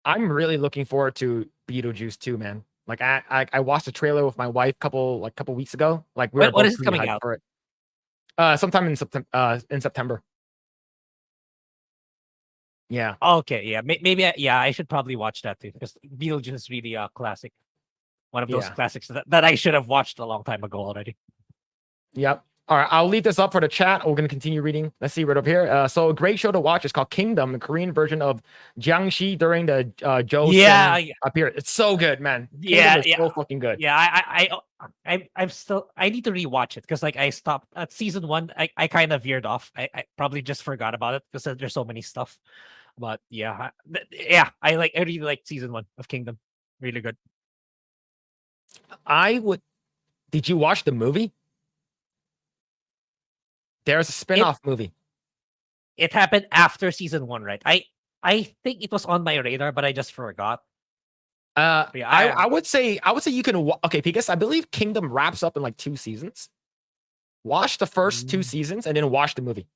I'm really looking forward to Beetlejuice too, man. Like I watched a trailer with my wife couple weeks ago. Like we were what is coming out for it. Sometime in September. Yeah. Okay. Yeah. Maybe. I should probably watch that too because Beetlejuice is really a classic. One of those classics that I should have watched a long time ago already. Yep. All right. I'll leave this up for the chat. We're going to continue reading. Let's see right up here. So a great show to watch is called Kingdom, the Korean version of Jiangxi during the Joseon up here. It's so good, man. Kingdom is so fucking good. Yeah. I need to rewatch it because like I stopped at season 1. I kind of veered off. I probably just forgot about it because there's so many stuff. But I really like season 1 of Kingdom. Really good. Did you watch the movie? There's a spin-off movie. It happened after season 1, right? I think it was on my radar, but I just forgot. I would say you can because I believe Kingdom wraps up in like 2 seasons. Watch the first 2 seasons and then watch the movie.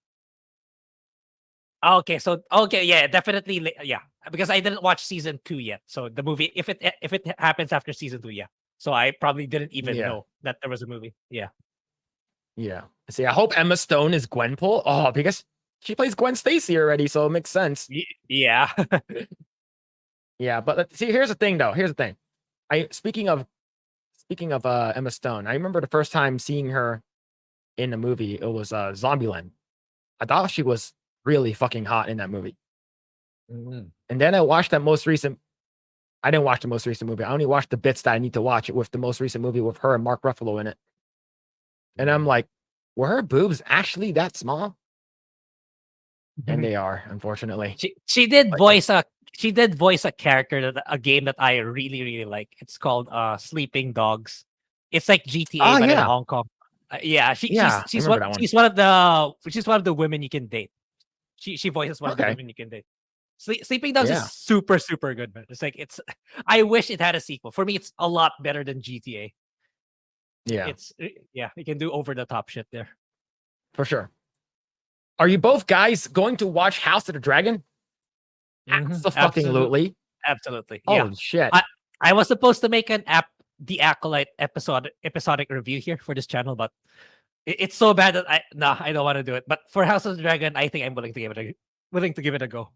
Okay, so okay, yeah, definitely, yeah, because I didn't watch season 2 yet. So the movie, if it happens after season 2, yeah. So I probably didn't even Yeah. know that there was a movie. Yeah. Yeah. See, I hope Emma Stone is Gwenpool. Oh, because she plays Gwen Stacy already, so it makes sense. Yeah. Yeah, but see, here's the thing, though. Here's the thing. Speaking of Emma Stone, I remember the first time seeing her in a movie. It was Zombieland. I thought she was really fucking hot in that movie. Mhm. And then I watched that most recent. I didn't watch the most recent movie. I only watched the bits that I need to watch with the most recent movie with her and Mark Ruffalo in it. And I'm like, were her boobs actually that small? And they are, unfortunately. She did Like- voice a character that a game that I really like. It's called Sleeping Dogs. It's like GTA Oh, but in yeah. Hong Kong. Yeah, Yeah, I she's remember that one. she's one of the women you can date. She voices one of the Okay. women you can date. Sleeping Dogs Yeah. is super good, man. It's like I wish it had a sequel. For me, it's a lot better than GTA. Yeah, Yeah, you can do over the top shit there. for sure. Are you both guys going to watch House of the Dragon? Absolutely. Absolutely. Yeah. Oh shit. I was supposed to make the Acolyte episodic review here for this channel, but it's so bad that I don't want to do it. But for House of the Dragon, I think I'm willing to give it a go.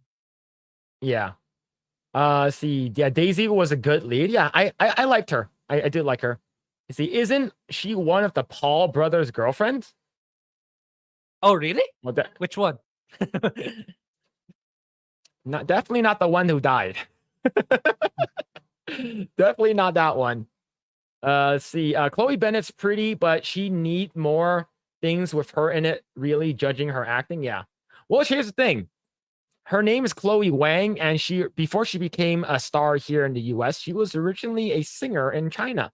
Yeah. See, yeah, Daisy was a good lead. Yeah, I liked her. I did like her. See, isn't she one of the Paul brothers' girlfriends? Oh, really? Well, Which one? definitely not the one who died. Definitely not that one. See, Chloe Bennett's pretty, but she need more things with her in it, really judging her acting. Yeah. Well, here's the thing. Her name is Chloe Wang, and before she became a star here in the US, she was originally a singer in China.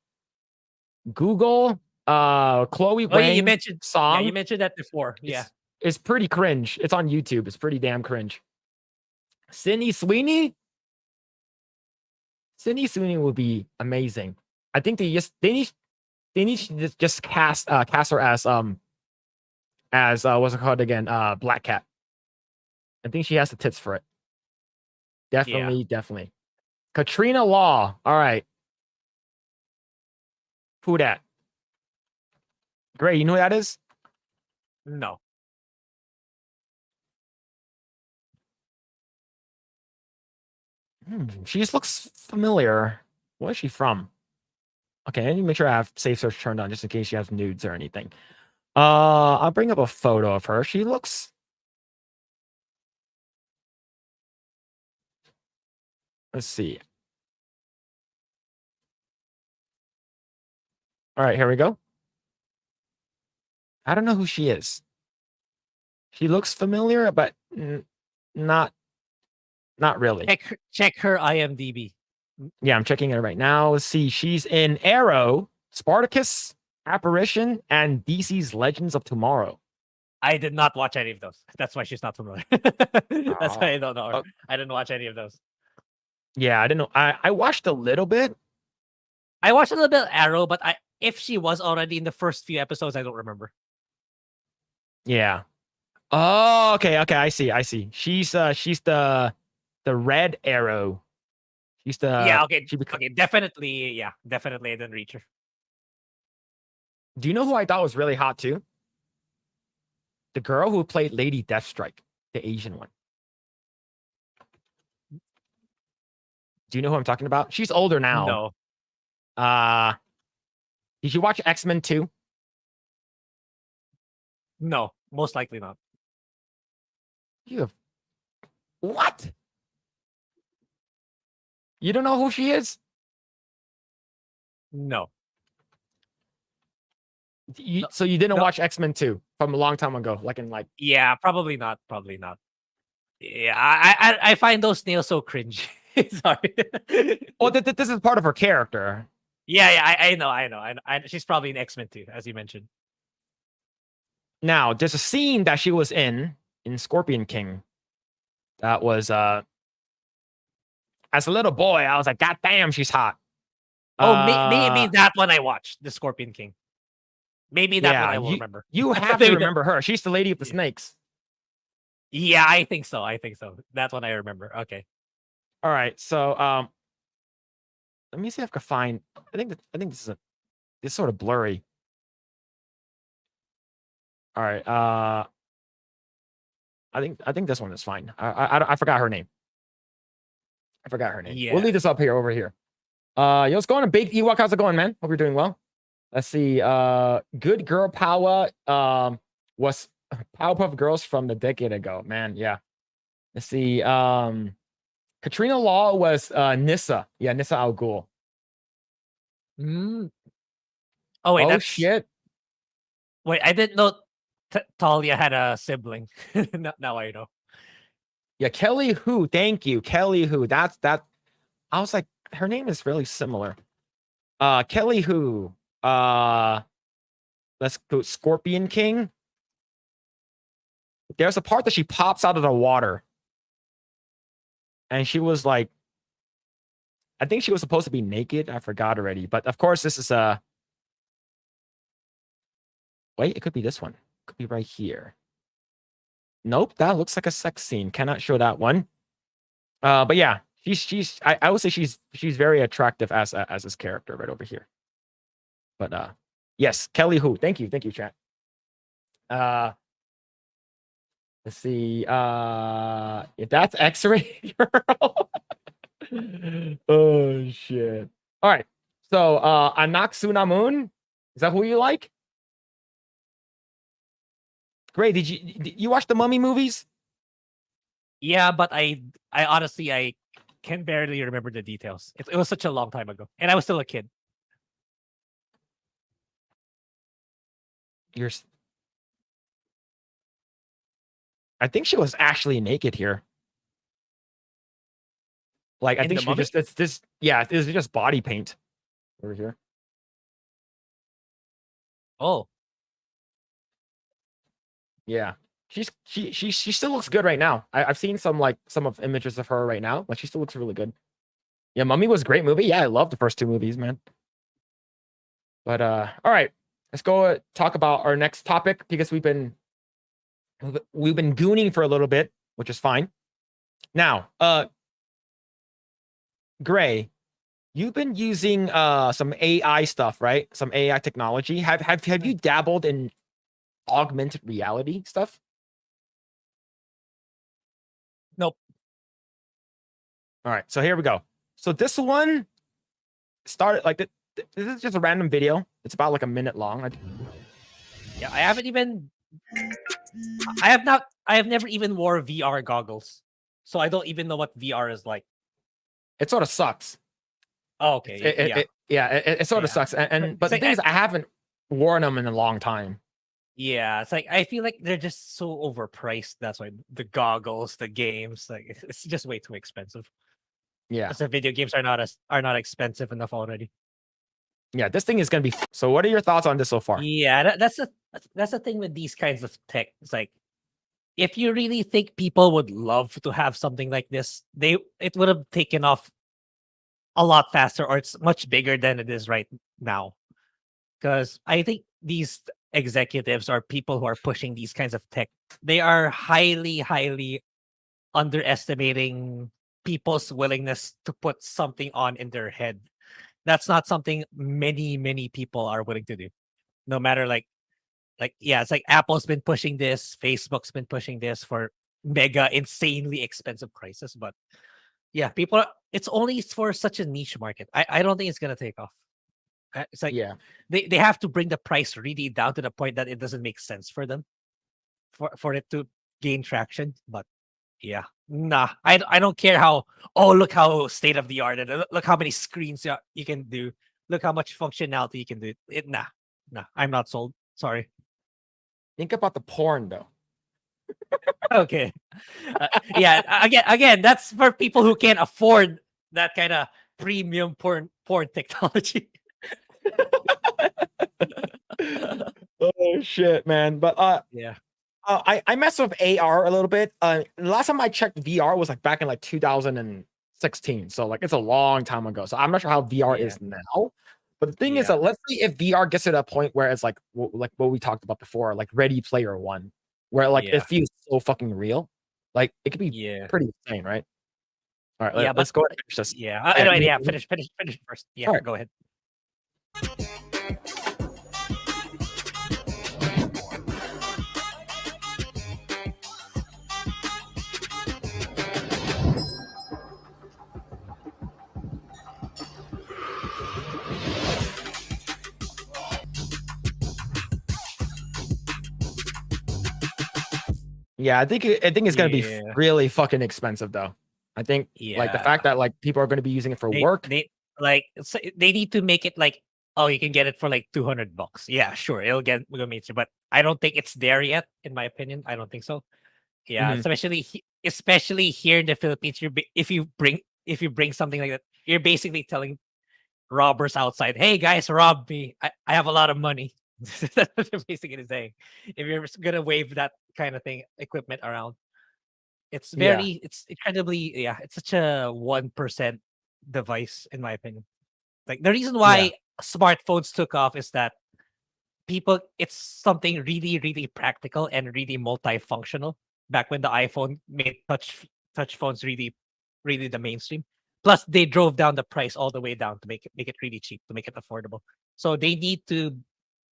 Google Chloe Oh, yeah, Wang you mentioned song. you mentioned that before. Yeah. It's pretty cringe. It's on YouTube. It's pretty damn cringe. Sydney Sweeney? Sydney Sweeney would be amazing. I think they need to just cast her as what's it called again? Black Cat. I think she has the tits for it. Definitely. Katrina Law. All right. Who that? Grae, you know who that is? No. She just looks familiar. Where is she from? Okay, I need to make sure I have safe search turned on just in case she has nudes or anything. I'll bring up a photo of her. She looks. Let's see. All right, here we go. I don't know who she is. She looks familiar, but not really. Check her IMDb. Yeah, I'm checking it right now. Let's see. She's in Arrow, Spartacus, Apparition, and DC's Legends of Tomorrow. I did not watch any of those. That's why she's not familiar. That's why I don't know her. Oh. I didn't watch any of those. Yeah, I didn't know. I watched a little bit. I watched a little bit of Arrow, but if she was already in the first few episodes, I don't remember. Yeah. Oh, okay. I see. She's the Red Arrow. She's the Yeah, okay. She Okay, definitely, I didn't reach her. Do you know who I thought was really hot too? The girl who played Lady Deathstrike, the Asian one. Do you know who I'm talking about? She's older now. No. Did you watch X-Men 2? No, most likely not. You have what? You don't know who she is? No. So you didn't No. watch X-Men 2 from a long time ago, like Yeah, probably not. Probably not. Yeah, I find those nails so cringe. Sorry. Oh, this is part of her character. Yeah, I know. She's probably in X-Men too, as you mentioned. Now, there's a scene that she was in Scorpion King that was as a little boy, I was like, God damn, she's hot. Oh, maybe that one I watched, the Scorpion King. Maybe that one I will you, remember. You have to remember her. She's the lady of the snakes. Yeah, I think so. I think so. That's what I remember. Okay. All right. So let me see if I can find. I think this is sort of blurry. All right. I think this one is fine. I forgot her name. I forgot her name. Yeah. We'll leave this up here over here. Yo, what's going on? Big Ewok, how's it going, man? Hope you're doing well. Let's see. Good Girl Power was Powerpuff Girls from the decade ago, man. Yeah. Let's see. Katrina Law was Nissa. Yeah, Nissa Al Ghul. Mm. Oh wait, Oh that's shit. wait. I didn't know Talia had a sibling. Now I know. Yeah, Kelly Who. Thank you, Kelly Who. That's that. I was like, her name is really similar. Kelly Who. Let's go. Scorpion King. There's a part that she pops out of the water, and she was like, I think she was supposed to be naked. I forgot already, but of course, this is wait, it could be this one. It could be right here. Nope, that looks like a sex scene. Cannot show that one. But yeah, she's I would say she's very attractive as this character right over here. But yes, Kelly Who. Thank you, chat. Let's see. If that's X-ray girl. Oh shit. All right. So Anaxunamun, is that who you like? Great. Did you watch the Mummy movies? Yeah, but I honestly I can barely remember the details. It was such a long time ago, and I was still a kid. I think she was actually naked here. Like I In think the she Mummy? just it's this yeah, it's just body paint over here. Oh, Yeah. She still looks good right now. I've seen some of images of her right now, but she still looks really good. Yeah, Mummy was a great movie. Yeah, I love the first two movies, man. But all right, let's go talk about our next topic because we've been gooning for a little bit, which is fine. Now, Grae, you've been using some AI stuff, right? Some AI technology. Have you dabbled in augmented reality stuff? nope. All right, so here we go. So this one started like this is just a random video. It's about like a minute long. Yeah, I haven't even. I have never even wore VR goggles, so I don't even know what VR is like. It sort of sucks. Oh, okay. It sort of Yeah. sucks. And but It's the like thing is, I haven't worn them in a long time. Yeah, it's like I feel like they're just so overpriced. That's why the goggles, the games, like it's just way too expensive. Yeah, Because the video games are not expensive enough already. yeah. This thing is gonna be. So, what are your thoughts on this so far? Yeah, that's the thing with these kinds of tech. It's like if you really think people would love to have something like this, it would have taken off a lot faster, or it's much bigger than it is right now. Because I think these executives or people who are pushing these kinds of tech, they are highly underestimating people's willingness to put something on in their head. That's not something many people are willing to do. No matter yeah, it's like Apple's been pushing this, Facebook's been pushing this for mega insanely expensive prices, but yeah, it's only for such a niche market. I don't think it's gonna take off. It's like Yeah, they have to bring the price really down to the point that it doesn't make sense for them for it to gain traction. But yeah, nah, I don't care how. Oh, look how state of the art and look how many screens you can do. Look how much functionality you can do. Nah, I'm not sold. Sorry. think about the porn though. Okay. Yeah. Again, that's for people who can't afford that kind of premium porn technology. Oh shit, man! But Yeah. I mess with AR a little bit. Last time I checked VR was like back in like 2016, so like it's a long time ago. So I'm not sure how VR Yeah. is now. But the thing is Yeah. that let's see if VR gets to that point where it's like what we talked about before, like Ready Player One, where like Yeah. it feels so fucking real. Like it could be Yeah. pretty insane, right? All right, Yeah, let's but go ahead and finish this. yeah. Yeah, Anyway, me- yeah. Finish first. Yeah, Alright. go ahead. Yeah, I think it's gonna be Yeah. really fucking expensive though. I think like the Yeah. fact that like people are gonna be using it for work. They like they need to make it like, oh, you can get it for like $200. Yeah, sure, it'll go mainstream, but I don't think it's there yet. In my opinion, I don't think so. Yeah, Mhm. especially here in the Philippines, if you bring something like that, you're basically telling robbers outside, "Hey guys, rob me. I have a lot of money." That's what you're basically saying. If you're gonna wave that kind of thing equipment around, Yeah. it's incredibly, yeah. It's such a 1% device, in my opinion. Like the reason Yeah. why smartphones took off is that it's something really, really practical and really multifunctional. Back when the iPhone made touch phones really, really the mainstream. Plus, they drove down the price all the way down to make it really cheap, to make it affordable. So they need to.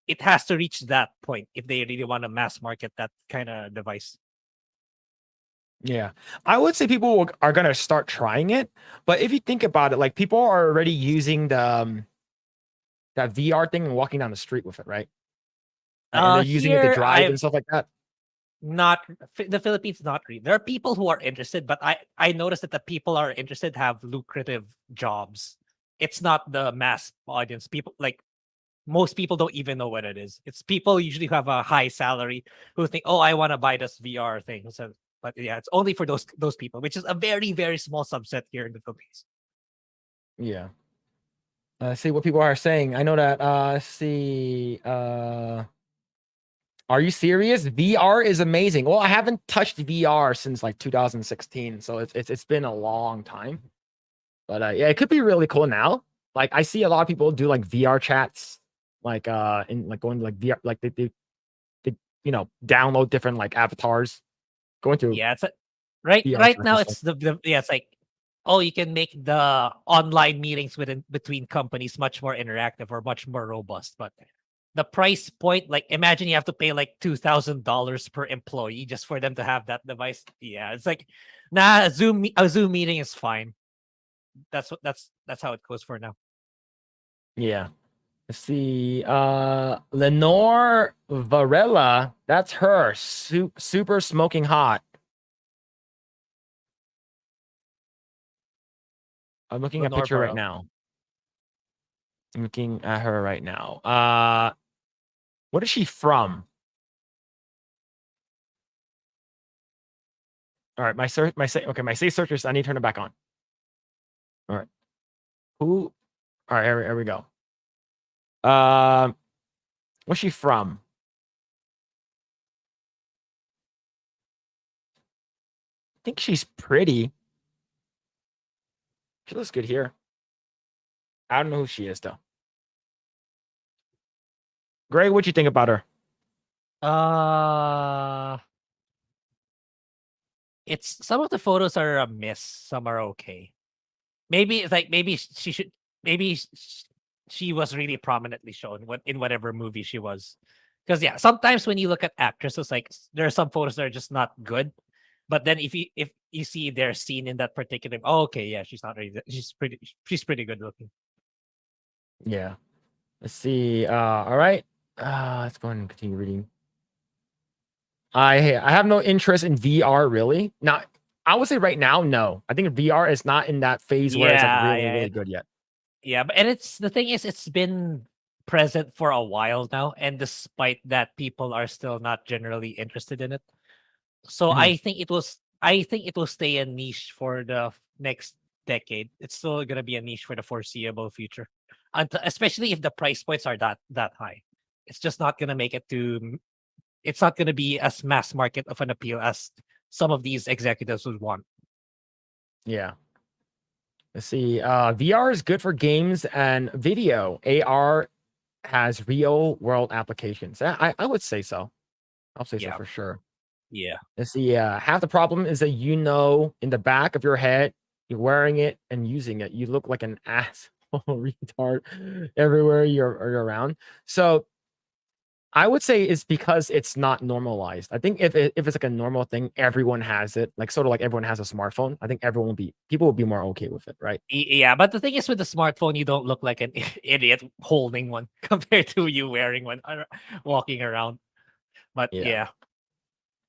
It has to reach that point if they really want to mass market that kind of device. Yeah. I would say people are gonna start trying it, but if you think about it, like people are already using the that VR thing and walking down the street with it, right? And they're using it to Here drive and stuff like that. not the Philippines, not really. There are people who are interested, but I noticed that the people are interested have lucrative jobs. It's not the mass audience. People like most people don't even know what it is. It's people usually who have a high salary who think, oh, I want to buy this VR thing. So, but yeah, it's only for those people, which is a very, very small subset here in the Philippines. Yeah. See what people are saying. I know that let's see are you serious? VR is amazing. Well, I haven't touched VR since like 2016, so it's been a long time. But yeah, it could be really cool now. Like I see a lot of people do like VR chats, like in like going to like VR, like they download different like avatars, going through Yeah, it's VR right chats now and stuff. it's yeah, it's like, oh, you can make the online meetings between companies much more interactive or much more robust. But the price point, like imagine you have to pay like $2,000 per employee just for them to have that device. Yeah, it's like, nah, a Zoom meeting is fine. That's how it goes for now. Yeah. Let's see. Lenore Varela, that's her. Super smoking hot. I'm looking at a Lenore picture right Varela. now. I'm looking at her right now. What is she from? All right, my safe searchers. I need to turn it back on. All right. Who? All right, here we go. Where's she from? I think she's pretty. She looks good here. I don't know who she is though. Grae, what'd you think about her? It's some of the photos are a miss, some are okay. Maybe it's like maybe she was really prominently shown in whatever movie she was. Because yeah, sometimes when you look at actresses, like there are some photos that are just not good. But then if you see their scene in that particular, oh, okay, yeah, she's not really she's pretty good looking. Yeah. Let's see. All right. Let's go ahead and continue reading. I have no interest in VR really. Now, I would say right now, no. I think VR is not in that phase where it's like really, really good yet. Yeah, but the thing is, it's been present for a while now, and despite that, people are still not generally interested in it. So I think it will stay a niche for the next decade. It's still gonna be a niche for the foreseeable future, especially if the price points are that high. It's just not gonna make it to. It's not gonna be as mass market of an appeal as some of these executives would want. Yeah. Let's see. VR is good for games and video. AR has real world applications. I would say so. I'll say so for sure. Yeah. Let's see. Half the problem is that in the back of your head, you're wearing it and using it. You look like an asshole retard everywhere you're around. So I would say it's because it's not normalized. I think if it's like a normal thing, everyone has it. Like sort of like everyone has a smartphone. I think people will be more okay with it, right? Yeah, but the thing is, with the smartphone, you don't look like an idiot holding one compared to you wearing one, walking around. But yeah.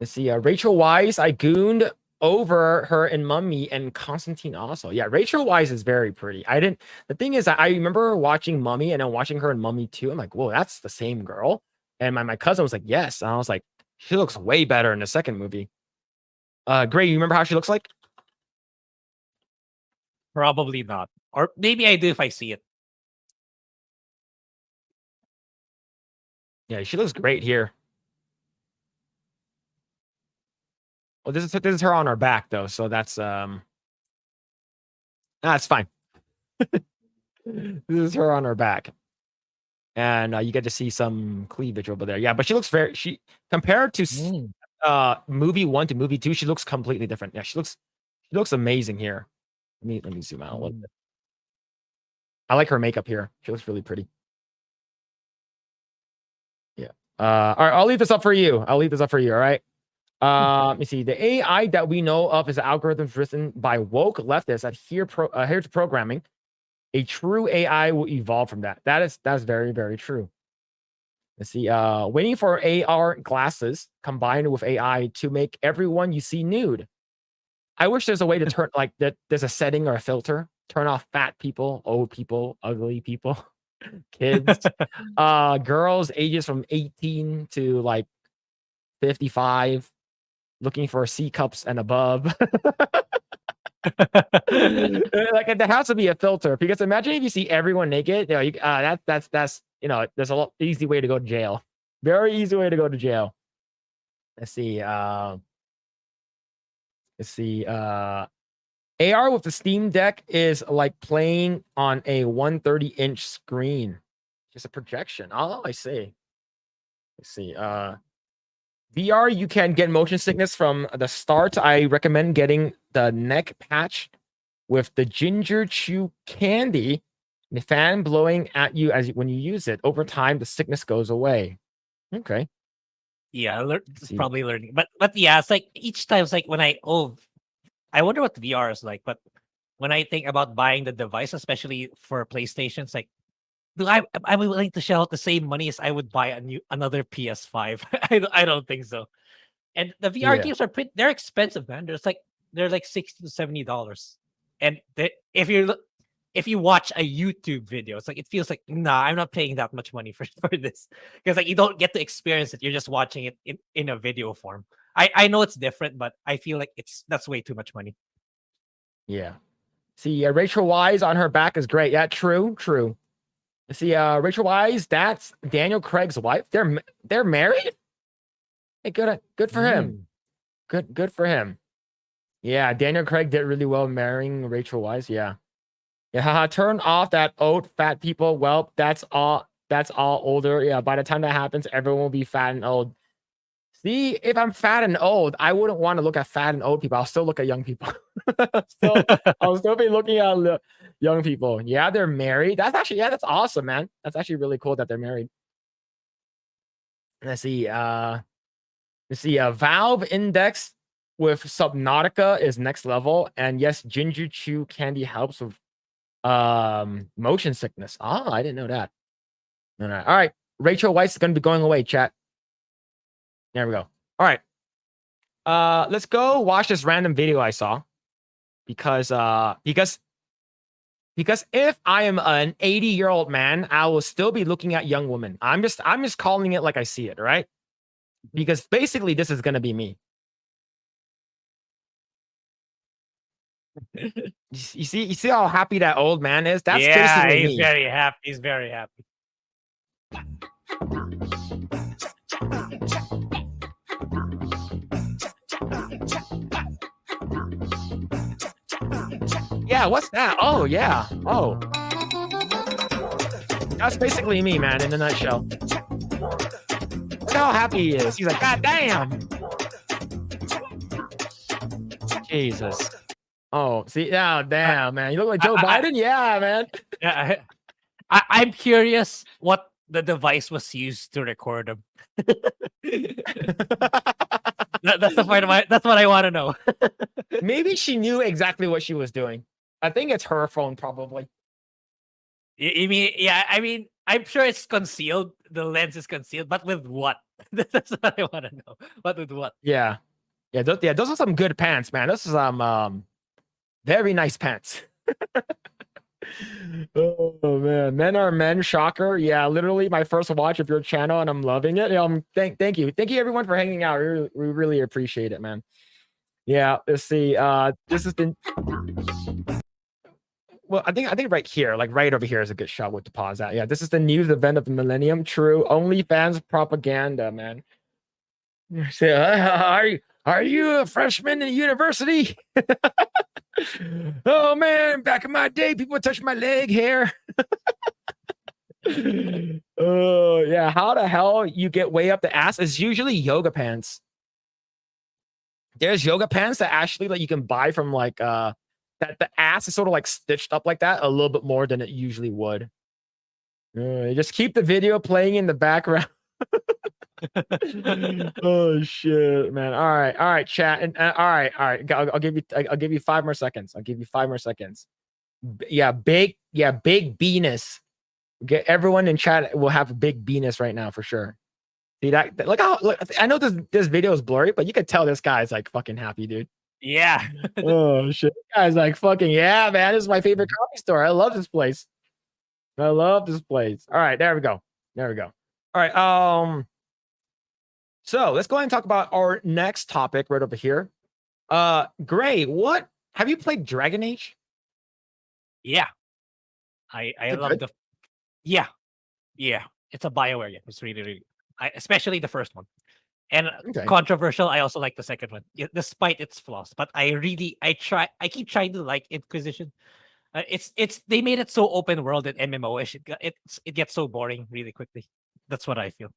Let's see. Rachel Weisz, I gooned over her in Mummy, and Constantine also. Yeah, Rachel Weisz is very pretty. The thing is, I remember watching Mummy and then watching her in Mummy 2. I'm like, whoa, that's the same girl. And my cousin was like, yes. And I was like, she looks way better in the second movie. Grae, you remember how she looks like? Probably not. Or maybe I do if I see it. Yeah, she looks great here. Well, this is her on her back though, so that's fine. This is her on her back, and you get to see some cleavage over there. Yeah, but she looks compared to movie 1 to movie 2, she looks completely different. Yeah, she looks amazing here. Let me zoom out a little bit. I like her makeup here. She looks really pretty. Yeah. All right, I'll leave this up for you. All right. Let me see. The AI that we know of is algorithms written by woke leftists adhere to programming. A true AI will evolve from that. That's very, very true. Let's see. Waiting for AR glasses combined with AI to make everyone you see nude. I wish there's a way to turn like that. There's a setting or a filter. Turn off fat people, old people, ugly people, kids, girls ages from 18 to like 55. Looking for C cups and above. Like there has to be a filter, because imagine if you see everyone naked. That's there's a easy way to go to jail. Very easy way to go to jail. Let's see. AR with the Steam Deck is like playing on a 130-inch screen. Just a projection. Oh, I see. Let's see. VR, you can get motion sickness from the start. I recommend getting the neck patch with the ginger chew candy, the fan blowing at you when you use it. Over time, the sickness goes away. Okay. Yeah, probably learning. But yeah, it's like each time it's like when I wonder what VR is like. But when I think about buying the device, especially for PlayStation, it's like, I'm willing to shell out the same money as I would buy another PS5. I don't think so. And the VR games they're expensive, man. They're like $60 to $70. And if you watch a YouTube video, it's like it feels like, nah, I'm not paying that much money for this, because like you don't get to experience it. You're just watching it in a video form. I know it's different, but I feel like that's way too much money. Yeah. See, Rachel Weisz on her back is great. Yeah, true. See, Rachel Weisz, that's Daniel Craig's wife. They're married. Hey, good for him. Good for him. Yeah, Daniel Craig did really well marrying Rachel Weisz. Yeah. Turn off that old fat people. Well, that's all older. Yeah, by the time that happens, everyone will be fat and old. See, if I'm fat and old, I wouldn't want to look at fat and old people. I'll still look at young people. I'll still be looking at young people. Yeah, they're married. That's awesome, man. That's actually really cool that they're married. Let's see. Valve Index with Subnautica is next level. And yes, Ginger Chew Candy helps with motion sickness. Oh, I didn't know that. All right. Rachel Weisz is going to be going away, chat. There we go. All right. Let's go watch this random video I saw. Because if I am an 80-year-old man, I will still be looking at young women. I'm just calling it like I see it, right? Because basically this is gonna be me. You see how happy that old man is? That's basically he's me. very happy. He's very happy. Yeah, what's that? Oh, yeah. Oh. That's basically me, man, in a nutshell. Look how happy he is. He's like, God damn. Jesus. Oh, see, yeah, damn, man. You look like Joe Biden? Yeah, man. Yeah, I'm curious what the device was used to record him. That's the point of my. That's what I want to know. Maybe she knew exactly what she was doing. I think it's her phone, probably. You mean, yeah, I mean, I'm sure it's concealed. The lens is concealed, but with what? That's what I want to know. But with what? Yeah. Yeah, those are some good pants, man. Those are some very nice pants. Oh man, men are men. Shocker. Yeah, literally my first watch of your channel, and I'm loving it. Thank you everyone for hanging out. We really appreciate it, man. Yeah, let's see. This has been. Well, I think right here, like right over here, is a good shot with the pause at. Yeah, this is the news event of the millennium. True, OnlyFans propaganda, man. Say, are you a freshman in university? Oh man, back in my day, people would touch my leg hair. Oh yeah, how the hell you get way up the ass? It's usually yoga pants. There's yoga pants that actually like you can buy from like that the ass is sort of like stitched up like that a little bit more than it usually would. Just keep the video playing in the background. Oh shit, man. All right, chat. And all right. I'll give you 5 more seconds. I'll give you 5 more seconds. Big Venus. Get everyone in chat will have a big Venus right now for sure. See that? Look, I know this video is blurry, but you can tell this guy's like fucking happy, dude. Yeah. Oh shit. This guy's like fucking yeah, man. This is my favorite coffee store. I love this place. All right, there we go. All right. So let's go ahead and talk about our next topic right over here. Grae, what have you played Dragon Age? Yeah. I love the. Yeah. It's a BioWare game. It's really. Especially the first one. And controversial, I also like the second one, despite its flaws. But I keep trying to like Inquisition. They made it so open world and MMO-ish. It gets so boring really quickly. That's what I feel.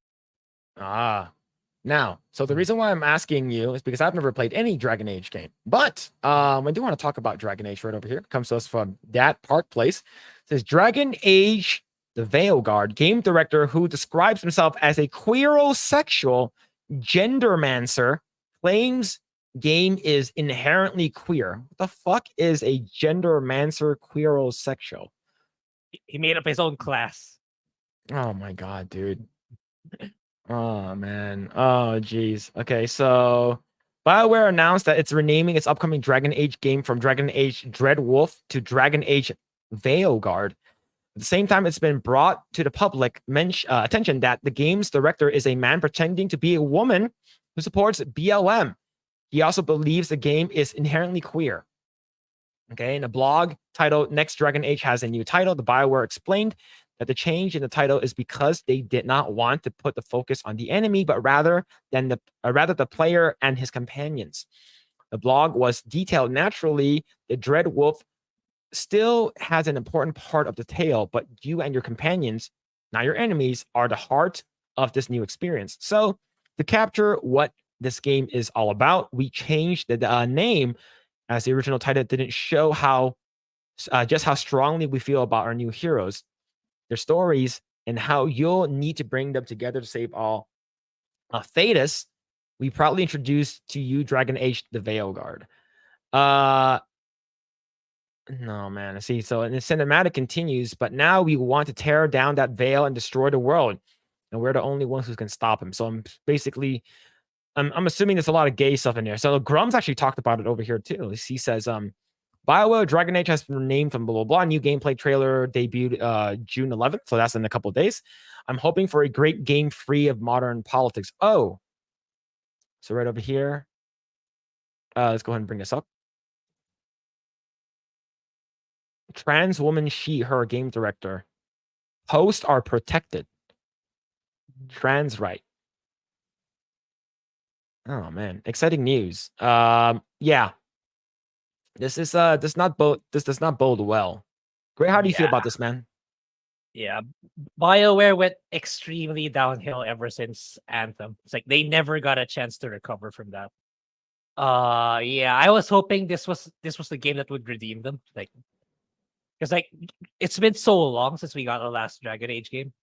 Now, so the reason why I'm asking you is because I've never played any Dragon Age game. But I do want to talk about Dragon Age right over here. It comes to us from Dat Park Place. It says Dragon Age the Veilguard game director who describes himself as a queerosexual gendermancer claims game is inherently queer. What the fuck is a gendermancer queerosexual? He made up his own class. Oh my god, dude. Oh man. Oh geez. Okay, so BioWare announced that it's renaming its upcoming Dragon Age game from Dragon Age Dreadwolf to Dragon Age Veilguard. At the same time, it's been brought to the public attention that the game's director is a man pretending to be a woman who supports BLM. He also believes the game is inherently queer. Okay, in a blog titled Next Dragon Age has a new title, the BioWare explained that the change in the title is because they did not want to put the focus on the enemy, but rather the player and his companions. The blog was detailed naturally. The Dreadwolf still has an important part of the tale, but you and your companions, not your enemies, are the heart of this new experience. So to capture what this game is all about, we changed the name, as the original title didn't show just how strongly we feel about our new heroes, their stories, and how you'll need to bring them together to save all. Thetis, we proudly introduced to you Dragon Age the Veilguard. No, man. See, so and the cinematic continues, but now we want to tear down that veil and destroy the world. And we're the only ones who can stop him. So I'm assuming there's a lot of gay stuff in there. So Grum's actually talked about it over here too. He says, BioWare Dragon Age has been renamed from blah, blah, blah. New gameplay trailer debuted June 11th. So that's in a couple of days. I'm hoping for a great game free of modern politics. Oh, so right over here. Let's go ahead and bring this up. Trans woman, she, her game director. Hosts are protected. Trans right. Oh man, exciting news. Yeah. This does not bode well. Grae, how do you feel about this, man? Yeah. BioWare went extremely downhill ever since Anthem. It's like they never got a chance to recover from that. Yeah, I was hoping this was the game that would redeem them. Like, because like it's been so long since we got our last Dragon Age game,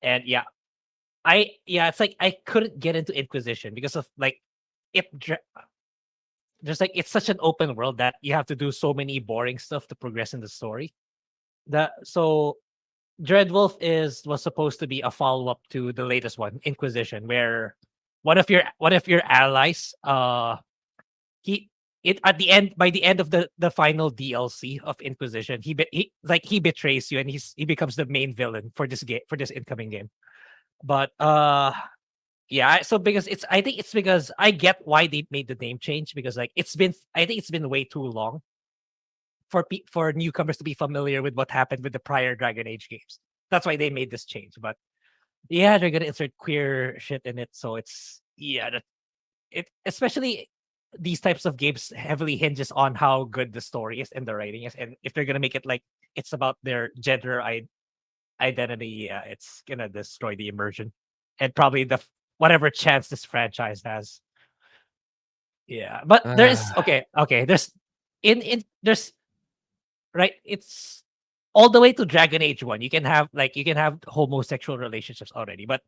and yeah, it's like I couldn't get into Inquisition because of like it. Just like it's such an open world that you have to do so many boring stuff to progress in the story. So Dreadwolf was supposed to be a follow up to the latest one, Inquisition, where one of your allies, he it at the end by the end of the final DLC of Inquisition, he betrays you and he becomes the main villain for this game, for this incoming game. But yeah, so because I think it's because I get why they made the name change, because like I think it's been way too long for newcomers to be familiar with what happened with the prior Dragon Age games. That's why they made this change. But yeah, they're gonna insert queer shit in it, so it's it especially these types of games heavily hinges on how good the story is and the writing is, and if they're gonna make it like it's about their gender identity, yeah, it's gonna destroy the immersion and probably whatever chance this franchise has. Yeah, but there's okay. There's right. It's all the way to Dragon Age 1. You can have homosexual relationships already, but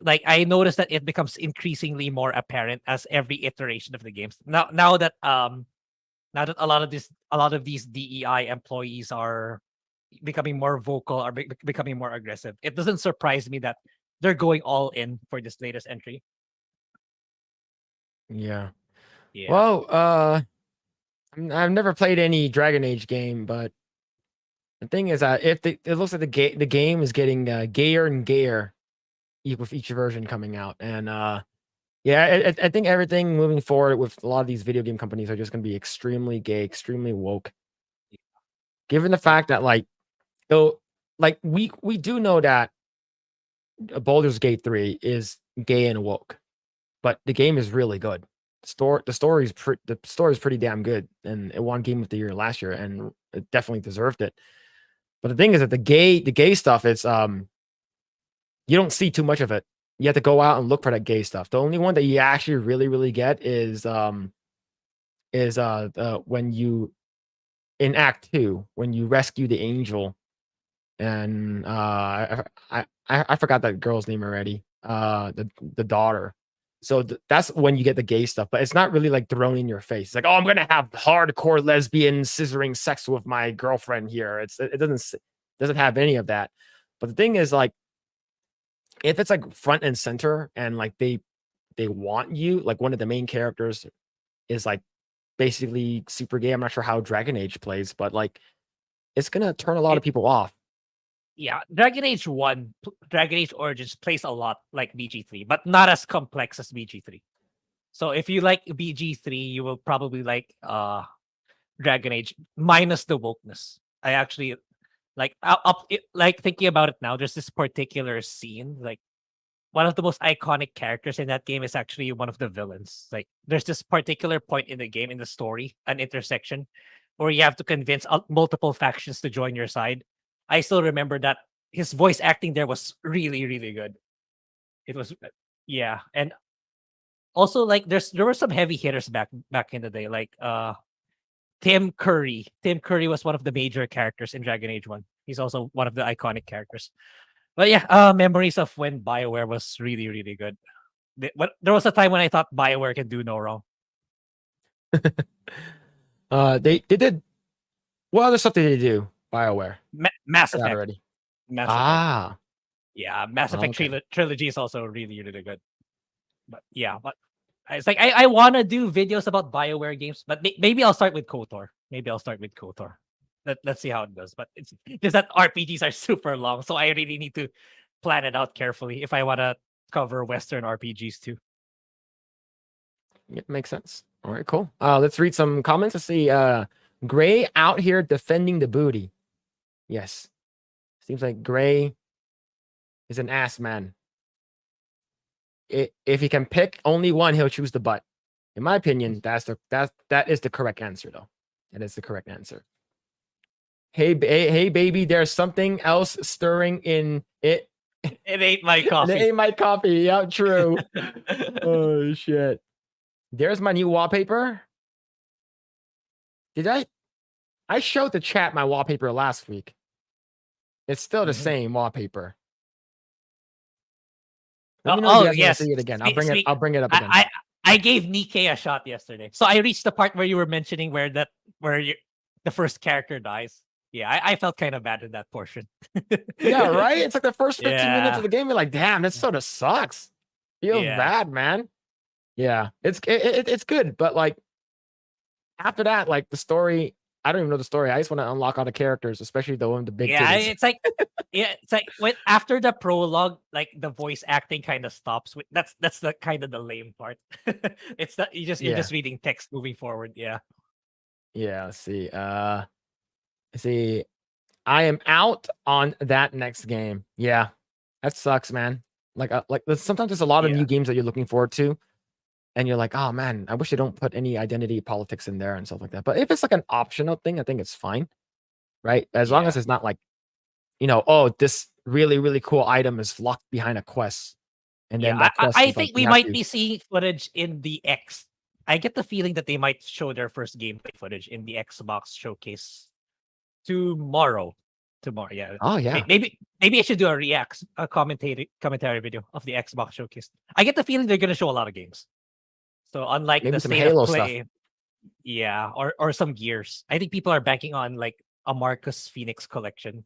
I noticed that it becomes increasingly more apparent as every iteration of the games. Now that a lot of these DEI employees are becoming more vocal or becoming more aggressive, it doesn't surprise me that they're going all in for this latest entry. Yeah. Yeah. Well, I've never played any Dragon Age game, but the thing is that it looks like the game is getting gayer and gayer with each version coming out, and yeah, I think everything moving forward with a lot of these video game companies are just going to be extremely gay, extremely woke. Given the fact that we do know that Baldur's Gate 3 is gay and woke, but the game is really good. The story is pretty damn good, and it won Game of the Year last year, and it definitely deserved it. But the thing is that the gay stuff, it's you don't see too much of it. You have to go out and look for that gay stuff. The only one that you actually really get is when you in Act 2 when you rescue the angel, and I forgot that girl's name already. The daughter. So that's when you get the gay stuff, but it's not really like thrown in your face. It's like, oh, I'm gonna have hardcore lesbian scissoring sex with my girlfriend here. It doesn't have any of that. But the thing is, like, if it's like front and center and like they want you, like one of the main characters is like basically super gay. I'm not sure how Dragon Age plays, but like it's gonna turn a lot of people off. Yeah, Dragon Age Origins plays a lot like BG3, but not as complex as BG3. So if you like BG3, you will probably like Dragon Age minus the wokeness. I actually like thinking about it now. There's this particular scene, like one of the most iconic characters in that game is actually one of the villains. Like there's this particular point in the game, in the story, an intersection where you have to convince multiple factions to join your side. I still remember that his voice acting there was really, really good. It was, yeah, and also like there were some heavy hitters back in the day, like Tim Curry. Tim Curry was one of the major characters in Dragon Age 1. He's also one of the iconic characters. But yeah, memories of when BioWare was really, really good. There was a time when I thought BioWare can do no wrong. They did. What other stuff did they do? BioWare. Mass Effect. Already. Mass Effect. Ah. Yeah, Mass Effect Okay. trilogy is also really, really good. But yeah, but it's like I want to do videos about BioWare games, but maybe I'll start with Kotor. Let's see how it goes. But it's just that RPGs are super long, so I really need to plan it out carefully if I want to cover Western RPGs too. Yeah, makes sense. All right, cool. Let's read some comments. Let's see. Grae out here defending the booty. Yes. Seems like Grae is an ass man. If he can pick only one, he'll choose the butt. In my opinion, that is the correct answer, though. That is the correct answer. Hey, baby, there's something else stirring in it. It ain't my coffee. It ain't my coffee. Yeah, true. Oh shit. There's my new wallpaper. Did I showed the chat my wallpaper last week. It's still the Mhm. same wallpaper. Let me know if you guys want to see it again. I'll bring it up again. I gave Nikkei a shot yesterday. So I reached the part where you were mentioning where the first character dies. Yeah, I felt kind of bad in that portion. Yeah, right? It's like the first 15 minutes Yeah. of the game. You're like, damn, this sort of sucks. Feels Yeah. bad, man. Yeah, it's good, but like after that, like the story, I don't even know the story. I just want to unlock all the characters, especially the one with the big Yeah, titties. it's like when after the prologue, like the voice acting kind of stops. That's the kind of the lame part. It's that you're Yeah. just reading text moving forward. Yeah. Yeah, let's see. See, I am out on that next game. Yeah, that sucks, man. Like sometimes there's a lot of Yeah. new games that you're looking forward to, and you're like, oh man, I wish they don't put any identity politics in there and stuff like that. But if it's like an optional thing, I think it's fine, right? As long as it's not like, oh, this really, really cool item is locked behind a quest. And then Yeah, that quest I is like, think you we have might to- be seeing footage in the X. I get the feeling that they might show their first gameplay footage in the Xbox showcase tomorrow. Yeah. Oh yeah. Maybe I should do a commentary video of the Xbox showcase. I get the feeling they're gonna show a lot of games. So unlike Maybe the some state Halo of stuff. play, yeah, or some Gears. I think people are banking on like a Marcus Phoenix collection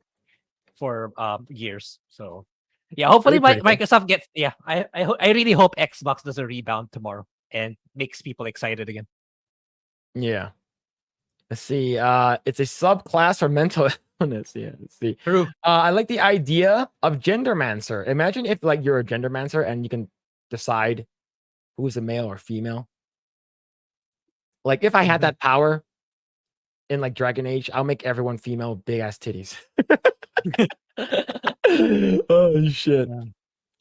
for Gears. So yeah, hopefully Pretty cool. Microsoft gets. Yeah, I really hope Xbox does a rebound tomorrow and makes people excited again. Yeah. Let's see. It's a subclass for mental illness. Yeah. Let's see. True. I like the idea of gendermancer. Imagine if like you're a gendermancer and you can decide who's a male or female. Like if I had that power in like Dragon Age, I'll make everyone female, with big ass titties. Oh shit.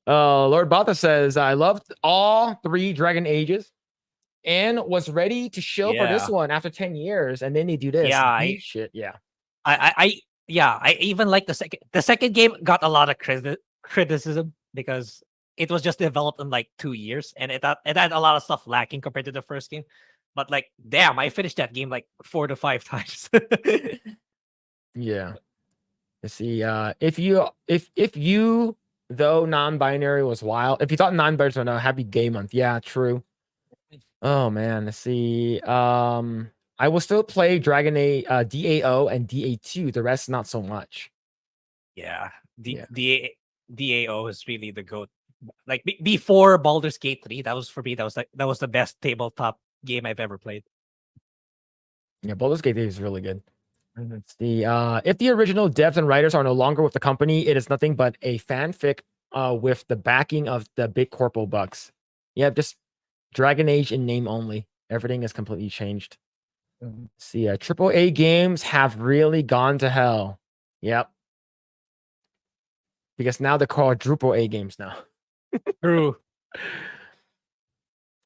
Lord Botha says, I loved all 3 Dragon Ages and was ready to shill for this Yeah. one after 10 years, and then they do this. Yeah, Deep shit. Yeah. I even like the second game got a lot of criticism because it was just developed in like 2 years and it had a lot of stuff lacking compared to the first game. But like, damn, I finished that game like 4 to 5 times. Yeah. Let's see. If you though non-binary was wild, if you thought non-binary was a happy gay month, yeah, true. Oh man, let's see. I will still play Dragon DAO and DA2. The rest, not so much. Yeah, Yeah. DAO is really the GOAT. Like before Baldur's Gate 3, that was for me. That was the best tabletop game I've ever played. Yeah, Baldur's Gate 3 is really good. Let's see. If the original devs and writers are no longer with the company, it is nothing but a fanfic with the backing of the big corpo bucks. Yeah, just Dragon Age in name only. Everything is completely changed. See, AAA games have really gone to hell. Yep. Because now they're quadruple A games now. True.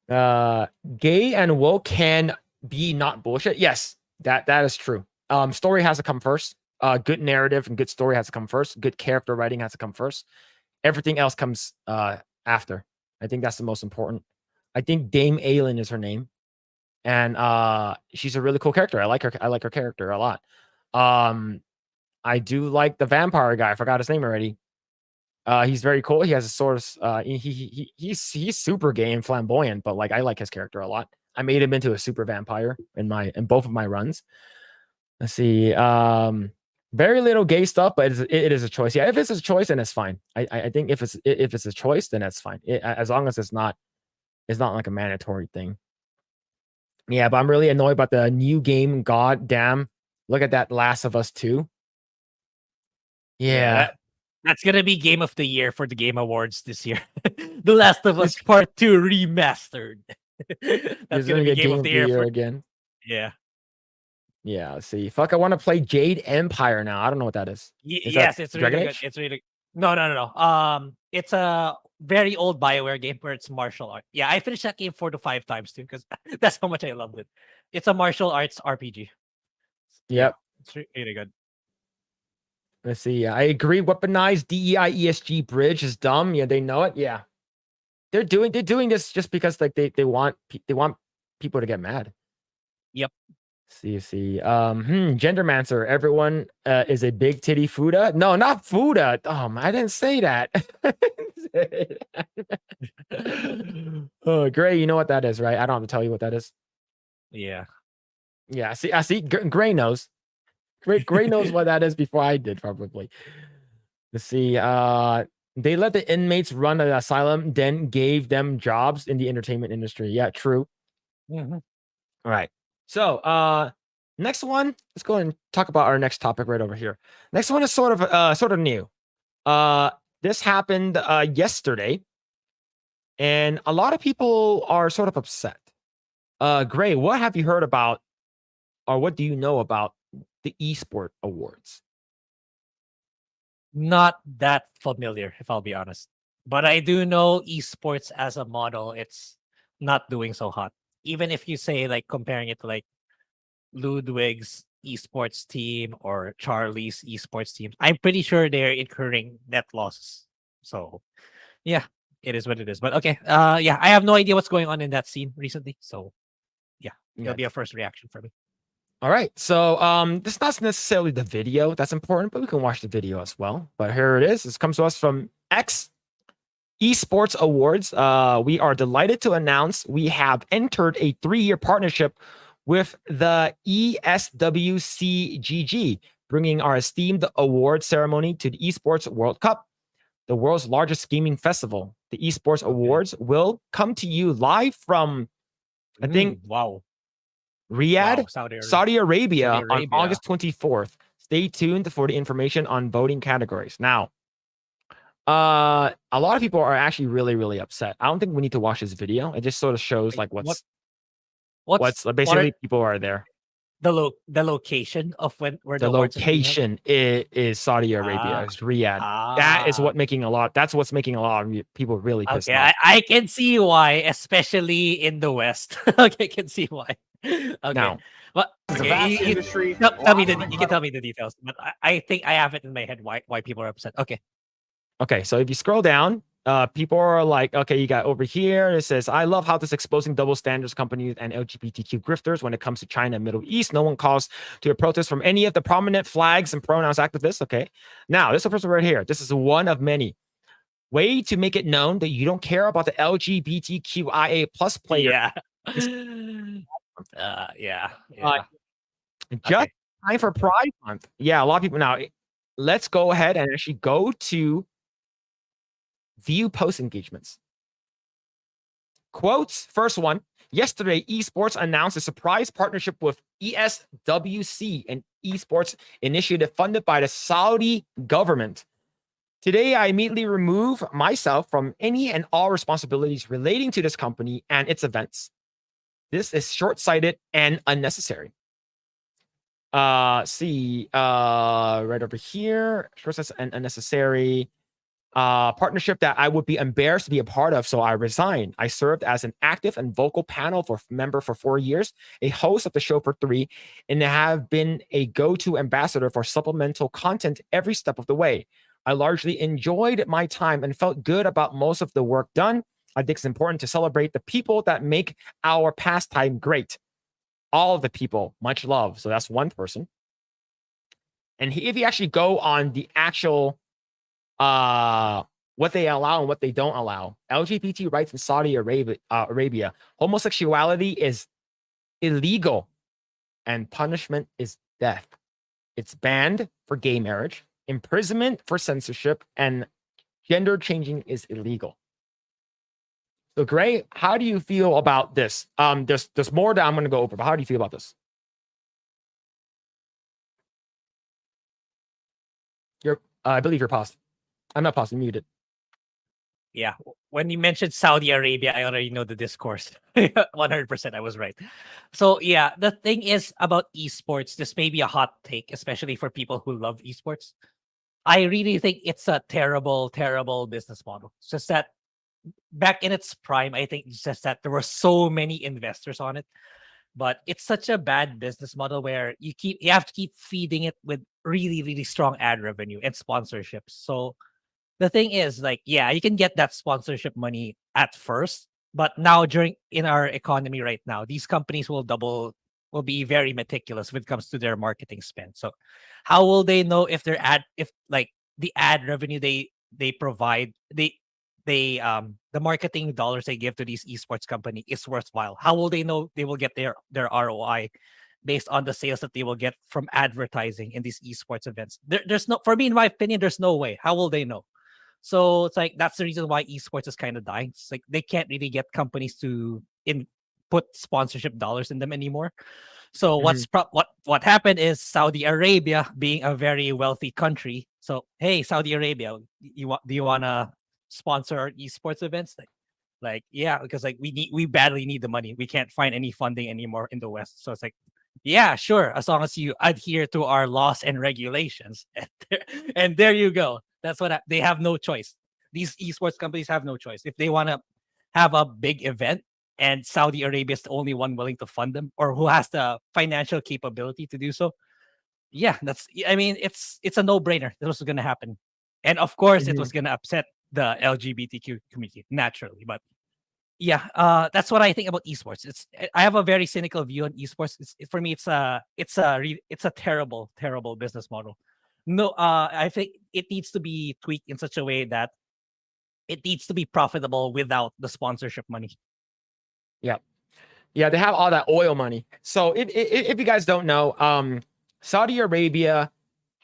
Gay and woke can be not bullshit. Yes, that is true. Story has to come first. Good narrative and good story has to come first. Good character writing has to come first. Everything else comes after. I think that's the most important. I think Dame Aylin is her name, and she's a really cool character. I like her. I like her character a lot. I do like the vampire guy. I forgot his name already. He's very cool. He has a sort of he's super gay and flamboyant, but like I like his character a lot. I made him into a super vampire in both of my runs. Let's see. Very little gay stuff, but it is a choice. Yeah, if it's a choice, then it's fine. I think if it's a choice, then that's fine. As long as it's not like a mandatory thing. Yeah, but I'm really annoyed about the new game. God damn. Look at that Last of Us 2. Yeah. That's gonna be Game of the Year for the Game Awards this year. The Last of Us Part 2 remastered. That's gonna be Game of the Year again. Yeah. Yeah, let's see. Fuck, I want to play Jade Empire now. I don't know what that is. Yes, it's really good. It's really no. It's a very old BioWare game where it's martial art. Yeah, I finished that game 4 to 5 times too because that's how much I loved it. It's a martial arts RPG. Yep. It's really good. Let's see. I agree. Weaponized DEI ESG bridge is dumb. Yeah, they know it. Yeah, they're doing this just because like they want people to get mad. Yep. See. Gendermancer. Everyone is a big titty Fuda. No, not Fuda. I didn't say that. Oh, Grae, you know what that is, right? I don't have to tell you what that is. Yeah. Yeah. I see. Grae knows. Grae knows what that is before I did, probably. Let's see. They let the inmates run an asylum, then gave them jobs in the entertainment industry. Yeah, true. Mhm. All right. So, next one, let's go and talk about our next topic right over here. Next one is sort of new. This happened yesterday, and a lot of people are sort of upset. Grae, what have you heard about, or what do you know about the Esport Awards? Not that familiar, if I'll be honest. But I do know esports as a model, it's not doing so hot. Even if you say like comparing it to like Ludwig's esports team or Charlie's esports team, I'm pretty sure they're incurring net losses. So yeah, it is what it is. But okay, yeah, I have no idea what's going on in that scene recently. So yeah, it'll be a first reaction for me. All right. So this is not necessarily the video that's important, but we can watch the video as well. But here it is. This comes to us from X Esports Awards. We are delighted to announce we have entered a 3-year partnership with the ESWCGG, bringing our esteemed award ceremony to the Esports World Cup, the world's largest gaming festival. The Esports Awards will come to you live from, I think, wow. Riyadh, Wow, Saudi Arabia, Saudi on Arabia. August 24th. Stay tuned for the information on voting categories. Now, a lot of people are actually really, really upset. I don't think we need to watch this video. It just sort of shows like what's basically people are there. The location of where The awards are being held? location is Saudi Arabia. It's Riyadh. That is what making a lot. That's what's making a lot of people really pissed Okay, off. I can see why, especially in the West. Okay, I can see why. Okay, Now, but It's a okay, vast you industry. you tell me you can tell me the details. But I think I have it in my head why people are upset. Okay. Okay, so if you scroll down, people are like, okay, you got over here. It says, I love how this exposing double standards companies and LGBTQ grifters when it comes to China and Middle East. No one calls to a protest from any of the prominent flags and pronouns activists. Okay, now this is the person right here. This is one of many. Way to make it known that you don't care about the LGBTQIA plus player. Yeah. Just time for Pride Month. Yeah, a lot of people now. Let's go ahead and actually go to view post engagements. Quotes. First one. Yesterday, Esports announced a surprise partnership with ESWC, an esports initiative funded by the Saudi government. Today, I immediately remove myself from any and all responsibilities relating to this company and its events. This is short-sighted and unnecessary. Right over here, short-sighted and unnecessary. Partnership that I would be embarrassed to be a part of, so I resigned. I served as an active and vocal panel member for 4 years, a host of the show for 3, and have been a go-to ambassador for supplemental content every step of the way. I largely enjoyed my time and felt good about most of the work done. I think it's important to celebrate the people that make our pastime great. All of the people, much love. So that's one person. And if you actually go on the actual what they allow and what they don't allow, LGBT rights in Saudi Arabia, homosexuality is illegal and punishment is death. It's banned for gay marriage, imprisonment for censorship, and gender changing is illegal. So, Grae, how do you feel about this? There's more that I'm going to go over, but how do you feel about this? I believe you're paused. I'm not paused. I'm muted. Yeah, when you mentioned Saudi Arabia, I already know the discourse. 100%, I was right. So yeah, the thing is about esports, this may be a hot take, especially for people who love esports. I really think it's a terrible, terrible business model. It's just that back in its prime, I think it's just that there were so many investors on it. But it's such a bad business model where you have to keep feeding it with really, really strong ad revenue and sponsorships. So the thing is, like, yeah, you can get that sponsorship money at first, But now in our economy right now, these companies will be very meticulous when it comes to their marketing spend. So how will they know if the ad revenue they provide, they the marketing dollars they give to these esports company is worthwhile? How will they know they will get their ROI based on the sales that they will get from advertising in these esports events? There's no, for me, in my opinion, there's no way. How will they know? So it's like that's the reason why esports is kind of dying. It's like they can't really get companies to put sponsorship dollars in them anymore. So what happened is Saudi Arabia, being a very wealthy country. So hey, Saudi Arabia, do you wanna sponsor our esports events? Like yeah, because like we badly need the money. We can't find any funding anymore in the West. So it's like, yeah, sure, as long as you adhere to our laws and regulations. And there you go. That's what they have no choice. These esports companies have no choice. If they want to have a big event and Saudi Arabia is the only one willing to fund them or who has the financial capability to do so, yeah, I mean, it's a no-brainer. That was going to happen. And of course, it was going to upset the LGBTQ community naturally. But yeah, that's what I think about esports. I have a very cynical view on esports. For me, it's a terrible, terrible business model. No, I think it needs to be tweaked in such a way that it needs to be profitable without the sponsorship money. Yeah, they have all that oil money. So if you guys don't know, Saudi Arabia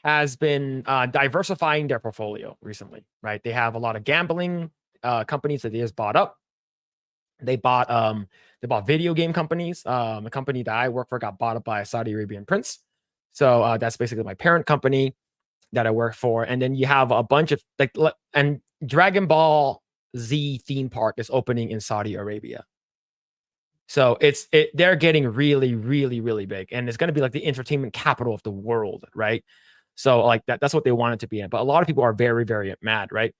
has been diversifying their portfolio recently, right? They have a lot of gambling companies that they just bought up. They bought video game companies. A company that I work for got bought up by a Saudi Arabian prince. So that's basically my parent company that I work for. And then you have a bunch of and Dragon Ball Z theme park is opening in Saudi Arabia. So they're getting really, really, really big. And it's going to be like the entertainment capital of the world, right? So like that's what they want it to be in. But a lot of people are very, very mad, right?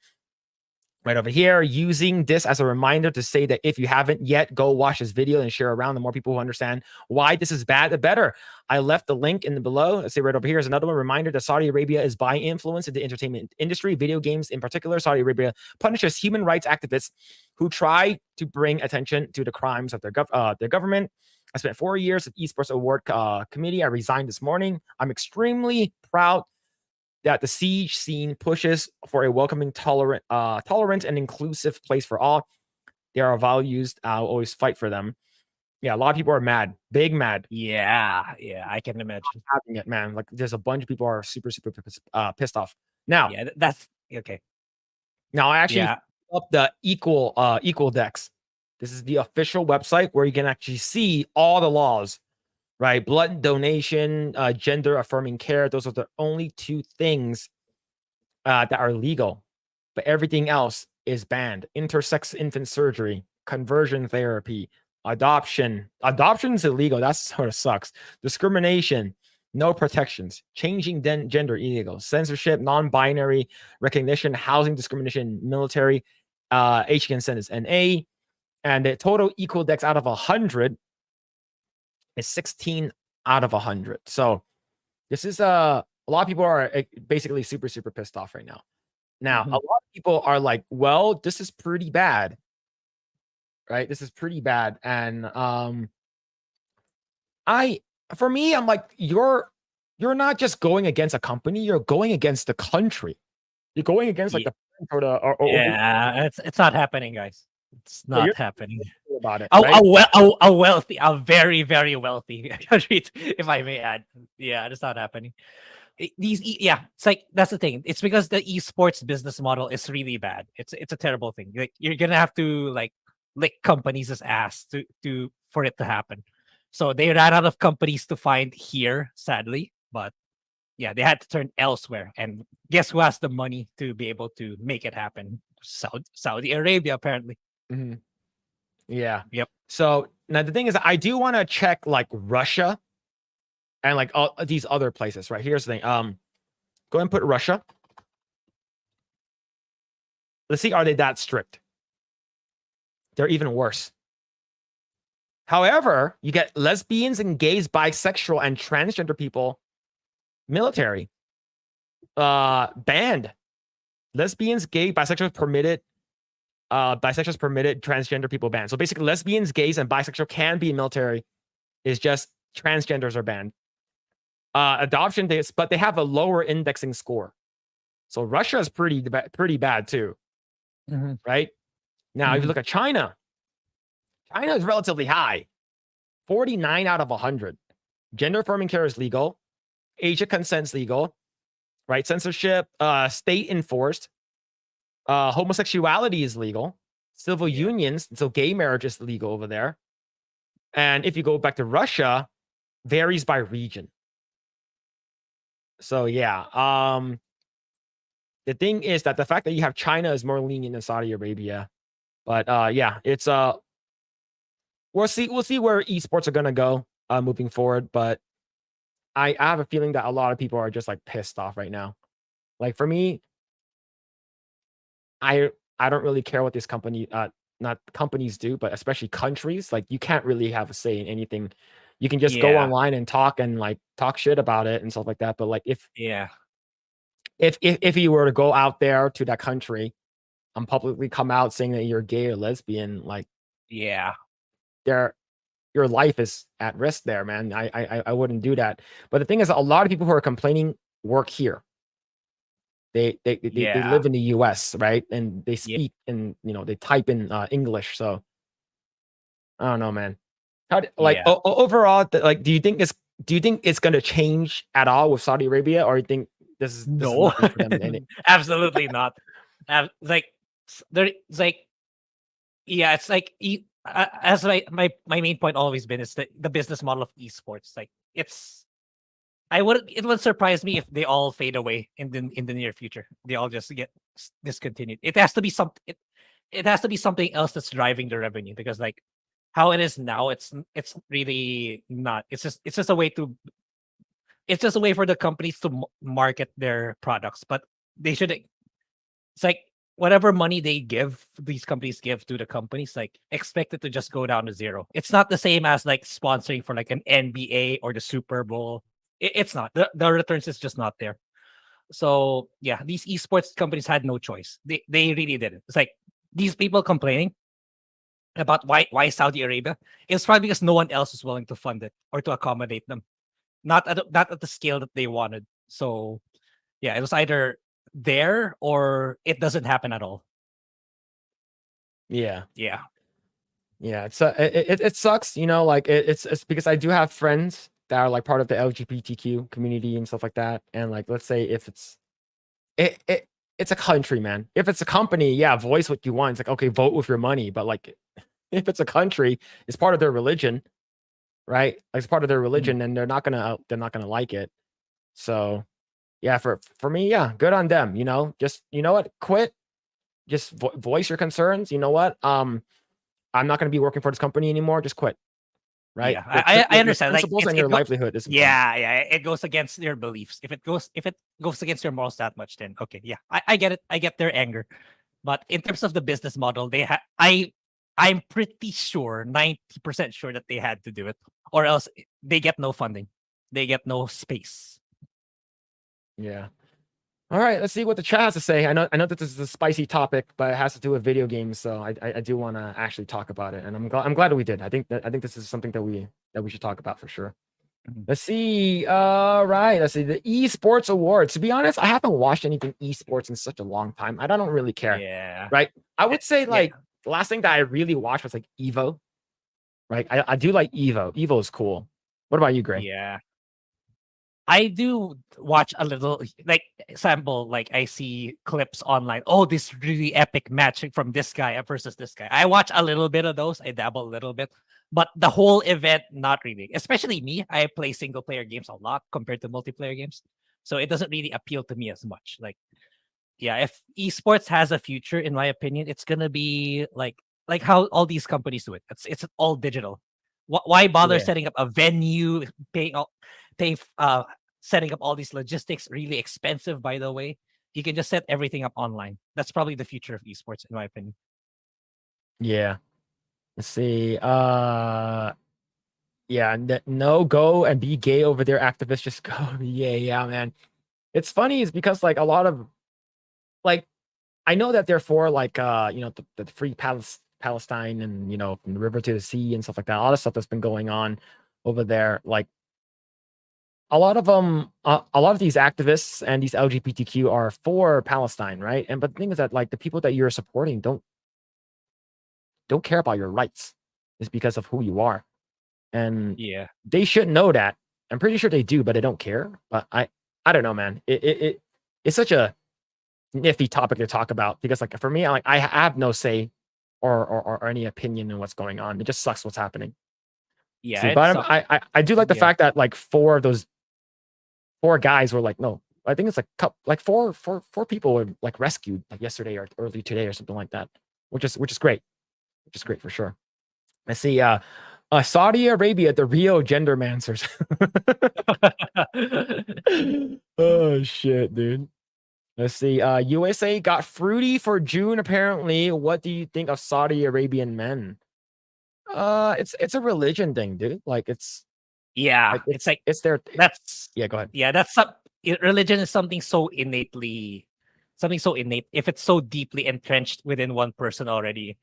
Right over here, using this as a reminder to say that if you haven't yet, go watch this video and share around. The more people who understand why this is bad, the better. I left the link in the below. Let's see right over here is another one. Reminder that Saudi Arabia is buying influence in the entertainment industry, video games in particular. Saudi Arabia punishes human rights activists who try to bring attention to the crimes of their government. I spent 4 years at Esports Award Committee. I resigned this morning. I'm extremely proud that the siege scene pushes for a welcoming, tolerant, and inclusive place for all. There are values. I'll always fight for them. Yeah, a lot of people are mad, big mad. Yeah, I can imagine having it, man. Like, there's a bunch of people are super, super pissed off. Now, yeah, that's okay. Now, I actually up the equal decks. This is the official website where you can actually see all the laws. Right, blood donation, gender affirming care. Those are the only two things that are legal, but everything else is banned. Intersex infant surgery, conversion therapy, adoption. Adoption's illegal. That sort of sucks. Discrimination, no protections. Changing gender, illegal. Censorship, non-binary recognition, housing discrimination, military. Age consent is NA, and the total equal decks out of 100. Is 16 out of 100. So this is a lot of people are basically super, super pissed off right now. Now, a lot of people are like, well, this is pretty bad. Right? This is pretty bad. And for me, I'm like, you're not just going against a company, you're going against the country. You're going against like it's not happening, guys. It's not happening. About it, a very, very wealthy country, if I may add. Yeah, it's not happening. It's like that's the thing. It's because the esports business model is really bad. It's a terrible thing. Like, you're gonna have to like lick companies' ass for it to happen. So they ran out of companies to find here, sadly. But yeah, they had to turn elsewhere. And guess who has the money to be able to make it happen? Saudi Arabia, apparently. Yeah. Yep. So now the thing is, I do want to check like Russia and like all these other places. Right. Here's the thing. Go ahead and put Russia. Let's see. Are they that strict? They're even worse. However, you get lesbians and gays, bisexual, and transgender people. Military. Banned. Lesbians, gay, bisexual permitted. bisexuals permitted, transgender people banned. So basically, lesbians, gays, and bisexual can be in military. Is just transgenders are banned. Adoption dates, but they have a lower indexing score. So Russia is pretty bad too, right? Now, if you look at China, China is relatively high, 49 out of 100. Gender affirming care is legal. Age of consent's legal, right? Censorship, state enforced. Homosexuality is legal. Civil unions, so gay marriage is legal over there. And if you go back to Russia, varies by region. So yeah, the thing is that the fact that you have China is more lenient than Saudi Arabia, but yeah, it's we'll see where esports are gonna go moving forward. But I have a feeling that a lot of people are just like pissed off right now. Like for me, I don't really care what this company not companies do, but especially countries. Like you can't really have a say in anything. You can just go online and talk shit about it and stuff like that. But like if you were to go out there to that country and publicly come out saying that you're gay or lesbian, like your life is at risk there, man. I wouldn't do that. But the thing is, a lot of people who are complaining work here. They live in the US, right? And they speak and they type in English. So I don't know, man. How overall, like, do you think it's going to change at all with Saudi Arabia, or you think this is No, nothing for them in it? absolutely not. Like there, it's like it's like as my main point always been is the business model of esports. Like it would surprise me if they all fade away in the near future. They all just get discontinued. It has to be something. It has to be something else that's driving the revenue, because like how it is now, it's really not. It's just a way to. It's just a way for the companies to market their products, but they should. It's like whatever money these companies give to the companies, like expect it to just go down to zero. It's not the same as like sponsoring for like an NBA or the Super Bowl. It's not. The returns is just not there. So yeah, these esports companies had no choice. They really didn't. It's like these people complaining about why Saudi Arabia. It's probably because no one else is willing to fund it or to accommodate them. Not at the scale that they wanted. So yeah, it was either there or it doesn't happen at all. Yeah. Yeah. It's it sucks, like it's because I do have friends that are like part of the LGBTQ community and stuff like that. And like, let's say if it's a country, man. If it's a company, yeah, voice what you want. It's like, okay, vote with your money. But like, if it's a country, it's part of their religion, right? Like, it's part of their religion, and they're not gonna like it. So, yeah, for me, yeah, good on them. Just what, quit. Just voice your concerns. You know what? I'm not gonna be working for this company anymore. Just quit. Right? Yeah, I understand. Like principles and your livelihood is important. Yeah, it goes against your beliefs. If it goes against your morals that much, then okay, yeah, I get it. I get their anger, but in terms of the business model, I'm pretty sure, 90% sure that they had to do it, or else they get no funding, they get no space. Yeah. All right, let's see what the chat has to say. I know that this is a spicy topic, but it has to do with video games, so I do want to actually talk about it, and I'm glad that we did. I think this is something that we should talk about for sure. Let's see. Right. Let's see the Esports Awards. To be honest, I haven't watched anything esports in such a long time. I don't really care. Yeah. Right. I would say like the last thing that I really watched was like Evo. Right. I do like Evo. Evo is cool. What about you, Grae? Yeah. I do watch a little, like sample, like I see clips online. Oh, this really epic match from this guy versus this guy. I watch a little bit of those. I dabble a little bit, but the whole event, not really. Especially me, I play single player games a lot compared to multiplayer games, so it doesn't really appeal to me as much. Like, yeah, if esports has a future, in my opinion, it's gonna be like how all these companies do it. It's all digital. Why bother setting up a venue, setting up all these logistics, really expensive, by the way? You can just set everything up online. That's probably the future of esports, in my opinion. Yeah. Let's see. Yeah, no, go and be gay over there, activists. Just go. Yeah, man. It's funny is because like a lot of like I know that they're for like the free Palestine and from the river to the sea and stuff like that. All the stuff that's been going on over there. Like a lot of these activists and these LGBTQ are for Palestine, right? But the thing is that like the people that you're supporting don't care about your rights. It's because of who you are. And Yeah. they should know that. I'm pretty sure they do, but they don't care. But I don't know, man. It's such a nifty topic to talk about because like for me, I have no say or any opinion in what's going on. It just sucks what's happening. Yeah. See, it but sucks. I do like the Yeah. fact that like four guys were like, no, I think it's like four people were like rescued like yesterday or early today or something like that, which is great. Which is great for sure. I see Saudi Arabia, the Rio gender mancers. Oh shit, dude. Let's see. USA got fruity for June, apparently. What do you think of Saudi Arabian men? It's a religion thing, dude. Like it's Yeah. like It's like it's their that's yeah, go ahead. yeah, that's religion is something so innate. If it's so deeply entrenched within one person already,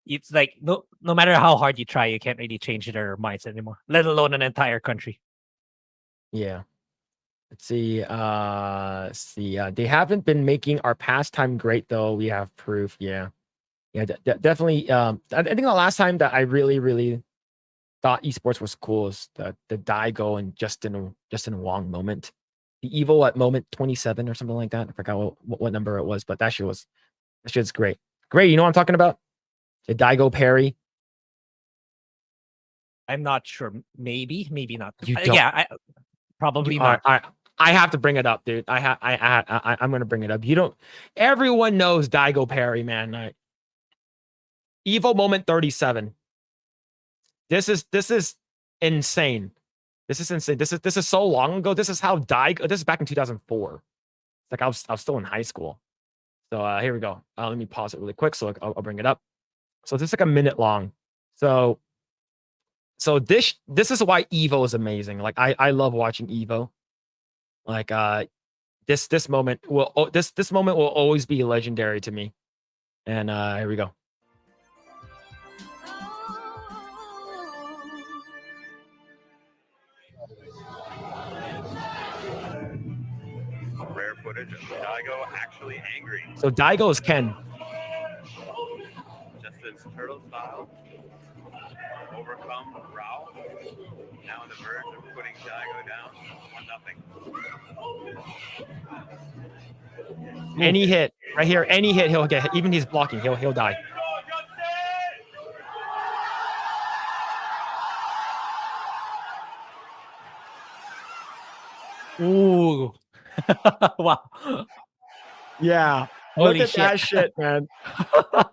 it's like no matter how hard you try, you can't really change their minds anymore, let alone an entire country. Yeah. Let's see. They haven't been making our pastime great though. We have proof. Yeah. Yeah, definitely. I think the last time that I really, really thought esports was cool is the Daigo and Justin Wong moment. The evil at moment 27 or something like that. I forgot what number it was, but that shit's great. Great, you know what I'm talking about? The Daigo parry. I'm not sure. Maybe not. You don't. Yeah, probably not. I have to bring it up, dude. I'm gonna bring it up. You don't. Everyone knows Daigo parry, man. Evo moment 37. This is insane. This is insane. This is so long ago. This is how Daigo. This is back in 2004. It's like I was still in high school. So here we go. Let me pause it really quick so I'll bring it up. So this is like a minute long. So this is why Evo is amazing. Like I love watching Evo. Like this moment will always be legendary to me. And here we go. Rare footage of Daigo actually angry. So Daigo is Ken. Justin's turtle style. Overcome Rao. Now on the verge of putting Daigo down 1-0. Any hit right here, any hit he'll get. Even he's blocking, he'll die. Ooh. Wow. Yeah. Holy Look at that shit, man.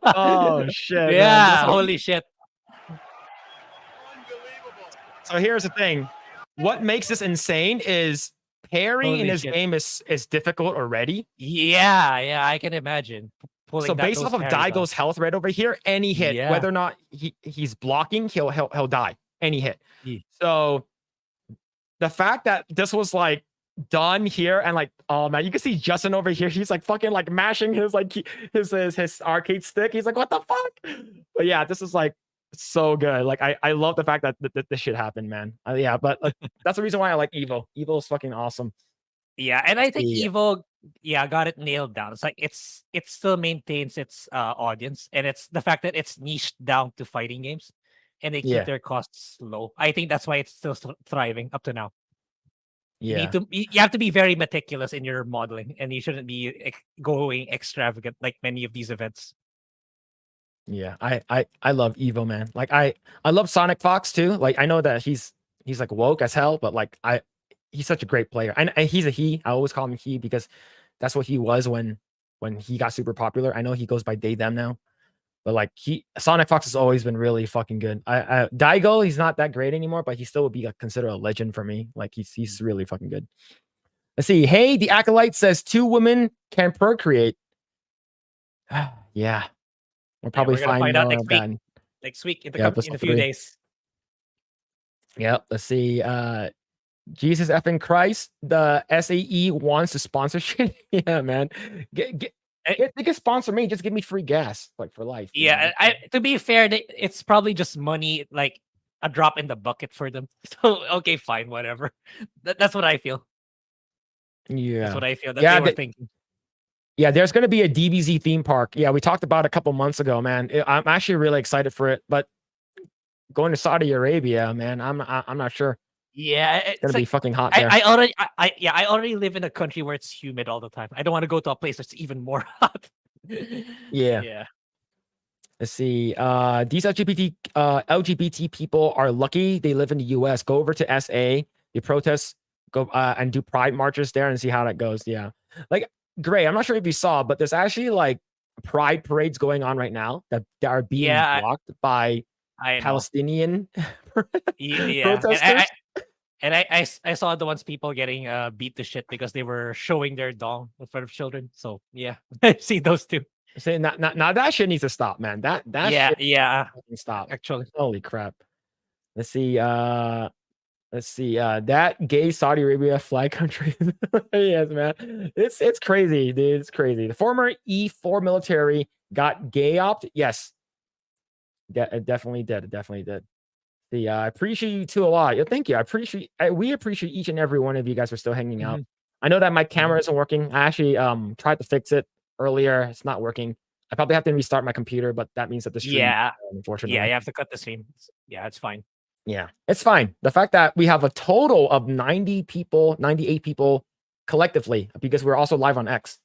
Oh shit. Yeah, Man. holy shit. So here's the thing. What makes this insane is parrying in Holy this shit. game is difficult already. Yeah, I can imagine. So based off of Daigo's health right over here, any hit, Yeah. whether or not he's blocking, he'll die. Any hit. Yeah. So the fact that this was like done here and like, oh man, you can see Justin over here. He's like fucking like mashing his like his arcade stick. He's like, what the fuck? But yeah, this is like so good. Like I love the fact that this shit happened, man. Yeah, but that's the reason why I like Evo. Evo is fucking awesome. Yeah, and I think Yeah. Evo, got it nailed down. It's like it still maintains its audience, and it's the fact that it's niched down to fighting games, and they keep Yeah. their costs low. I think that's why it's still thriving up to now. Yeah. You have to be very meticulous in your modeling, and you shouldn't be going extravagant like many of these events. Yeah, I love Evo, man. Like I love Sonic Fox too. Like I know that he's like woke as hell, but like he's such a great player. And he's a he. I always call him he because that's what he was when he got super popular. I know he goes by they them now, but like Sonic Fox has always been really fucking good. Daigo, he's not that great anymore, but he still would be considered a legend for me. Like he's really fucking good. Let's see. Hey, the Acolyte says 2 women can procreate. Yeah. We'll probably we're gonna find out more next of week. that. Next week in episode a few 3. days. Yep. Let's see. Jesus effing Christ. The SAE wants to sponsorship. Yeah, man. They can sponsor me. Just give me free gas, like for life. you know? Yeah, to be fair, it's probably just money, like a drop in the bucket for them. So okay, fine, whatever. That's what I feel. That's Yeah. what I feel that Yeah, they were the- thinking. Yeah, there's going to be a DBZ theme park. Yeah, we talked about it a couple months ago, man. I'm actually really excited for it, but going to Saudi Arabia, man, I'm not sure. Yeah, It's it's gonna be like fucking hot there. I already live in a country where it's humid all the time. I don't want to go to a place that's even more hot. Yeah. Yeah. Let's see. These LGBT people are lucky they live in the US. Go over to SA, you protest, go and do pride marches there and see how that goes. Yeah. Like Grae, I'm not sure if you saw, but there's actually like pride parades going on right now that are being Yeah, blocked by I know. Palestinian Yeah. protesters. I saw the ones people getting beat to shit because they were showing their dong in front of children. So yeah, I see those two. Saying now that shit needs to stop, man. That shit Yeah. fucking stop. Actually, Holy crap. Let's see. That gay Saudi Arabia flag country. Yes, man. It's crazy, dude. It's crazy. The former E4 military got gay opt. Yes. It definitely did. It definitely did. I appreciate you two a lot. Yeah, thank you. We appreciate each and every one of you guys for still hanging out. I know that my camera isn't working. I actually tried to fix it earlier. It's not working. I probably have to restart my computer, but that means that the stream, unfortunately. Yeah, you have to cut the stream. Yeah, it's fine. Yeah, it's fine. The fact that we have a total of 98 people collectively, because we're also live on X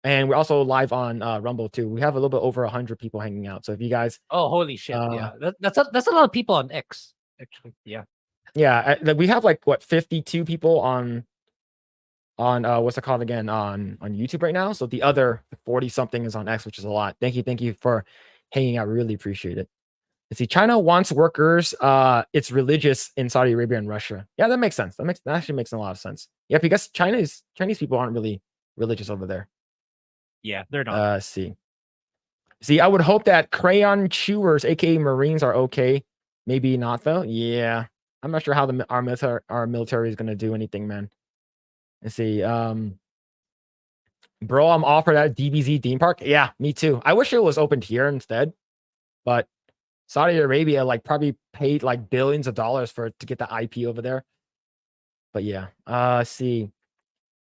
and we're also live on Rumble too. We have a little bit over 100 people hanging out. So if you guys, Oh, holy shit! Yeah, that's a lot of people on X. Actually, yeah. we have like what 52 people on what's it called again on YouTube right now. So the other 40 something is on X, which is a lot. Thank you for hanging out. Really appreciate it. Let's see, China wants workers. It's religious in Saudi Arabia and Russia. Yeah, that makes sense. That actually makes a lot of sense. Yeah, because Chinese people aren't really religious over there. Yeah, they're not. See, I would hope that crayon chewers, aka Marines, are okay. Maybe not though. Yeah, I'm not sure how our military is gonna do anything, man. Let's see. Bro, I'm offered at DBZ theme park. Yeah, me too. I wish it was opened here instead, but Saudi Arabia like probably paid like billions of dollars to get the IP over there. But yeah, see,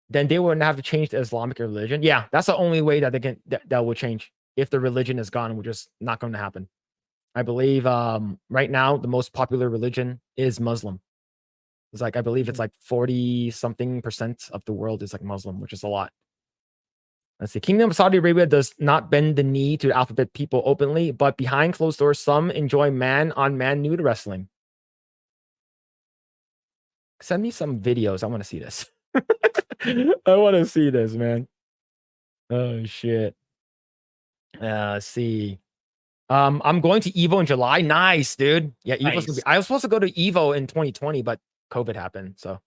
then they wouldn't have to change the Islamic religion. Yeah, that's the only way that they can that will change. If the religion is gone, which is not going to happen. I believe right now the most popular religion is Muslim. It's like I believe it's like 40-something% of the world is like Muslim, which is a lot. Let's see. Kingdom of Saudi Arabia does not bend the knee to alphabet people openly, but behind closed doors, some enjoy man-on-man nude wrestling. Send me some videos. I want to see this. I want to see this, man. Oh shit. Let's see. I'm going to Evo in July. Nice, dude. Yeah, Evo's gonna be. I was supposed to go to Evo in 2020, but COVID happened, so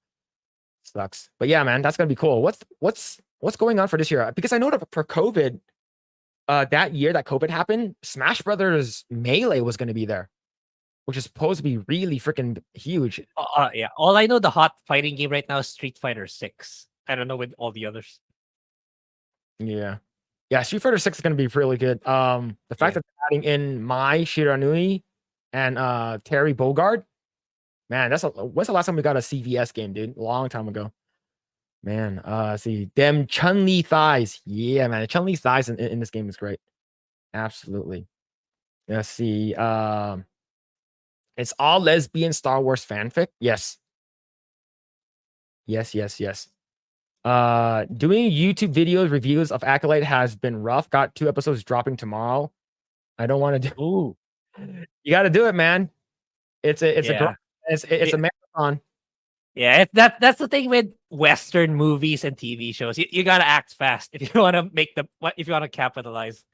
sucks. But yeah, man, that's gonna be cool. What's going on for this year? Because I know that for COVID, that year that COVID happened, Smash Brothers Melee was going to be there, which is supposed to be really freaking huge. Yeah. All I know, the hot fighting game right now is Street Fighter 6. I don't know with all the others. Yeah. Street Fighter 6 is going to be really good. The fact that they're adding in Mai Shiranui and Terry Bogard, man, when's the last time we got a CVS game, dude? A long time ago. Man, see them Chun-Li thighs. Yeah, man, the Chun-Li thighs in this game is great. Absolutely. Let's see. It's all lesbian Star Wars fanfic. Yes. Yes. Doing YouTube videos reviews of Acolyte has been rough. Got 2 episodes dropping tomorrow. I don't want to do. Ooh, you got to do it, man. It's a marathon. Yeah, that's the thing with Western movies and TV shows. You gotta act fast if you want to if you want to capitalize.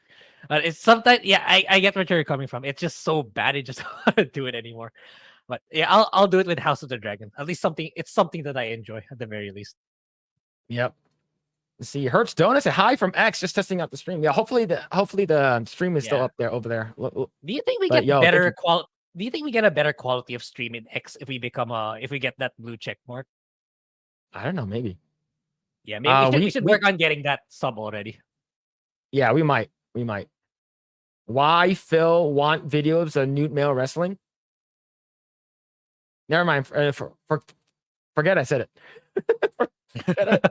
But it's sometimes, I get where you're coming from. It's just so bad. I just don't want to do it anymore. But yeah, I'll do it with House of the Dragon. At least it's something that I enjoy at the very least. Yep. Let's see, Hertz Donuts, hi from X, just testing out the stream. Yeah, hopefully the stream is still up there over there. Do you think we get better quality? Do you think we get a better quality of stream in X if we get that blue check mark? I don't know, maybe. Yeah, maybe we should work on getting that sub already. Yeah, we might. Why Phil want videos of nude male wrestling? Never mind. Forget I said it. Forget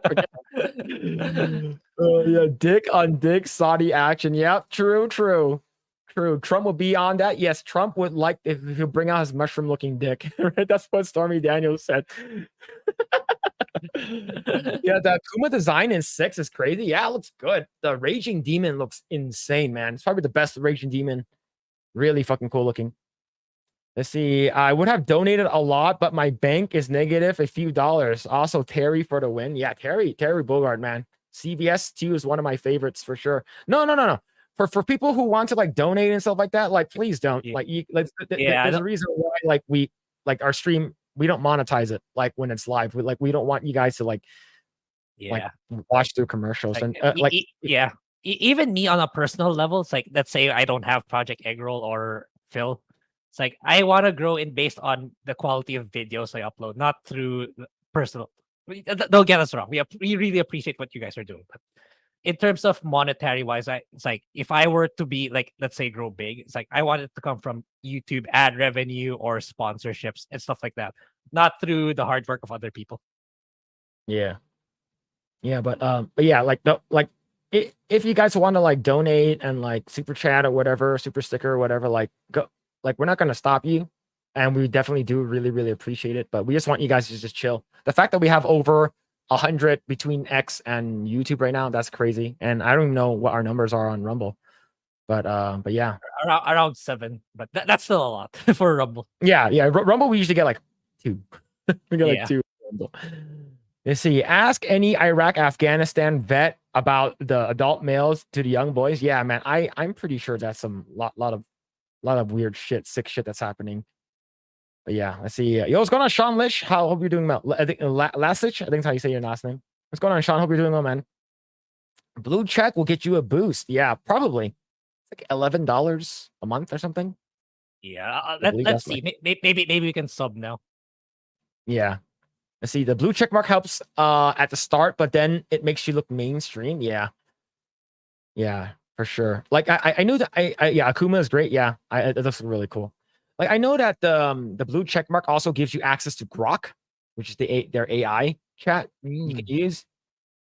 it. Yeah, dick on dick Saudi action. Yep, true. Trump will be on that. Yes, Trump would like if he'll bring out his mushroom looking dick. Right? That's what Stormy Daniels said. Yeah, the Kuma design in 6 is crazy. Yeah, it looks good. The Raging Demon looks insane, man. It's probably the best Raging Demon. Really fucking cool looking. Let's see. I would have donated a lot, but my bank is negative a few dollars. Also, Terry for the win. Yeah, Terry Bogard, man. CVS 2 is one of my favorites for sure. No. For people who want to like donate and stuff like that, like please don't. Yeah. Like Yeah, there's a reason why like we like our stream, we don't monetize it like when it's live. We don't want you guys to like watch through commercials and even me on a personal level, it's like let's say I don't have Project Eggroll or Phil. It's like I want to grow in based on the quality of videos I upload, not through personal. Don't get us wrong. We really appreciate what you guys are doing, but in terms of monetary wise, it's like if I were to be like, let's say, grow big, it's like I want it to come from YouTube ad revenue or sponsorships and stuff like that, not through the hard work of other people. Yeah, but yeah, if you guys want to like donate and like super chat or whatever, super sticker or whatever, like go. Like, we're not going to stop you. And we definitely do really appreciate it. But we just want you guys to just chill. The fact that we have over 100 between X and YouTube right now, that's crazy. And I don't even know what our numbers are on Rumble. But yeah. Around 7. But that's still a lot for Rumble. Yeah. Rumble, we usually get like 2. We get like 2 Rumble. Let's see. Ask any Iraq, Afghanistan vet about the adult males to the young boys. Yeah, man. I'm pretty sure that's some lot of weird shit, sick shit that's happening. But yeah, let's see. Yo, what's going on, Sean Lish? Hope you're doing well. I think Lasich, I think is how you say your last name. What's going on, Sean? Hope you're doing well, man. Blue check will get you a boost. Yeah, probably. It's like $11 a month or something. Yeah, let's see. Maybe we can sub now. Yeah. Let's see. The blue check mark helps at the start, but then it makes you look mainstream. Yeah. For sure. Like I knew that Akuma is great. Yeah, it looks really cool. Like I know that the blue check mark also gives you access to Grok, which is their AI chat you can use,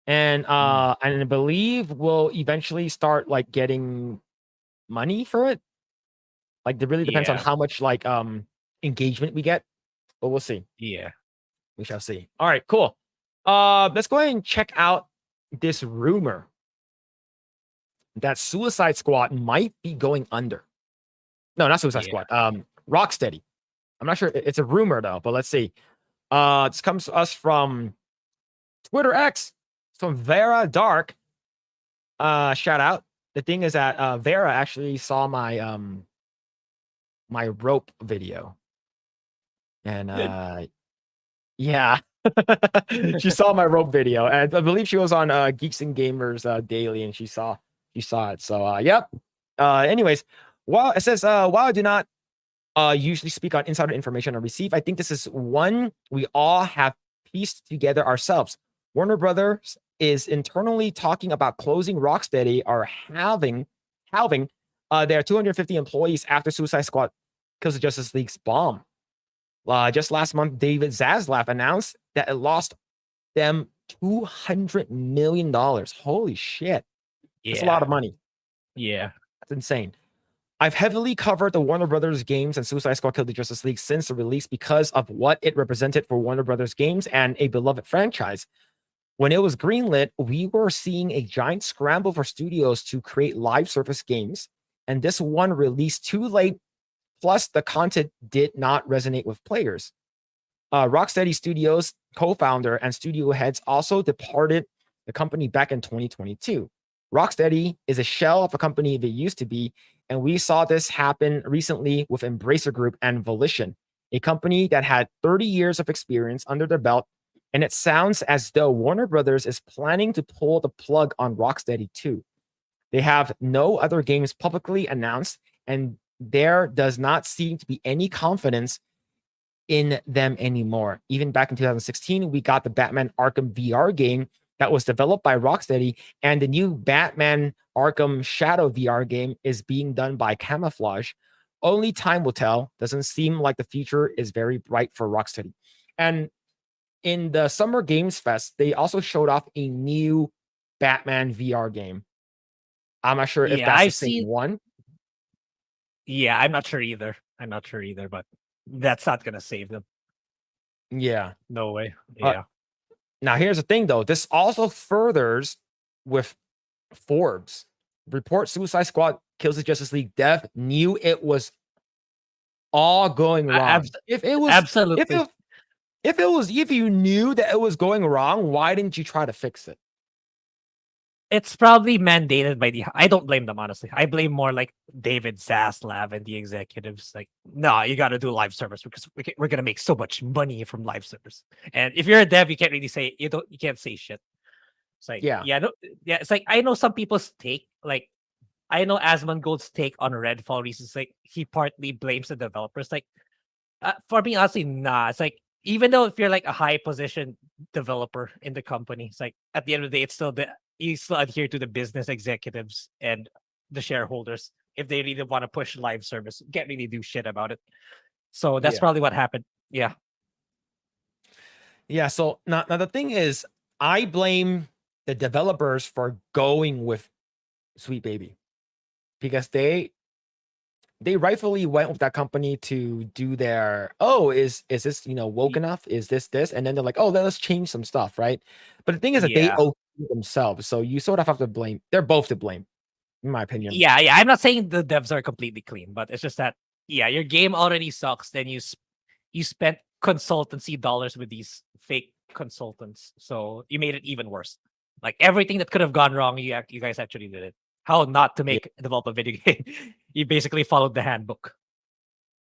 and I believe we'll eventually start like getting money for it. Like it really depends on how much like engagement we get, but we'll see. Yeah, we shall see. All right, cool. Let's go ahead and check out this rumor that Suicide Squad might be going under. No, not Suicide Squad. Rocksteady. I'm not sure. It's a rumor though, but let's see. This comes to us from Twitter X, from Vera Dark. Shout out. The thing is that Vera actually saw my my rope video, and yeah, she saw my rope video, and I believe she was on Geeks and Gamers Daily, and she saw it. So yep. Anyways, while it says while I do not usually speak on insider information I receive, I think this is one we all have pieced together ourselves. Warner Brothers is internally talking about closing Rocksteady or halving their 250 employees after Suicide Squad kills the Justice League's bomb. Just last month, David Zaslav announced that it lost them $200 million. Holy shit. That's a lot of money. Yeah. That's insane. I've heavily covered the Warner Brothers games and Suicide Squad Killed the Justice League since the release because of what it represented for Warner Brothers games and a beloved franchise. When it was greenlit, we were seeing a giant scramble for studios to create live service games, and this one released too late, plus the content did not resonate with players. Rocksteady Studios co-founder and studio heads also departed the company back in 2022. Rocksteady is a shell of a company they used to be, and we saw this happen recently with Embracer Group and Volition, a company that had 30 years of experience under their belt, and it sounds as though Warner Brothers is planning to pull the plug on Rocksteady too. They have no other games publicly announced, and there does not seem to be any confidence in them anymore. Even back in 2016, we got the Batman Arkham VR game that was developed by Rocksteady, and the new Batman Arkham Shadow VR game is being done by Camouflage. Only time will tell. Doesn't seem like the future is very bright for Rocksteady. And in the Summer Games Fest, they also showed off a new Batman VR game. I'm not sure if Yeah, that's the I've same seen. one. Yeah, I'm not sure either. But that's not gonna save them. Yeah. No way. Uh, Yeah. Now, here's the thing, though. This also furthers with Forbes. Report Suicide Squad Kills the Justice League dev knew it was all going wrong. If it was, Absolutely. if you knew that it was going wrong, why didn't you try to fix it? It's probably mandated by the. I don't blame them, honestly. I blame more like David Zaslav and the executives. Like, no, you got to do live service because we're gonna make so much money from live service. And if you're a dev, you can't really say you can't say shit. It's like Yeah. no, yeah. It's like I know some people's take. Like I know Asmongold's take on Redfall reasons. Like he partly blames the developers. Like for me, honestly, nah. It's like even though if you're like a high position developer in the company, it's like at the end of the day, it's still you still adhere to the business executives and the shareholders. If they really want to push live service, you can't really do shit about it. So that's Yeah. probably what happened. Yeah. Yeah. So now the thing is, I blame the developers for going with Sweet Baby because they rightfully went with that company to do their is this woke enough, is this and then they're like, oh, let's change some stuff, right? But the thing is that they Yeah. owe themselves, so you sort of have to blame. They're both to blame, in my opinion. Yeah. I'm not saying the devs are completely clean, but it's just that your game already sucks. Then you spent consultancy dollars with these fake consultants, so you made it even worse. Like everything that could have gone wrong, you guys actually did it. How not to develop a video game? You basically followed the handbook.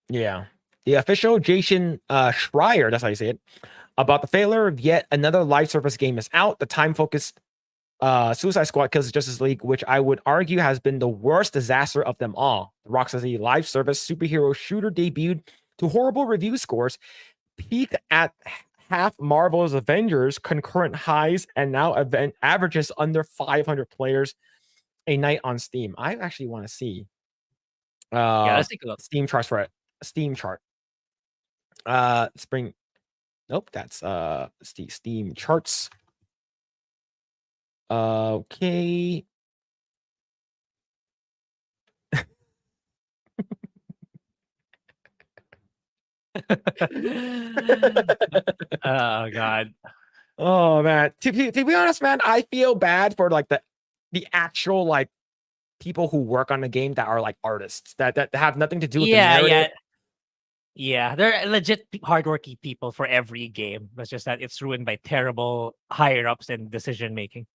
Yeah. The official Jason Schreier, that's how you say it, about the failure of yet another live service game is out. The time-focused Suicide Squad Kills the Justice League, which I would argue has been the worst disaster of them all. The Rocksteady live service superhero shooter debuted to horrible review scores, peaked at half Marvel's Avengers concurrent highs, and now averages under 500 players a night on Steam. I actually want to see let's take a look. Steam charts for it. Steam chart. Spring. Nope, that's Steam charts. Okay. Oh god. Oh man. To be honest, man, I feel bad for like the actual like people who work on the game that are like artists that have nothing to do with the narrative. Yeah, they're legit hardworking people for every game. It's just that it's ruined by terrible higher ups and decision making.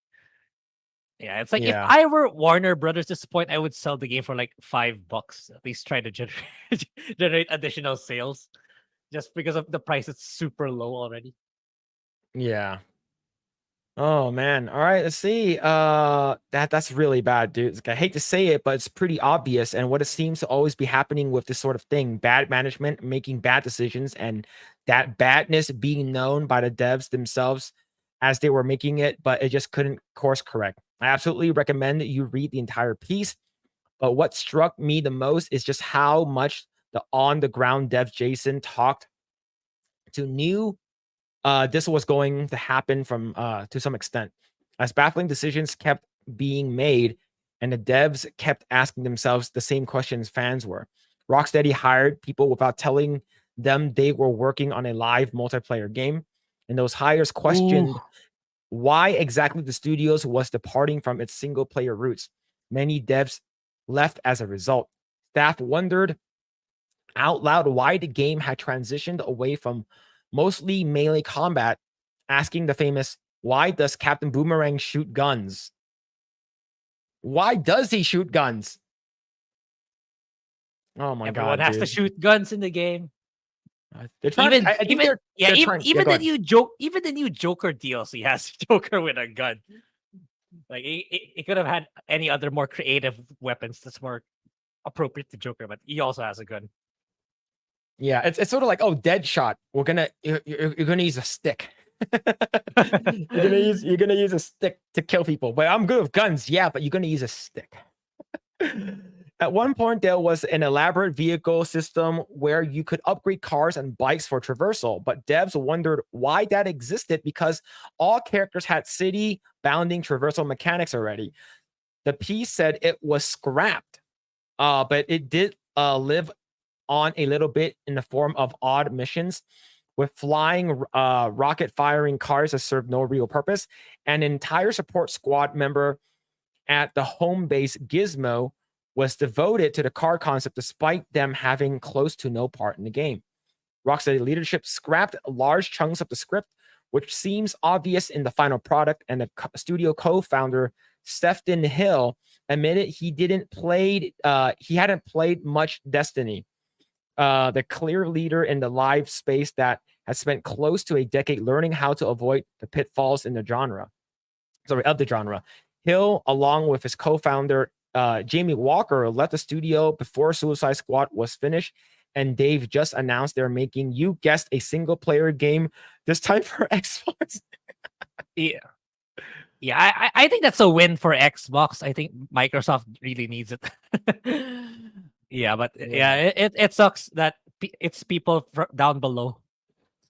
Yeah, it's like if Yeah. I were Warner Brothers at this point, I would sell the game for like $5. At least try to generate additional sales, just because of the price. It's super low already. Yeah. Oh man. All right, let's see. That's really bad, dude. Like, I hate to say it, but it's pretty obvious. And what it seems to always be happening with this sort of thing, bad management making bad decisions, and that badness being known by the devs themselves as they were making it, but it just couldn't course correct. I absolutely recommend that you read the entire piece. But what struck me the most is just how much the on-the-ground dev Jason talked to knew this was going to happen from to some extent, as baffling decisions kept being made and the devs kept asking themselves the same questions fans were. Rocksteady hired people without telling them they were working on a live multiplayer game, and those hires questioned why exactly the studios was departing from its single player roots. Many devs left as a result. Staff wondered out loud why the game had transitioned away from mostly melee combat, asking the famous, why does Captain Boomerang shoot guns? Why does he shoot guns? Oh my Everyone god, has to dude. shoot guns in the game. They're trying. Even I think even they're yeah, trying. even go the ahead. new Joker DLC has Joker with a gun. Like it could have had any other more creative weapons that's more appropriate to Joker, but he also has a gun. Yeah, it's sort of like, oh, Deadshot. You're gonna use a stick. You're gonna use a stick to kill people. But I'm good with guns, yeah, but you're gonna use a stick. At one point, there was an elaborate vehicle system where you could upgrade cars and bikes for traversal, but devs wondered why that existed because all characters had city bounding traversal mechanics already. The piece said it was scrapped, but it did live on a little bit in the form of odd missions with flying rocket firing cars that serve no real purpose. An entire support squad member at the home base Gizmo was devoted to the car concept despite them having close to no part in the game. Rocksteady leadership scrapped large chunks of the script, which seems obvious in the final product, and the studio co-founder Stefan Hill admitted he hadn't played much Destiny. The clear leader in the live space that has spent close to a decade learning how to avoid the pitfalls in the genre. Of the genre. Hill, along with his co-founder Jamie Walker, left the studio before Suicide Squad was finished, and they've just announced they're making, you guessed, a single-player game this time for Xbox. Yeah. Yeah, I think that's a win for Xbox. I think Microsoft really needs it. Yeah, but yeah, it sucks that it's people down below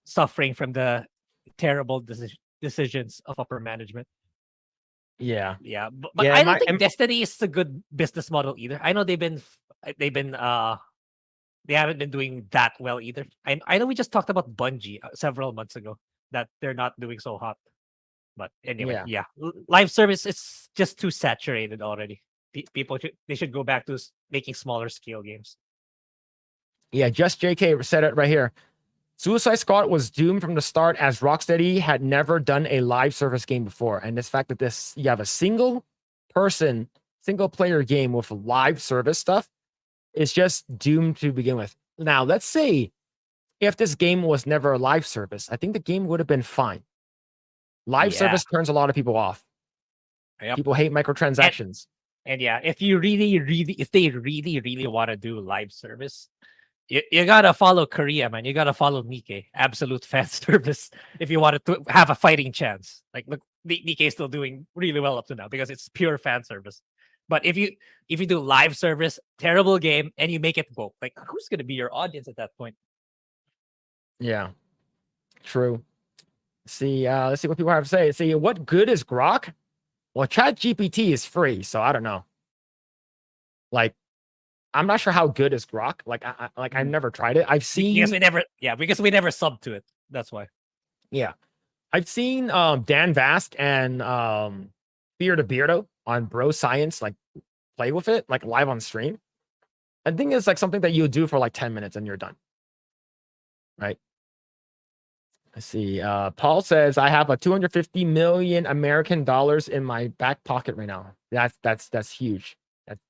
suffering from the terrible decisions of upper management. Yeah. Yeah, but Yeah, I don't think Destiny is a good business model either. I know they haven't been doing that well either. I know we just talked about Bungie several months ago that they're not doing so hot. But anyway, yeah, live service is just too saturated already. People should go back to making smaller scale games. Yeah, just JK said it right here. Suicide Squad was doomed from the start as Rocksteady had never done a live service game before. And this fact that you have a single player game with live service stuff is just doomed to begin with. Now, let's say if this game was never a live service, I think the game would have been fine. Live service turns a lot of people off. Yep. People hate microtransactions. And yeah, if they really want to do live service, you gotta follow Korea, man. You gotta follow Nikkei. Absolute fan service if you wanted to have a fighting chance. Like, look, Nikkei is still doing really well up to now because it's pure fan service. But if you do live service, terrible game, and you make it woke, like who's gonna be your audience at that point? Yeah, true. Let's see what people have to say. See, what good is Grok? Well, ChatGPT is free, so I don't know. Like, I'm not sure how good is Grok. Like, I've never tried it. I've seen because we never subbed to it. That's why. Yeah, I've seen Dan Vask and Beardo Beardo on Bro Science like play with it like live on stream. I think it's like something that you do for like 10 minutes and you're done. Right. Let's see. Paul says I have a 250 million American dollars in my back pocket right now. That's huge.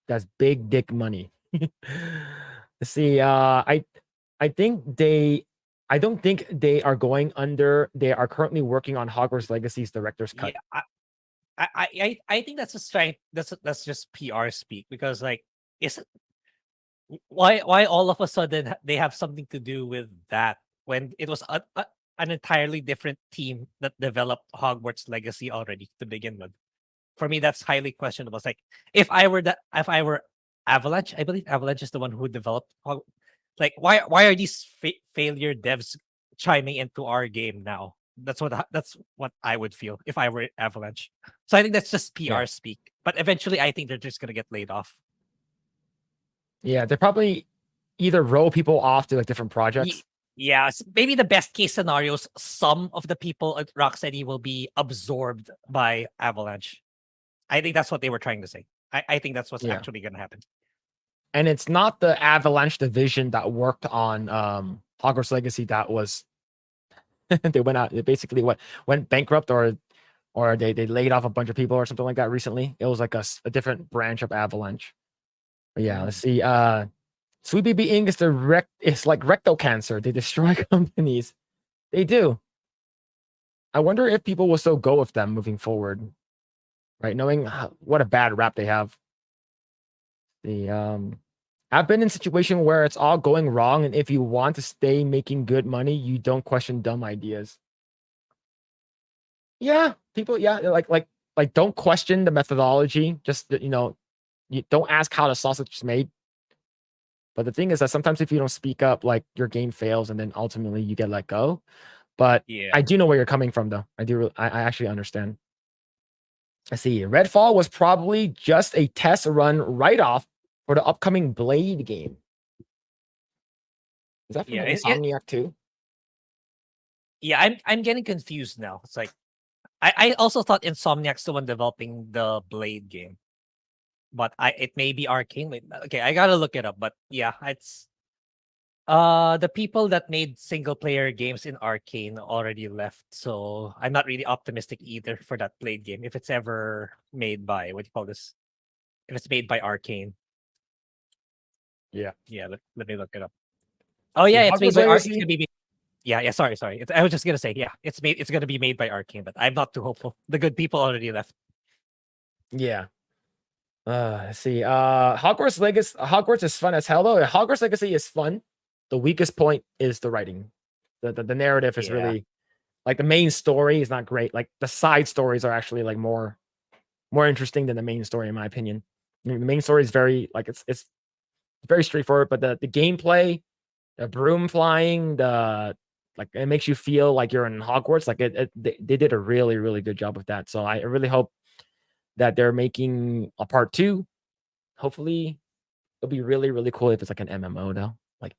That's big dick money. Let's see. I don't think they are going under. They are currently working on Hogwarts Legacy's director's cut. Yeah, I think that's a strength. That's just PR speak because like why all of a sudden they have something to do with that when it was an entirely different team that developed Hogwarts Legacy already to begin with. For me, that's highly questionable. It's like if I were Avalanche, I believe Avalanche is the one who developed. Like, why are these failure devs chiming into our game now? That's what I would feel if I were Avalanche. So I think that's just PR speak. But eventually, I think they're just gonna get laid off. Yeah, they probably either roll people off to like different projects. Yeah, maybe the best case scenarios, some of the people at Rocksteady will be absorbed by Avalanche. I think that's what they were trying to say. I think that's what's actually going to happen. And it's not the Avalanche division that worked on Hogwarts Legacy that was they went out. They basically went bankrupt or they laid off a bunch of people or something like that recently. It was like a different branch of Avalanche. But yeah, let's see. Sweet Baby Inc. It's like rectal cancer. They destroy companies. They do. I wonder if people will still go with them moving forward. Right, knowing what a bad rap they have. I've been in a situation where it's all going wrong, and if you want to stay making good money, you don't question dumb ideas. Yeah, people, yeah, like don't question the methodology. Just you don't ask how the sausage is made. But the thing is that sometimes if you don't speak up, like your game fails, and then ultimately you get let go. But Yeah. I do know where you're coming from, though. I actually understand. I see. Redfall was probably just a test run write-off for the upcoming Blade game. Is that from Yeah, Insomniac too? Yeah, I'm getting confused now. It's like I also thought Insomniac's the one developing the Blade game, but it may be Arcane. Wait, okay, I gotta look it up. But yeah, it's the people that made single player games in Arcane already left, so I'm not really optimistic either for that Blade game if it's ever made by what do you call this? If it's made by Arcane. Yeah. Yeah, let me look it up. Oh See, yeah, it's made Hogwarts by It's Legacy. gonna be made. Yeah. Sorry. I was just gonna say, yeah, it's made. It's gonna be made by Arcane, but I'm not too hopeful. The good people already left. Yeah. Let's see. Hogwarts is fun as hell though. Hogwarts Legacy is fun. The weakest point is the writing. The narrative is Yeah. really like the main story is not great. Like the side stories are actually like more interesting than the main story, in my opinion. I mean, the main story is very like it's very straightforward, but the gameplay, the broom flying, the like it makes you feel like you're in Hogwarts. Like they did a really, really good job with that. So I really hope that they're making a part 2. Hopefully it'll be really, really cool if it's like an MMO though. Like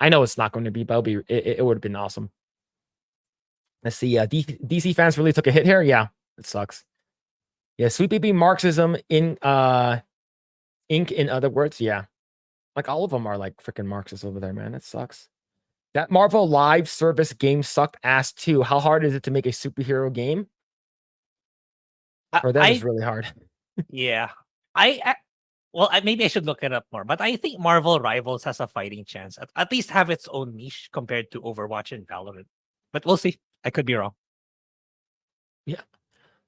I know it's not going to be, but it would have been awesome. Let's see. DC fans really took a hit here. Yeah, it sucks. Yeah, Sweet Baby Marxism in ink, in other words. Yeah. Like all of them are like freaking Marxists over there, man. It sucks. That Marvel live service game sucked ass too. How hard is it to make a superhero game? For them, it's really hard. Yeah. Well, maybe I should look it up more, but I think Marvel Rivals has a fighting chance. At least have its own niche compared to Overwatch and Valorant. But we'll see. I could be wrong. Yeah.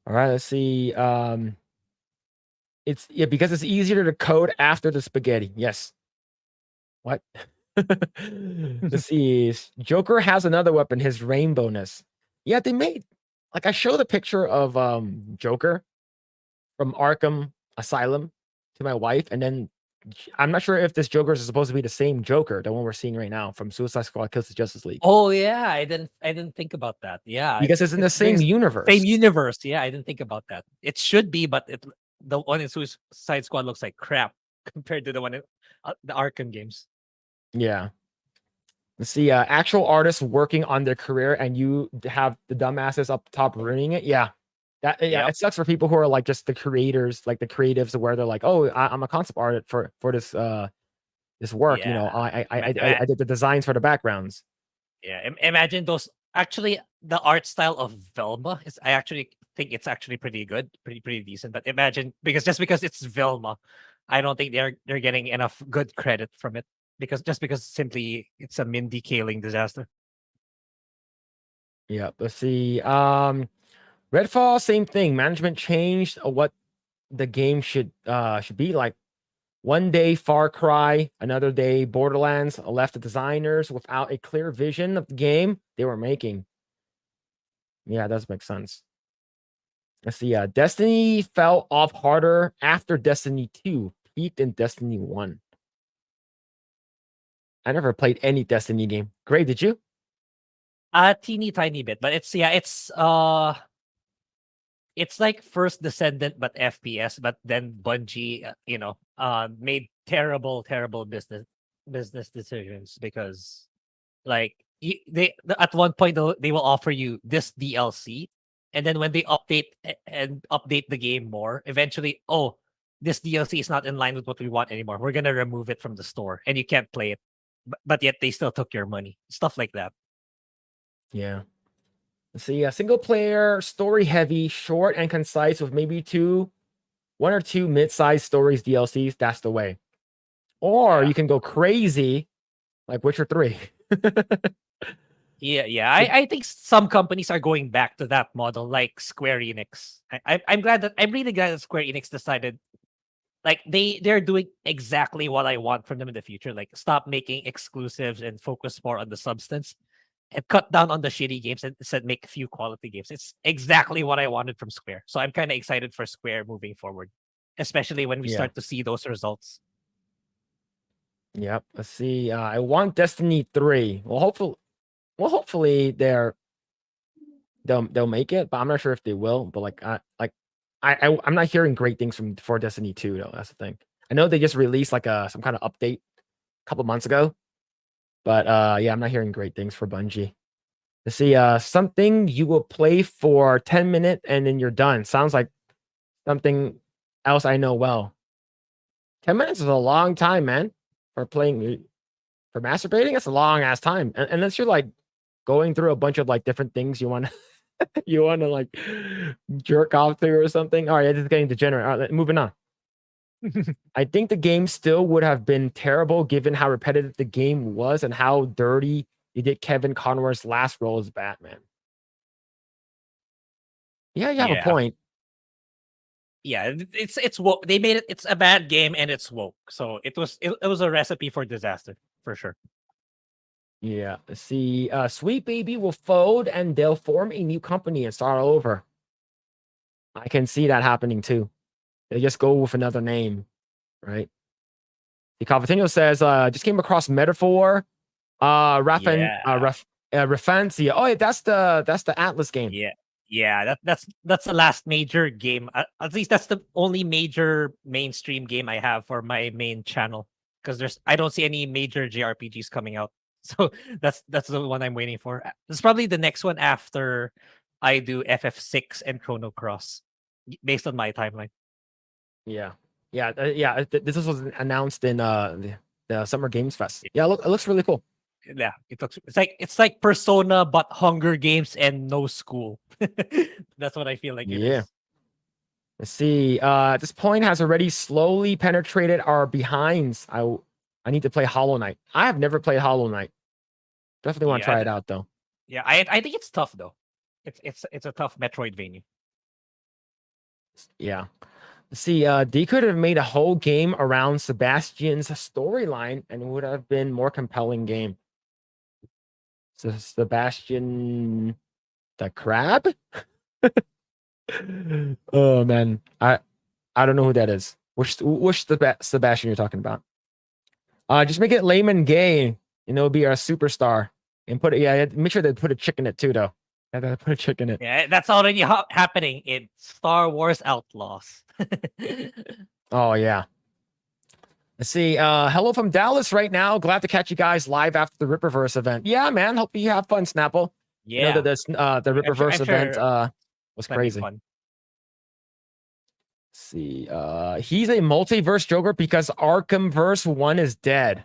All right. Let's see. It's because it's easier to code after the spaghetti. Yes. What? Let's see. Joker has another weapon, his rainbowness. Yeah, they made like I showed a picture of Joker from Arkham Asylum to my wife, and then I'm not sure if this Joker is supposed to be the same Joker, the one we're seeing right now from Suicide Squad Kills the Justice League. Oh yeah, I didn't think about that. Yeah, Because it's in the same universe. Same universe. Yeah, I didn't think about that. It should be, but the one in Suicide Squad looks like crap compared to the one in the Arkham games. Yeah. Let's see. Actual artists working on their career, and you have the dumbasses up top ruining it. Yeah. Yep. It sucks for people who are like just the creators, like the creatives, where they're like, "Oh, I'm a concept artist for this this work." You know, Yeah. I did the designs for the backgrounds. Yeah, imagine those. Actually, the art style of Velma is. I actually think it's actually pretty good, pretty decent. But imagine because it's Velma, I don't think they're getting enough good credit from it because simply it's a Mindy Kaling disaster. Yeah. Let's see. Redfall, same thing. Management changed what the game should be like. One day Far Cry, another day Borderlands left the designers without a clear vision of the game they were making. Yeah, it does make sense. Let's see. Destiny fell off harder after Destiny 2, peaked in Destiny 1. I never played any Destiny game. Grae, did you? A teeny tiny bit, but it's like First Descendant but FPS, but then Bungie, made terrible business decisions because like at one point they will offer you this DLC, and then when they update the game more, eventually, oh, this DLC is not in line with what we want anymore. We're gonna remove it from the store, and you can't play it. But yet they still took your money. Stuff like that. Yeah. Let's see. A single player, story heavy, short and concise, with maybe one or two mid-sized stories, DLCs. That's the way. Or you can go crazy, like Witcher 3. Yeah. I think some companies are going back to that model, like Square Enix. I'm really glad that Square Enix decided, like they're doing exactly what I want from them in the future. Like stop making exclusives and focus more on the substance. and cut down on the shitty games and instead make a few quality games. It's exactly what I wanted from Square. So I'm kind of excited for Square moving forward, especially when we Yeah. start to see those results. Yep. Let's see. I want Destiny 3. Hopefully they'll make it, but I'm not sure if they will. But like I'm not hearing great things for Destiny 2 though. That's the thing. I know they just released like some kind of update a couple months ago, but yeah, I'm not hearing great things for Bungie. Let's see. Something you will play for 10 minutes and then you're done. Sounds like something else I know well. 10 minutes is a long time, man. For masturbating, it's a long ass time. Unless you're like going through a bunch of like different things you want to like jerk off to or something. All right, this is getting degenerate. All right, moving on. I think the game still would have been terrible given how repetitive the game was and how dirty you did Kevin Conroy's last role as Batman. Yeah, you have a point. Yeah, it's woke. They made it. It's a bad game and it's woke. So it was a recipe for disaster for sure. Yeah. Let's see. Sweet Baby will fold and they'll form a new company and start all over. I can see that happening too. They just go with another name, right? The Calvatino says, just came across Metaphor, Refancia. Oh, yeah, that's the Atlas game. Yeah. That's the last major game. At least that's the only major mainstream game I have for my main channel. Because I don't see any major JRPGs coming out. So that's the one I'm waiting for. It's probably the next one after I do FF6 and Chrono Cross, based on my timeline. Yeah. This was announced in the Summer Games Fest. Yeah, it looks really cool. Yeah, it's like Persona but Hunger Games and no school. That's what I feel like it is. Let's see. This point has already slowly penetrated our behinds. I need to play Hollow Knight. I have never played Hollow Knight. Definitely want to try it out though. Yeah, I think it's tough though. It's a tough Metroidvania. Yeah. Let's see, they could have made a whole game around Sebastian's storyline and it would have been more compelling game. So Sebastian the crab? Oh man. I don't know who that is. Which Sebastian you're talking about? Just make it lame and gay, and it'll be our superstar. And make sure they put a chick in it too, though. Put a chick in it. Yeah, that's already happening in Star Wars Outlaws. Oh yeah. Let's see. Hello from Dallas right now. Glad to catch you guys live after the Ripperverse event. Yeah, man. Hope you have fun, Snapple. Yeah. You know that the Ripperverse event was crazy. Fun. Let's see. He's a multiverse Joker because Arkhamverse 1 is dead.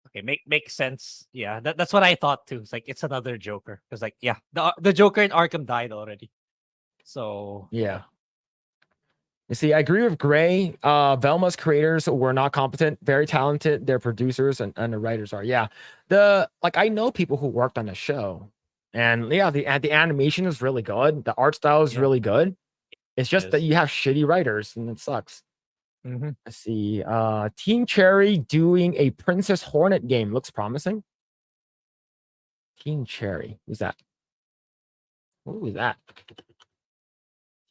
Okay, makes sense. Yeah, that's what I thought too. It's like it's another Joker. Because like, yeah, the Joker in Arkham died already. So yeah. You see, I agree with Grae. Velma's creators were not competent, very talented. Their producers and the writers are. Yeah. I know people who worked on the show. And yeah, the animation is really good. The art style is really good. It's just that you have shitty writers and it sucks. Mm-hmm. Let's see. Team Cherry doing a Princess Hornet game. Looks promising. Team Cherry. Who's that? Who is that?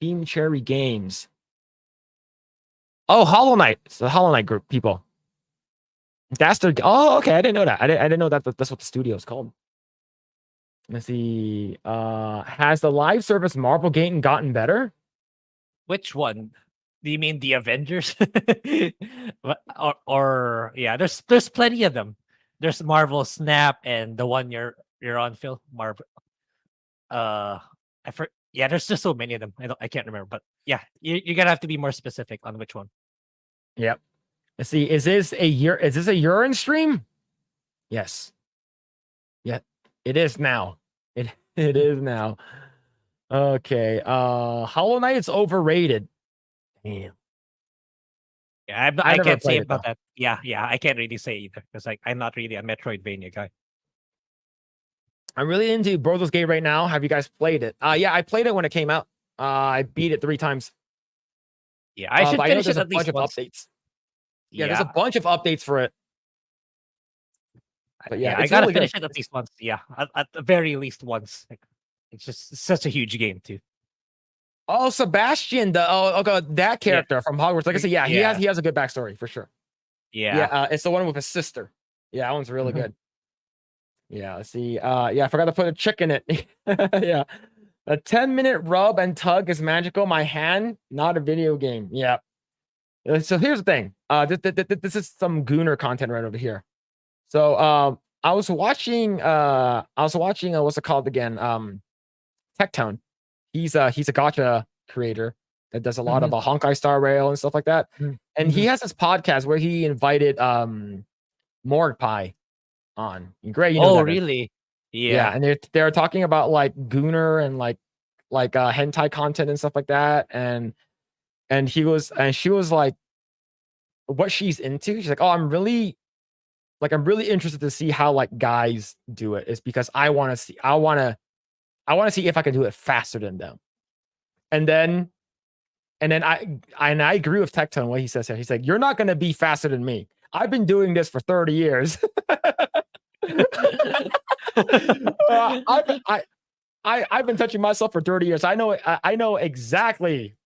Team Cherry Games. Oh, Hollow Knight. It's the Hollow Knight group people. That's their. Oh, okay. I didn't know that. I didn't know that that's what the studio is called. Let's see. Has the live service Marvel game gotten better? Which one? Do you mean the Avengers? or yeah, there's plenty of them. There's Marvel Snap and the one you're on, Phil. Marvel. Yeah, there's just so many of them. I can't remember, but yeah, you're gonna have to be more specific on which one. Yep. Let's see. Is this a urine stream? Yes. Yeah, it is now. It is now. Okay. Hollow Knight is overrated. Damn. Yeah, I can't say about that. Yeah, I can't really say either because like I'm not really a Metroidvania guy. I'm really into Baldur's Gate right now. Have you guys played it? Yeah, I played it when it came out. I beat it 3 times. Yeah, I should finish it at least once. Updates. Yeah, there's a bunch of updates for it. But yeah, I it's gotta really finish good. it at least once. Yeah, at the very least once. Like, it's just such a huge game too. Oh, Sebastian, okay, that Yeah. character from Hogwarts. Like I said, yeah, Yeah. he has a good backstory for sure. Yeah, Yeah. it's the one with his sister. Yeah, that one's really Mhm. good. Yeah, let's see. Yeah, I forgot to put a chick in it. Yeah. A 10-minute rub and tug is magical. My hand, not a video game. Yeah. So here's the thing. This is some Gooner content right over here. So I was watching what's it called again? Tectone. He's a gotcha creator that does a lot of Honkai Star Rail and stuff like that. And he has this podcast where he invited Morg Pie on. And Grae, you know Oh, who that is. really? Yeah, Yeah. and they're talking about like Gooner and like hentai content and stuff like that. And she was like, what she's into. She's like, oh, I'm really interested to see how like guys do it. It's because I want to see if I can do it faster than them. And then I agree with Tectone what he says here. He's like, you're not going to be faster than me. I've been doing this for 30 years. I've been touching myself for 30 years. I know exactly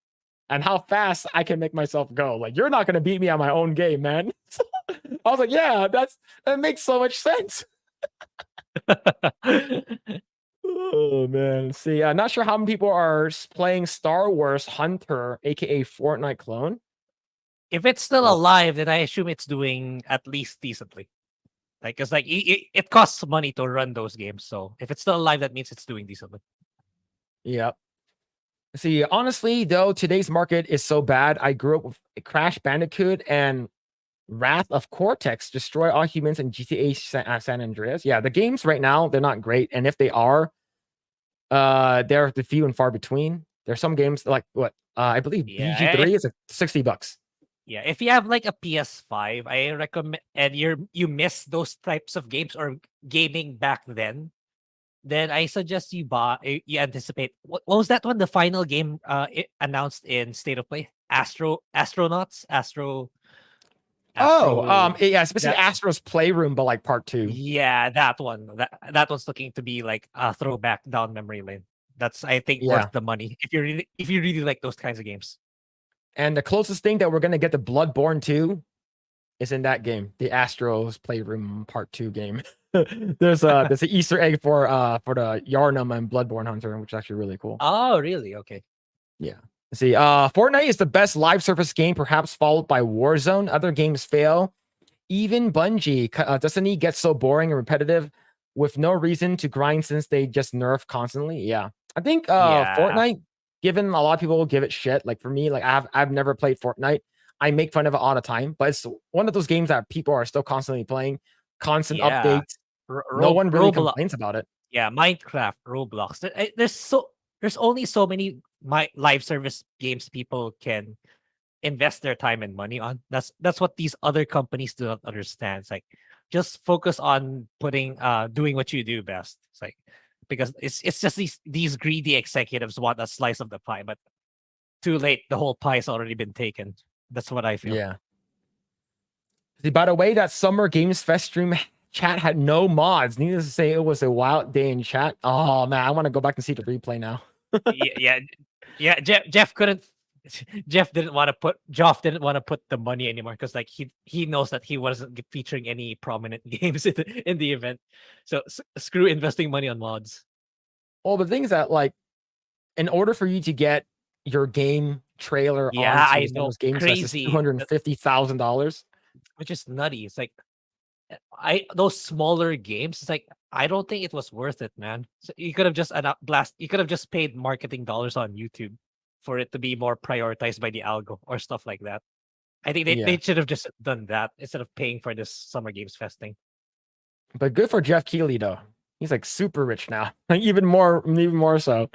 and how fast I can make myself go. Like, you're not going to beat me on my own game, man. I was like, yeah, that makes so much sense. Oh man, see, I'm not sure how many people are playing Star Wars Hunter, aka Fortnite clone. If it's still alive, then I assume it's doing at least decently. Like, cause like it costs money to run those games. So if it's still alive, that means it's doing decently. Yep. See, honestly, though, today's market is so bad. I grew up with Crash Bandicoot and Wrath of Cortex, Destroy All Humans, and GTA San Andreas. Yeah, the games right now, they're not great. And if they are, they're the few and far between. There's some games like what I believe BG3 is like $60. Yeah, if you have like a PS5, I recommend, and you miss those types of games or gaming back then I suggest you you anticipate what was that one? The final game announced in State of Play, Astronauts. Yeah, specifically Astro's Playroom, but like part 2. Yeah, that one. That one's looking to be like a throwback down memory lane. That's, I think, Yeah. worth the money if you really like those kinds of games. And the closest thing that we're gonna get to Bloodborne 2 is in that game, the Astro's Playroom Part 2 game. there's an Easter egg for the Yarnum and Bloodborne Hunter, which is actually really cool. Oh, really? Okay. Yeah. Let's see, Fortnite is the best live service game, perhaps followed by Warzone. Other games fail. Even Bungie, Destiny gets so boring and repetitive with no reason to grind since they just nerf constantly. Yeah. I think Fortnite, given a lot of people give it shit, like for me, like I've never played Fortnite. I make fun of it all the time, but it's one of those games that people are still constantly playing, constant updates. No one really complains about it. Yeah, Minecraft, Roblox. There's only so many live service games people can invest their time and money on. That's what these other companies do not understand. It's like, just focus on doing what you do best. It's like, because it's just these greedy executives want a slice of the pie, but too late. The whole pie has already been taken. That's what I feel. Yeah. See, by the way, that Summer Games Fest stream chat had no mods. Needless to say, it was a wild day in chat. Oh man, I want to go back and see the replay now. yeah. Jeff couldn't. Jeff didn't want to put. Joff didn't want to put the money anymore because like he knows that he wasn't featuring any prominent games in the event. So screw investing money on mods. Well, the thing is that like, in order for you to get your game trailer I onto know, those games, crazy, $250,000, which is nutty. It's like those smaller games. It's like I don't think it was worth it, man. So you could have just You could have just paid marketing dollars on YouTube for it to be more prioritized by the algo or stuff like that. I think they should have just done that instead of paying for this Summer Games Fest thing. But good for Jeff Keighley though. He's like super rich now, like even more so.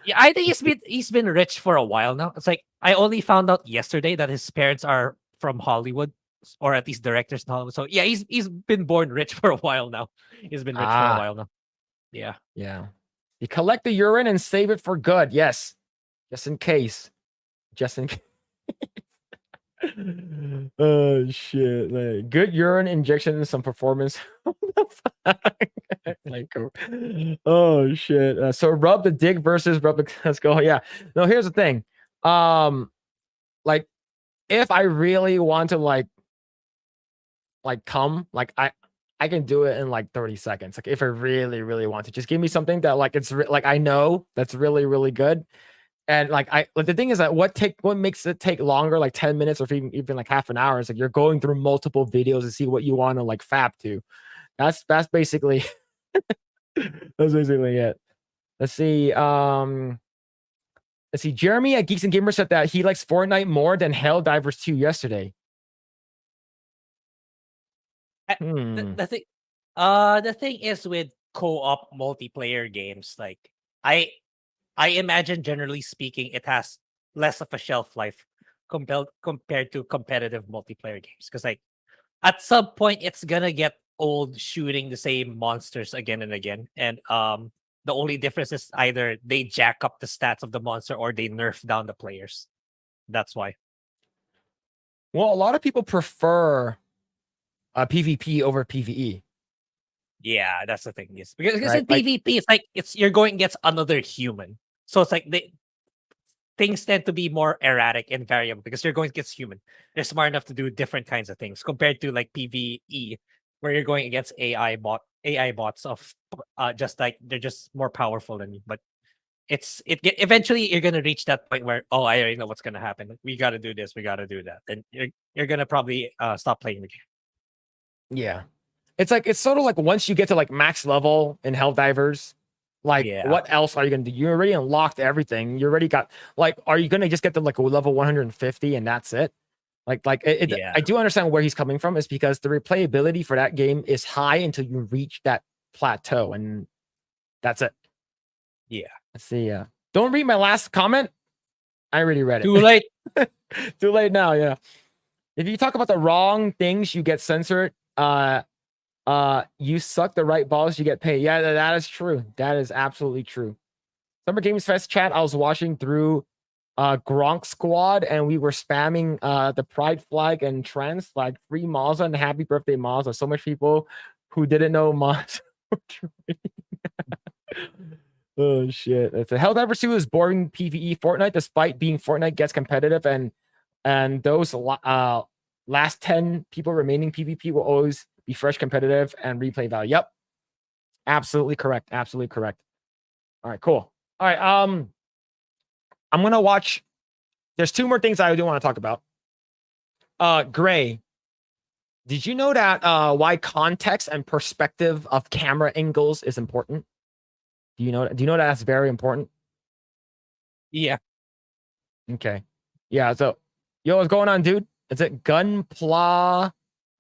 Yeah, I think he's been rich for a while now. It's like I only found out yesterday that his parents are from Hollywood, or at least directors in Hollywood. So yeah, he's been born rich for a while now. He's been rich for a while now. Yeah. Yeah. You collect the urine and save it for good. Yes. Just in case. Oh shit. Like, good urine injection and some performance. Like, oh shit. So rub the dick versus rub the let's go. Yeah. No, here's the thing. Like if I really want to like come, like I can do it in like 30 seconds. Like if I really, really want to, just give me something that like it's like I know that's really, really good. And like the thing is that what makes it take longer, like 10 minutes or even like half an hour, is like you're going through multiple videos to see what you want to like fap to. That's basically that's basically it. Let's see. Let's see. Jeremy at Geeks and Gamers said that he likes Fortnite more than Helldivers 2 yesterday. The thing is with co-op multiplayer games, like I imagine generally speaking, it has less of a shelf life compared to competitive multiplayer games. Because like at some point it's gonna get old shooting the same monsters again and again. And the only difference is either they jack up the stats of the monster or they nerf down the players. That's why. Well, a lot of people prefer PvP over PvE. Yeah, that's the thing. Yes, because Right, in like- PvP, it's like you're going against another human, so it's like things tend to be more erratic and variable because you're going against human. They're smart enough to do different kinds of things compared to like PvE, where you're going against AI bots of just like they're just more powerful than you. But eventually you're gonna reach that point where I already know what's gonna happen. We got to do this. We got to do that. And you're gonna probably stop playing the game. Yeah. It's sort of like once you get to like max level in Helldivers, like what else are you gonna do? You already unlocked everything. You already got like, are you gonna just get to like a level 150 and that's it? I do understand where he's coming from, is because the replayability for that game is high until you reach that plateau, and that's it. Yeah. Let's see. Don't read my last comment. I already read it. Too late. Too late now. Yeah. If you talk about the wrong things, you get censored. You suck the right balls, you get paid. Yeah, that is true. That is absolutely true. Summer Games Fest chat, I was watching through Gronk Squad, and we were spamming the pride flag and trans flag. Free Mazda and happy birthday Mazda. So much people who didn't know Mazda. Oh shit. It's a Helldivers 2 is boring PvE Fortnite, despite being Fortnite gets competitive, and those last 10 people remaining PvP will always be fresh, competitive, and replay value. Yep. Absolutely correct. Absolutely correct. All right, cool. All right. I'm gonna watch. There's two more things I do want to talk about. Grae, did you know that why context and perspective of camera angles is important? Do you know that's very important? Yeah. Okay. Yeah, so yo, what's going on, dude? Is it Gunpla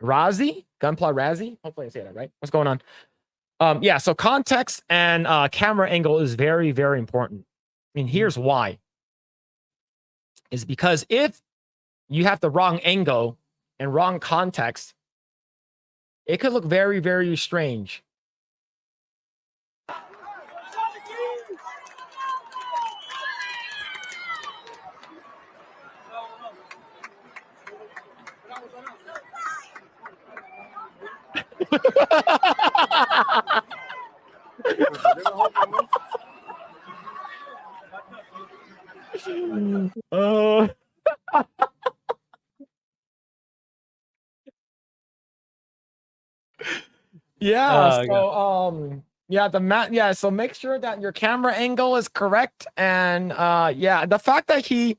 Razi? Hopefully I say that right. What's going on? Yeah, so context and camera angle is very, very important. And here's why. Is because if you have the wrong angle and wrong context, it could look very, very strange. Yeah, so so make sure that your camera angle is correct, and the fact that he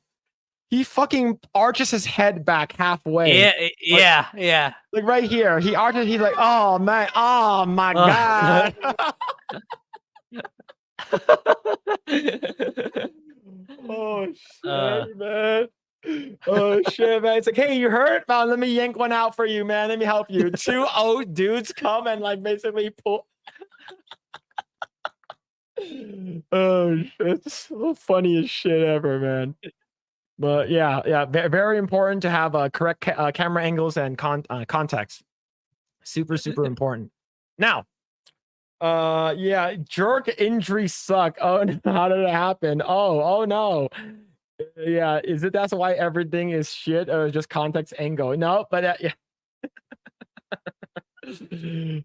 fucking arches his head back halfway. Yeah. Like right here, he arches, he's like, oh man, oh my god. Oh shit, man. Oh shit, man. It's like, hey, you hurt? Let me yank one out for you, man. Let me help you. Two old dudes come and like basically pull. Oh shit, it's the funniest shit ever, man. But yeah, very important to have correct camera angles and context. Super, super important. Now, jerk injuries suck. Oh no, how did it happen? Oh no. Yeah, that's why everything is shit, or just context angle? No, but yeah.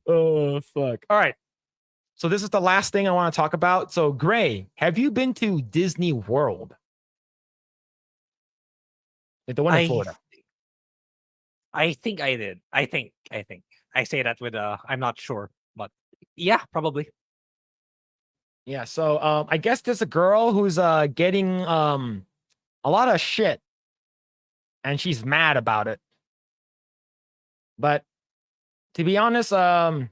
Oh fuck. All right. So this is the last thing I want to talk about. So Grae, have you been to Disney World? Like the one in I Florida. I think I did. I think. I say that with I'm not sure, but yeah, probably. Yeah, so I guess there's a girl who's getting a lot of shit and she's mad about it. But to be honest, I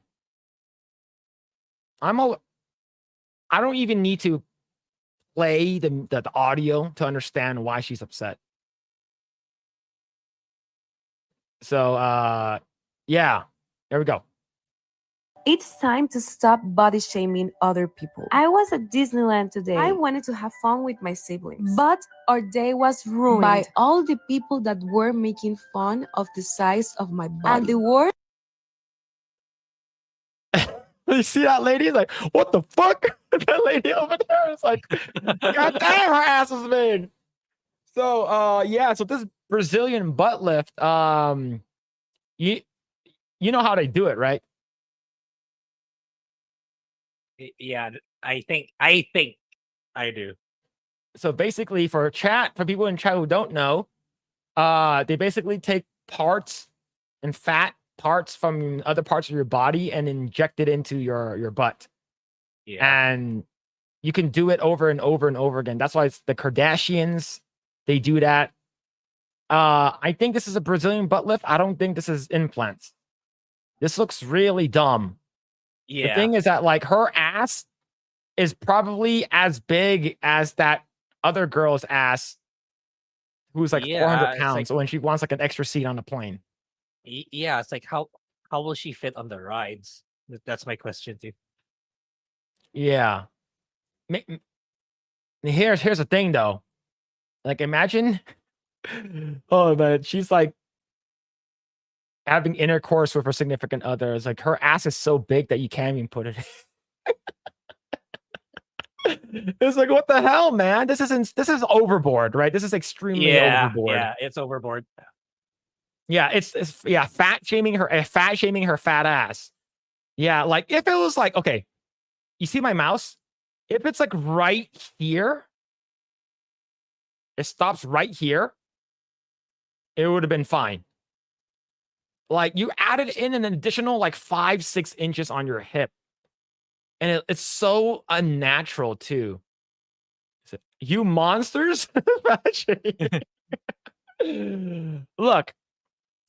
don't even need to play the audio to understand why she's upset. So yeah, there we go. It's time to stop body shaming other people. I was at Disneyland today. I wanted to have fun with my siblings, but our day was ruined by all the people that were making fun of the size of my body. And the worst You see that lady? Like, what the fuck? That lady over there is like, God damn, her ass is big. So yeah, so this Brazilian butt lift, you know how they do it, right? Yeah, I think I do. So basically for people in chat who don't know, they basically take parts and fat parts from other parts of your body and inject it into your butt. Yeah. And you can do it over and over and over again. That's why it's the Kardashians, they do that. I think this is a Brazilian butt lift. I don't think this is implants. This looks really dumb. Yeah. The thing is that like her ass is probably as big as that other girl's ass who's like 400 it's pounds like, when she wants like an extra seat on the plane. yeah, it's like how will she fit on the rides? That's my question too. Yeah. Here's the thing though. Like imagine oh man, she's like having intercourse with her significant other. It's like her ass is so big that you can't even put it in. It's like, what the hell, man? This is overboard, right? This is extremely overboard. Yeah, it's overboard. Yeah, it's fat shaming her fat ass. Yeah, like if it was like, okay, you see my mouse? If it's like right here, it stops right here, it would have been fine. Like you added in an additional like 5-6 inches on your hip. And it's so unnatural too. You monsters? Look,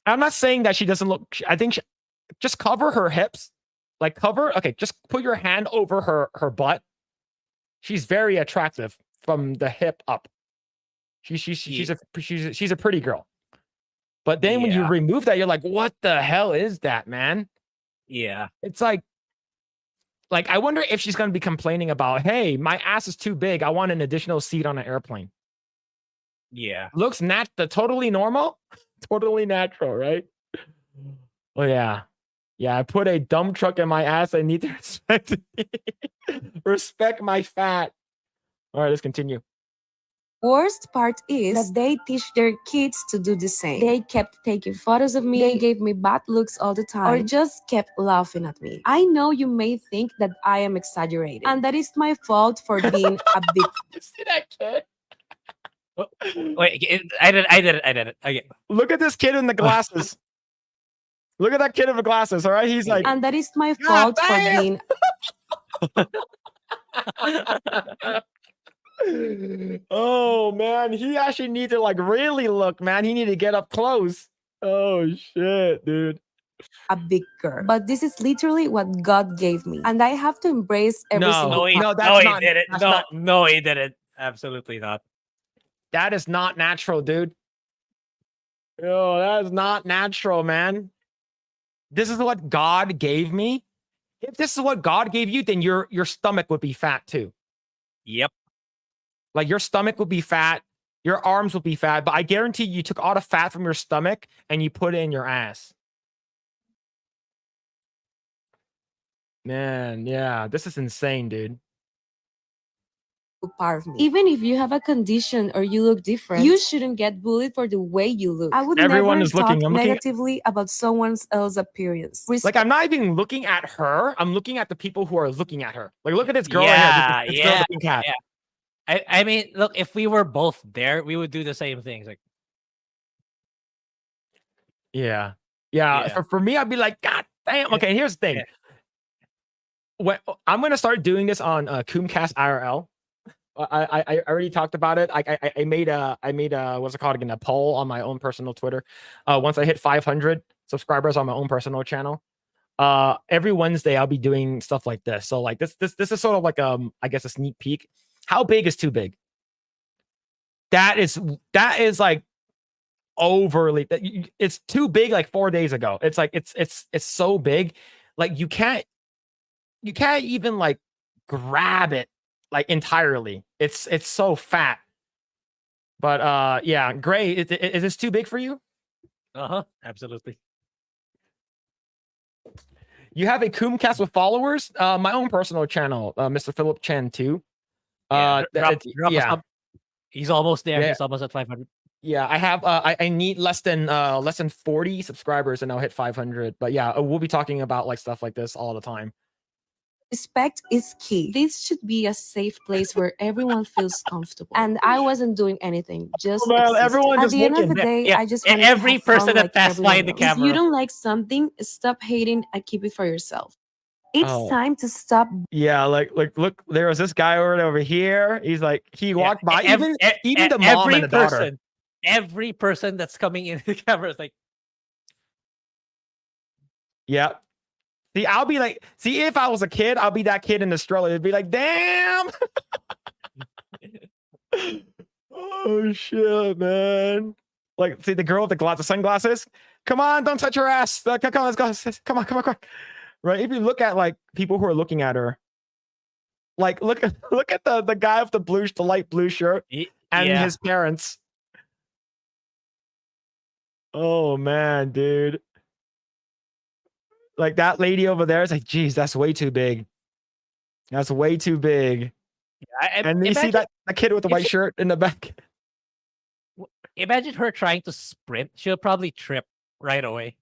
I'm not saying that she doesn't look. I think just cover her hips, like cover. Okay, just put your hand over her butt. She's very attractive from the hip up. She's a pretty girl. But then when you remove that, you're like, what the hell is that, man? Yeah, it's like I wonder if she's going to be complaining about, hey, my ass is too big. I want an additional seat on an airplane. Yeah. Looks totally normal, totally natural, right? Oh yeah. Yeah, I put a dump truck in my ass. I need to respect my fat. All right, let's continue. worst part is that they teach their kids to do the same. They kept taking photos of me, they gave me bad looks all the time, or just kept laughing at me. I know you may think that I am exaggerating, and that is my fault for being a big... You see that kid? Wait, I did it. Okay. Look at this kid in the glasses. Look at that kid in the glasses, all right? He's like... And that is my fault for being... Oh man, he actually need to like really look, man. He need to get up close. Oh shit, dude. A big girl. But this is literally what God gave me, and I have to embrace every single he didn't. Absolutely not. That is not natural, dude. Yo, that is not natural, man. This is what God gave me. If this is what God gave you, then your stomach would be fat too. Yep. Like your stomach would be fat, your arms would be fat, but I guarantee you took all the fat from your stomach and you put it in your ass. Man, yeah, this is insane, dude. part of me. Even if you have a condition or you look different, you shouldn't get bullied for the way you look. I would Everyone never is talk looking. I'm looking. negatively about someone else's appearance. Like I'm not even looking at her. I'm looking at the people who are looking at her. Like look at this girl right here. This girl with the pink hat. I mean, look, if we were both there, we would do the same things. Like, Yeah. Yeah. For me, I'd be like, God damn. Okay, here's the thing. Yeah. When I'm gonna start doing this on Coomcast IRL. I already talked about it. I made a what's it called again? A poll on my own personal Twitter. Once I hit 500 subscribers on my own personal channel, every Wednesday I'll be doing stuff like this. So like this is sort of like I guess a sneak peek. How big is too big? That is like overly. It's too big. Like 4 days ago, it's like it's so big, like you can't even like grab it like entirely. It's so fat. But yeah, Grae, is this too big for you? Absolutely. You have a Coomcast with followers? My own personal channel, Mr. Phillip Chan 2. Drop he's almost there. Yeah. He's almost at 500. Yeah, I have I need less than 40 subscribers and I'll hit 500. But yeah, we'll be talking about like stuff like this all the time. Respect is key. This should be a safe place where everyone feels comfortable. And I wasn't doing anything, just existing. Everyone At just the end of the looking. day, I just wanted every to have fun person that like passed by everyone the else. camera. If you don't like something, stop hating and keep it for yourself. It's time to stop. Yeah, like look, there was this guy over here. He's like, he walked by, even the mom and the daughter. Every person that's coming in the camera is like, yeah. See, I'll be like, see, if I was a kid, I'll be that kid in the stroller. It'd be like, damn. Oh shit, man. Like, see the girl with the sunglasses. Come on, don't touch her ass. Come on, let's go. Come on. Right? If you look at like people who are looking at her, like look at the guy with the light blue shirt and his parents. Oh man, dude. Like that lady over there is like, geez, that's way too big. That's way too big. And you see that kid with the white shirt in the back. Imagine her trying to sprint. She'll probably trip right away.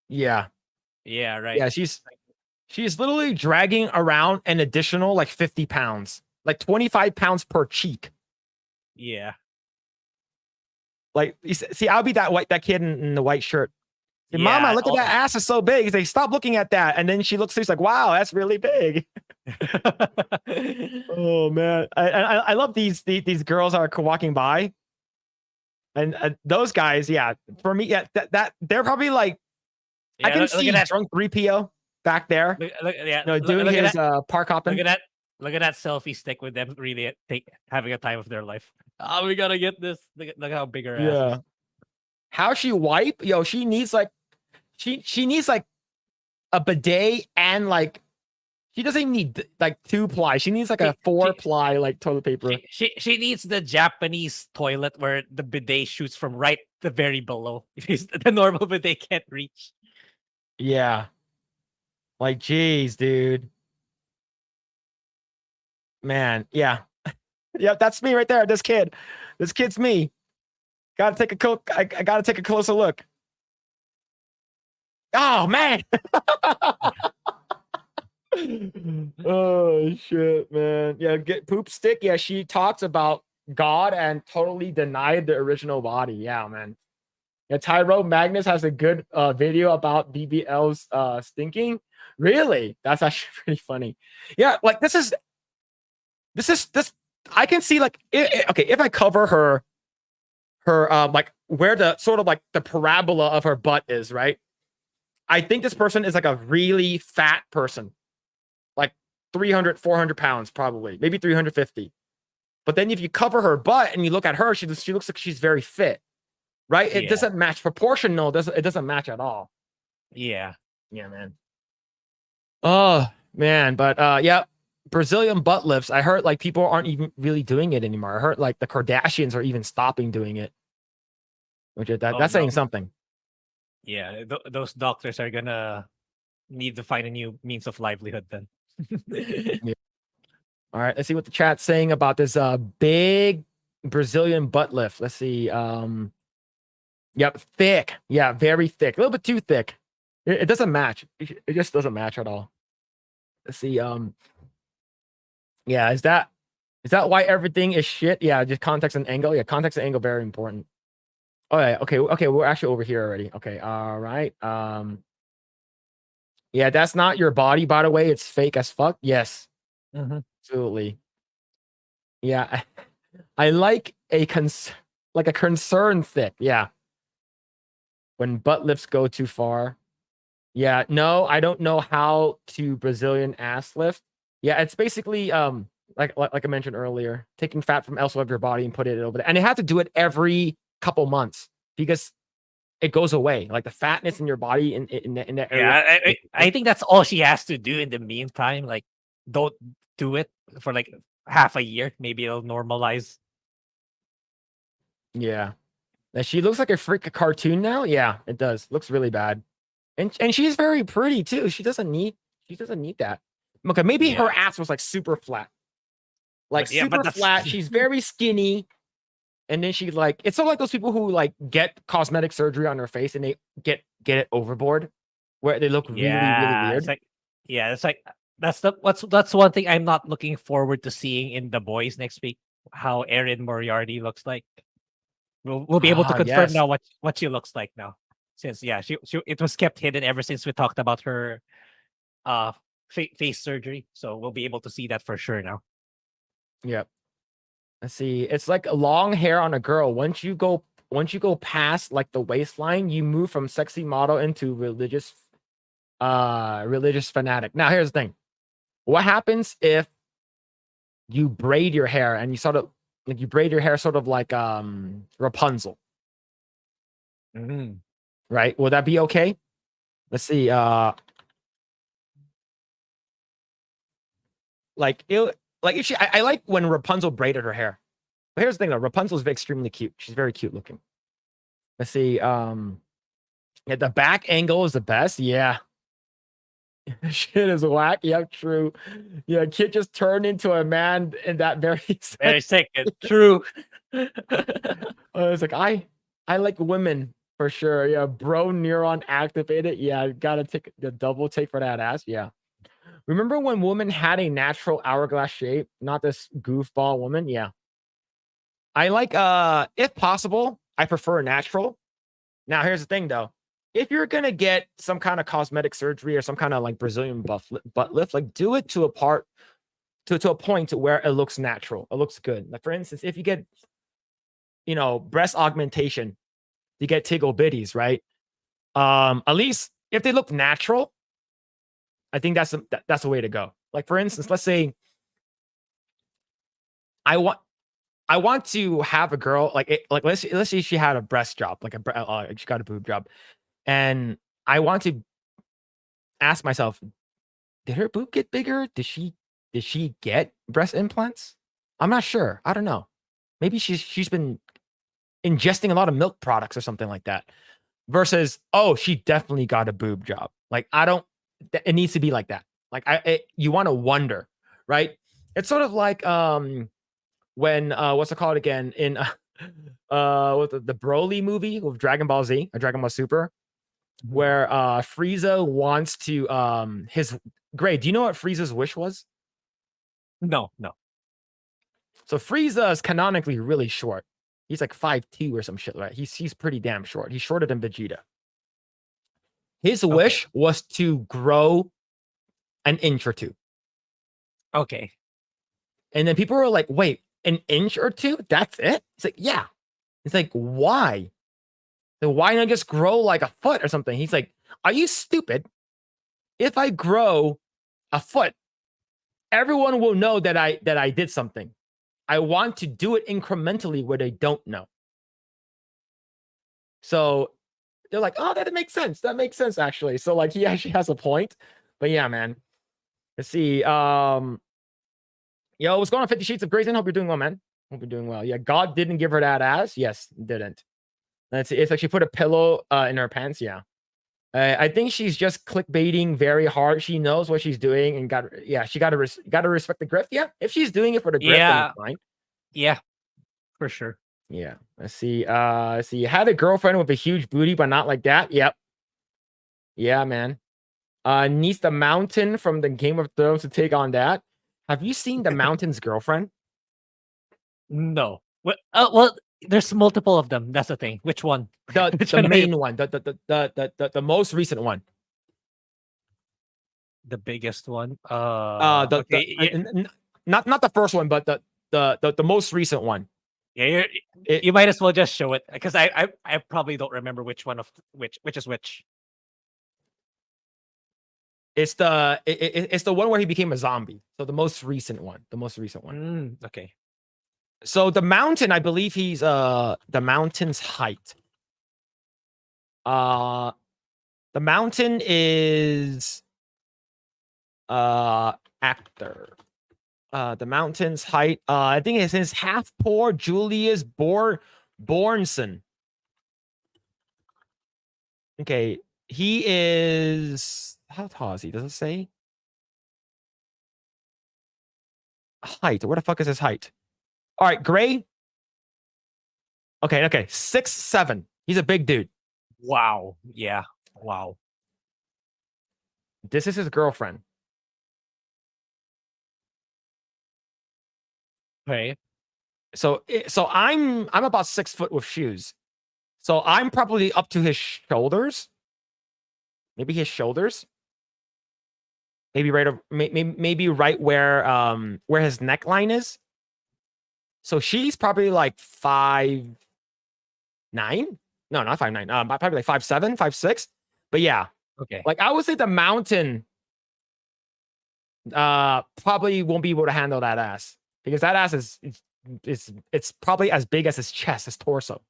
Yeah. Yeah, right. Yeah, she's literally dragging around an additional like 50 pounds, like 25 pounds per cheek. Yeah. Like, see, I'll be that kid in the white shirt. Say, Mama, look at that ass, is so big. He's like, stop looking at that. And then she looks, she's like, wow, that's really big. Oh man, I love these girls are walking by, and those guys, yeah, for me, yeah, that they're probably like, I can see drunk 3PO back there, doing his park hopping. Look at that selfie stick with them really having a time of their life. Oh, we gotta get this. Look how big her ass is. How she wipe? Yo, she needs like she needs like a bidet, and like she doesn't even need like 2-ply. She needs like a 4-ply like toilet paper. She needs the Japanese toilet where the bidet shoots from right the very below. Because the normal bidet can't reach. Yeah. Like, geez, dude. Man, yeah. Yeah, that's me right there. This kid's me. I gotta take a closer look. Oh man. Oh shit, man. Yeah, get poop stick. Yeah, she talks about God and totally denied the original body. Yeah, man. Yeah, Tyro Magnus has a good video about BBL's stinking. Really? That's actually pretty funny. Yeah, like this. I can see like okay, if I cover her like where the sort of like the parabola of her butt is, right? I think this person is like a really fat person, like 300, 400 pounds, probably, maybe 350. But then if you cover her butt and you look at her, she looks like she's very fit, right? It doesn't match proportional. It doesn't match at all. Yeah. Yeah, man. Oh man, but yeah, Brazilian butt lifts. I heard like people aren't even really doing it anymore. I heard like the Kardashians are even stopping doing it, which is that's saying something. Yeah, those doctors are gonna need to find a new means of livelihood then. Yeah. All right, let's see what the chat's saying about this big Brazilian butt lift. Let's see. Yep, thick. Yeah, very thick. A little bit too thick. It doesn't match. It just doesn't match at all. Let's see. Yeah, is that why everything is shit? Yeah, just context and angle. Yeah, context and angle very important. Oh yeah, okay, we're actually over here already. Okay, all right. Yeah, that's not your body, by the way. It's fake as fuck. Yes, absolutely. Yeah, I like a concern thick. Yeah. When butt lifts go too far. Yeah, no, I don't know how to Brazilian ass lift. Yeah, it's basically like I mentioned earlier, taking fat from elsewhere of your body and put it over there. And you have to do it every couple months because it goes away. Like the fatness in your body in that area. Yeah, I think that's all she has to do in the meantime. Like, don't do it for like half a year. Maybe it'll normalize. Yeah. That she looks like a freak cartoon now. Yeah, it does. Looks really bad. And she's very pretty too. She doesn't need that. Okay, maybe her ass was like super flat. Like super flat. She's very skinny. And then she like it's sort of like those people who like get cosmetic surgery on their face and they get it overboard where they look really weird. It's like that's one thing I'm not looking forward to seeing in The Boys next week. How Erin Moriarty looks like. We'll be able to confirm now what she looks like now. Since she it was kept hidden ever since we talked about her face surgery. So we'll be able to see that for sure now. Yep. Let's see. It's like long hair on a girl. Once you go past like the waistline, you move from sexy model into religious fanatic. Now here's the thing. What happens if you braid your hair and you sort of like you braid your hair sort of like Rapunzel? Right? Will that be okay? Let's see. I like when Rapunzel braided her hair. But here's the thing though, Rapunzel is extremely cute. She's very cute looking. Let's see. Yeah, the back angle is the best. Yeah. Shit is whack. Yeah, true. Yeah, kid just turned into a man in that very second. True. It's like I like women for sure. Yeah, bro neuron activated. Yeah, gotta take the double take for that ass. Yeah. Remember when women had a natural hourglass shape, not this goofball woman? Yeah. I like if possible, I prefer natural. Now here's the thing though. If you're gonna get some kind of cosmetic surgery or some kind of like Brazilian butt lift, like do it to a point where it looks natural. It looks good. Like for instance, if you get, breast augmentation, you get tickle bitties, right? At least if they look natural, I think that's the way to go. Like for instance, let's say I want to have a girl let's say she had a breast job, like she got a boob job. And I want to ask myself, did her boob get bigger? Did she get breast implants? I'm not sure. I don't know. Maybe she's been ingesting a lot of milk products or something like that. Versus, oh, she definitely got a boob job. Like it needs to be like that. Like you want to wonder, right? It's sort of like when what's it called again in with the Broly movie with Dragon Ball Z or Dragon Ball Super, where Frieza wants to his Grae. Do you know what Frieza's wish was? No. So Frieza is canonically really short. He's like 5'2" or some shit, right? He's pretty damn short. He's shorter than Vegeta. His wish was to grow an inch or two. Okay. And then people were like, wait, an inch or two? That's it? It's like, yeah. It's like, why? So why not just grow like a foot or something? He's like, are you stupid? If I grow a foot, everyone will know that I did something. I want to do it incrementally where they don't know. So they're like, oh, that makes sense. That makes sense, actually. So like he actually has a point. But yeah, man. Let's see. Yo, what's going on, 50 Sheets of Grayson? Hope you're doing well, man. Hope you're doing well. Yeah, God didn't give her that ass. Yes, didn't. Let's see. It's like she put a pillow in her pants. Yeah. I think she's just clickbaiting very hard. She knows what she's doing and she got to respect the grift. Yeah, if she's doing it for the grift, then Yeah, it's fine. yeah, for sure. Yeah. Let's see. Had a girlfriend with a huge booty, but not like that. Yep. Yeah, man. Needs the mountain from the Game of Thrones to take on that. Have you seen the mountain's girlfriend? No. Well, there's multiple of them. That's the thing. Which one? The main one, the most recent one. The biggest one. Not the first one, but the most recent one. Yeah, you might as well just show it because I probably don't remember which one of which is which. It's the one where he became a zombie. So the most recent one. Okay. So the mountain, I believe he's the mountain's height. The mountain is actor. The mountain's height. I think it says half poor Julius Bornson. Okay, he is how tall is he? Does it say height? Where the fuck is his height? All right, Grae. Okay, 6'7". He's a big dude. Wow. Yeah. Wow. This is his girlfriend. Okay. So I'm about 6 foot with shoes. So I'm probably up to his shoulders. Maybe his shoulders. Maybe maybe right where his neckline is. So she's probably like 5'9". No, not 5'9". Probably like 5'7", 5'6". But yeah. Okay. Like I would say the mountain probably won't be able to handle that ass. Because that ass is it's probably as big as his chest, his torso.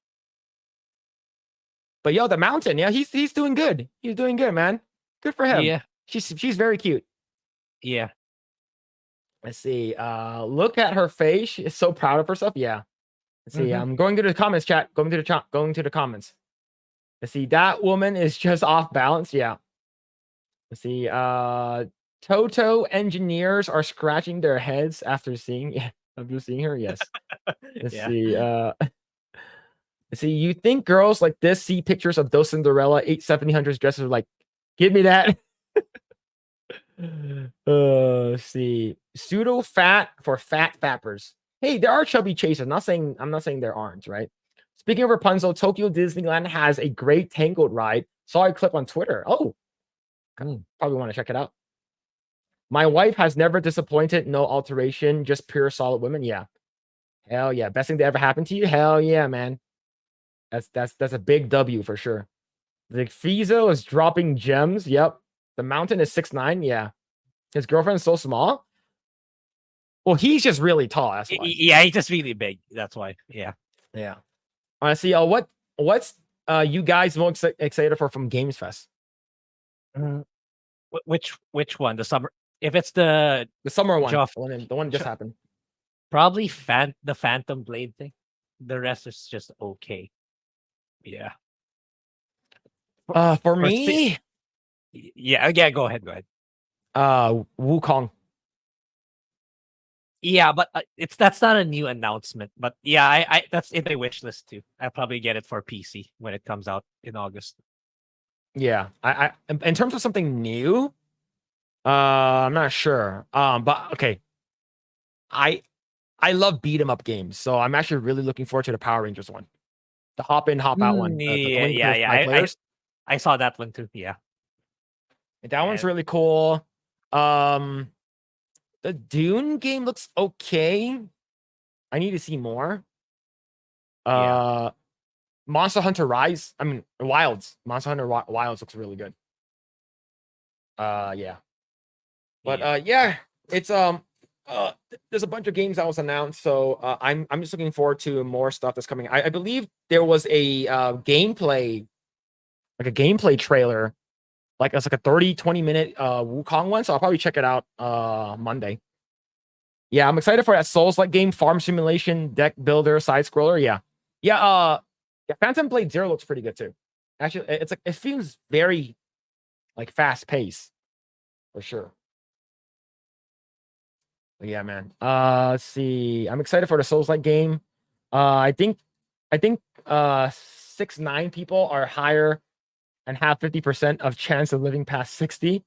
But yo, the mountain, yeah, he's doing good. He's doing good, man. Good for him. Yeah. She's very cute. Yeah. Let's see. Look at her face. She's so proud of herself. Yeah. Let's see. I'm going to the comments, chat. Going to the comments. Let's see. That woman is just off balance. Yeah. Let's see. Toto engineers are scratching their heads after seeing her. Yes. Let's see. Let's see. You think girls like this see pictures of those Cinderella 1700s dresses are like, give me that. Let's see. Pseudo fat for fat fappers. Hey, there are chubby chasers. I'm not saying there aren't, right? Speaking of Rapunzel, Tokyo Disneyland has a great Tangled ride. Saw a clip on Twitter. Oh, probably want to check it out. My wife has never disappointed. No alteration, just pure solid women. Yeah, hell yeah, best thing that ever happened to you. Hell yeah, man. That's a big W for sure. The Fizo is dropping gems. Yep. The mountain is 6'9". Yeah. His girlfriend's so small. Well, he's just really tall. That's why. Yeah, he's just really big. That's why. Yeah. Yeah. I see. What's you guys most excited for from Games Fest? Which one? The summer. If it's the summer one, Joff, the one just happened. Probably the Phantom Blade thing. The rest is just okay. Yeah. For me. Yeah. Go ahead. Wukong. Yeah, but that's not a new announcement. But yeah, I that's in my wish list too. I'll probably get it for PC when it comes out in August. Yeah, I in terms of something new, I'm not sure. But okay, I love beat 'em up games, so I'm actually really looking forward to the Power Rangers one, the hop in, hop out one. Yeah. I saw that one too. Yeah, that one's really cool. The Dune game looks okay. I need to see more. Monster Hunter Wilds. Monster Hunter Wilds looks really good. Yeah. But yeah, it's there's a bunch of games that was announced, so I'm just looking forward to more stuff that's coming. I believe there was a gameplay trailer. It's like a 30-20 minute Wukong one, so I'll probably check it out Monday. Yeah, I'm excited for that Souls-like game, farm simulation, deck builder, side scroller. Yeah. Phantom Blade Zero looks pretty good too. Actually, it feels very like fast pace for sure. But yeah, man. Let's see. I'm excited for the Souls-like game. I think 6'9" people are higher and have 50% of chance of living past 60.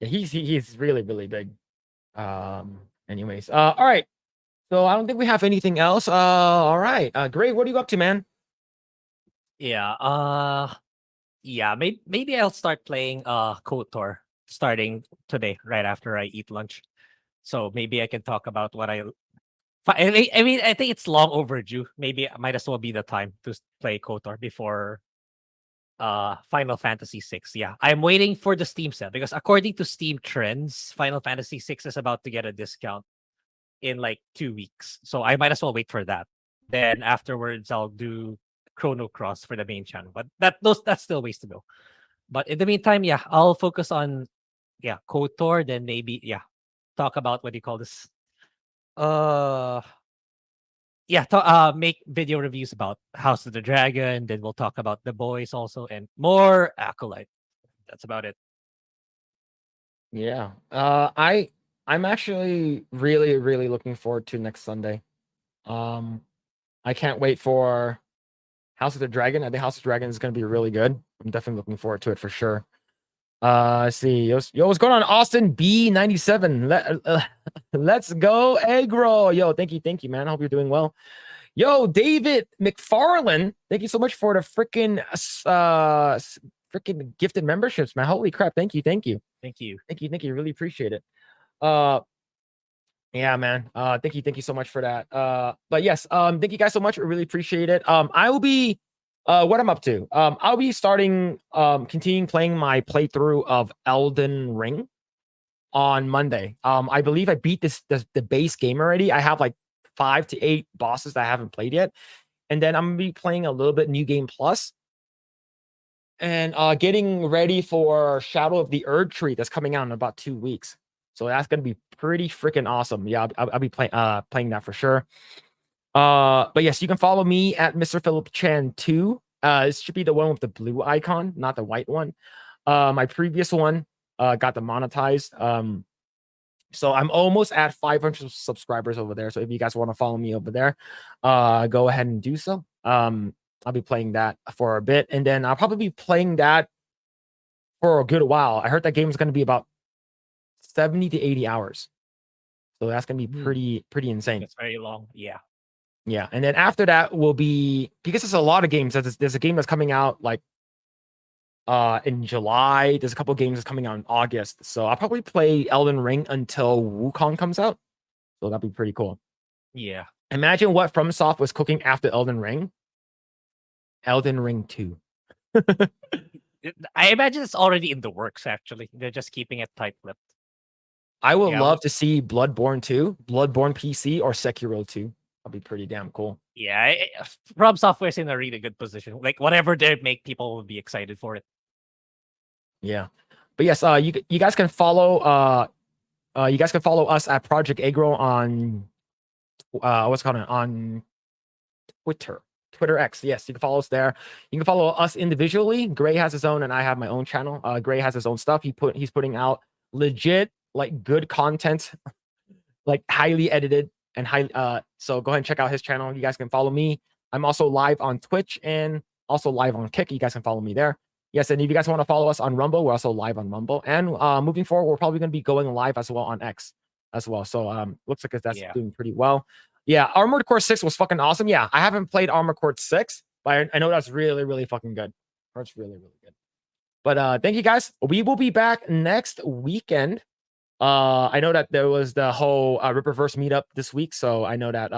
Yeah, he's really, really big. Anyways, all right. So I don't think we have anything else. All right. Grae, what are you up to, man? Yeah. Yeah. Maybe I'll start playing Kotor starting today, right after I eat lunch. So maybe I can talk about what I mean, I think it's long overdue. Maybe it might as well be the time to play Kotor before Final Fantasy 6. Yeah, I'm waiting for the Steam sale because according to Steam trends, Final Fantasy 6 is about to get a discount in like 2 weeks. So I might as well wait for that. Then afterwards, I'll do Chrono Cross for the main channel. But that's still ways to go. But in the meantime, yeah, I'll focus on Kotor. Then maybe talk about what do you call this? Make video reviews about House of the Dragon. Then we'll talk about The Boys also and more Acolyte. That's about it. Yeah. I'm actually really, really looking forward to next Sunday. I can't wait for House of the Dragon. I think House of the Dragon is going to be really good. I'm definitely looking forward to it for sure. Let's see. Yo, what's going on? Austin B97. Let's go, Eggroll. Yo, thank you, man. I hope you're doing well. Yo, David McFarlane, thank you so much for the freaking gifted memberships, man. Holy crap. Thank you. Thank you. Really appreciate it. Yeah, man. Thank you so much for that. But yes, thank you guys so much. I really appreciate it. I will be what I'm up to. I'll be starting continuing playing my playthrough of Elden Ring on Monday. I believe I beat the base game already. I have like 5 to 8 bosses that I haven't played yet. And then I'm gonna be playing a little bit New Game Plus and getting ready for Shadow of the Erd Tree that's coming out in about 2 weeks. So that's gonna be pretty freaking awesome. Yeah, I'll be playing that for sure. But yes, you can follow me at Mr. Phillip Chan 2. It should be the one with the blue icon, not the white one. My previous one got demonetized. So I'm almost at 500 subscribers over there. So if you guys want to follow me over there, go ahead and do so. I'll be playing that for a bit, and then I'll probably be playing that for a good while. I heard that game is going to be about 70 to 80 hours. So that's going to be pretty insane. It's very long. Yeah. Yeah. And then after that will be, because there's a lot of games. There's a game that's coming out like in July. There's a couple of games that's coming out in August. So I'll probably play Elden Ring until Wukong comes out. So that'd be pretty cool. Yeah. Imagine what FromSoft was cooking after Elden Ring. Elden Ring 2. I imagine it's already in the works, actually. They're just keeping it tight-lipped. I would love to see Bloodborne 2, Bloodborne PC, or Sekiro 2. That'd be pretty damn cool. Yeah, From Software's in a really good position. Like, whatever they make, people will be excited for it. Yeah. But yes, you guys can follow us at Project Eggroll on on Twitter X. Yes, you can follow us there. You can follow us individually. Grae has his own, and I have my own channel. Grae has his own stuff. He's putting out legit, like, good content, like highly edited and so go ahead and check out his channel. You guys can follow me. I'm also live on Twitch and also live on Kick. You guys can follow me there. Yes, and if you guys want to follow us on Rumble, we're also live on Rumble. And moving forward, we're probably going to be going live as well on X as well. So looks like that's doing pretty well. Yeah, Armored Core 6 was fucking awesome. Yeah, I haven't played Armored Core 6, but I know that's really, really fucking good. That's really, really good. But thank you guys. We will be back next weekend. I know that there was the whole Ripperverse meetup this week, so I know that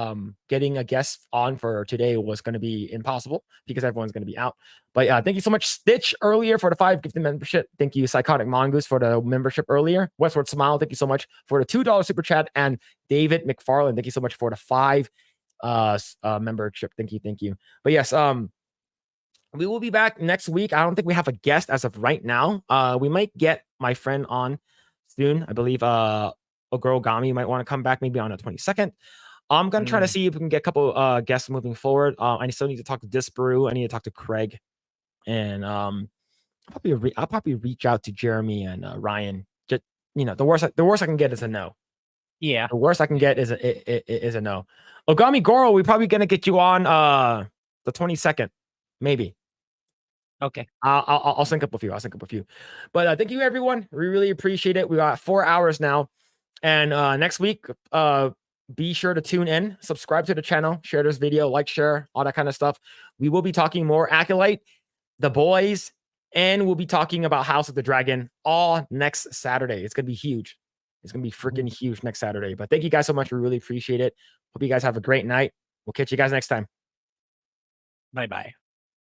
getting a guest on for today was going to be impossible because everyone's going to be out. But thank you so much, Stitch, earlier for the 5 gifted membership. Thank you, Psychotic Mongoose, for the membership earlier. Westward Smile, thank you so much for the $2 super chat, and David McFarlane, thank you so much for the 5 membership. Thank you. But yes, we will be back next week. I don't think we have a guest as of right now. We might get my friend on soon. I believe Ogorogami might want to come back maybe on the 22nd. I'm gonna try to see if we can get a couple guests moving forward. I still need to talk to Disparu. I need to talk to Craig, and I'll probably reach out to Jeremy and Ryan. Just the worst I can get is a no. Yeah. The worst I can get is a no. Ogami Goro, we're probably gonna get you on the 22nd, maybe. Okay. I'll sync up with you. But thank you everyone. We really appreciate it. We got 4 hours now, and next week, be sure to tune in, subscribe to the channel, share this video, like, share, all that kind of stuff. We will be talking more Acolyte, the boys, and we'll be talking about House of the Dragon all next Saturday. It's gonna be huge. It's gonna be freaking huge next Saturday. But thank you guys so much. We really appreciate it. Hope you guys have a great night. We'll catch you guys next time. Bye-bye.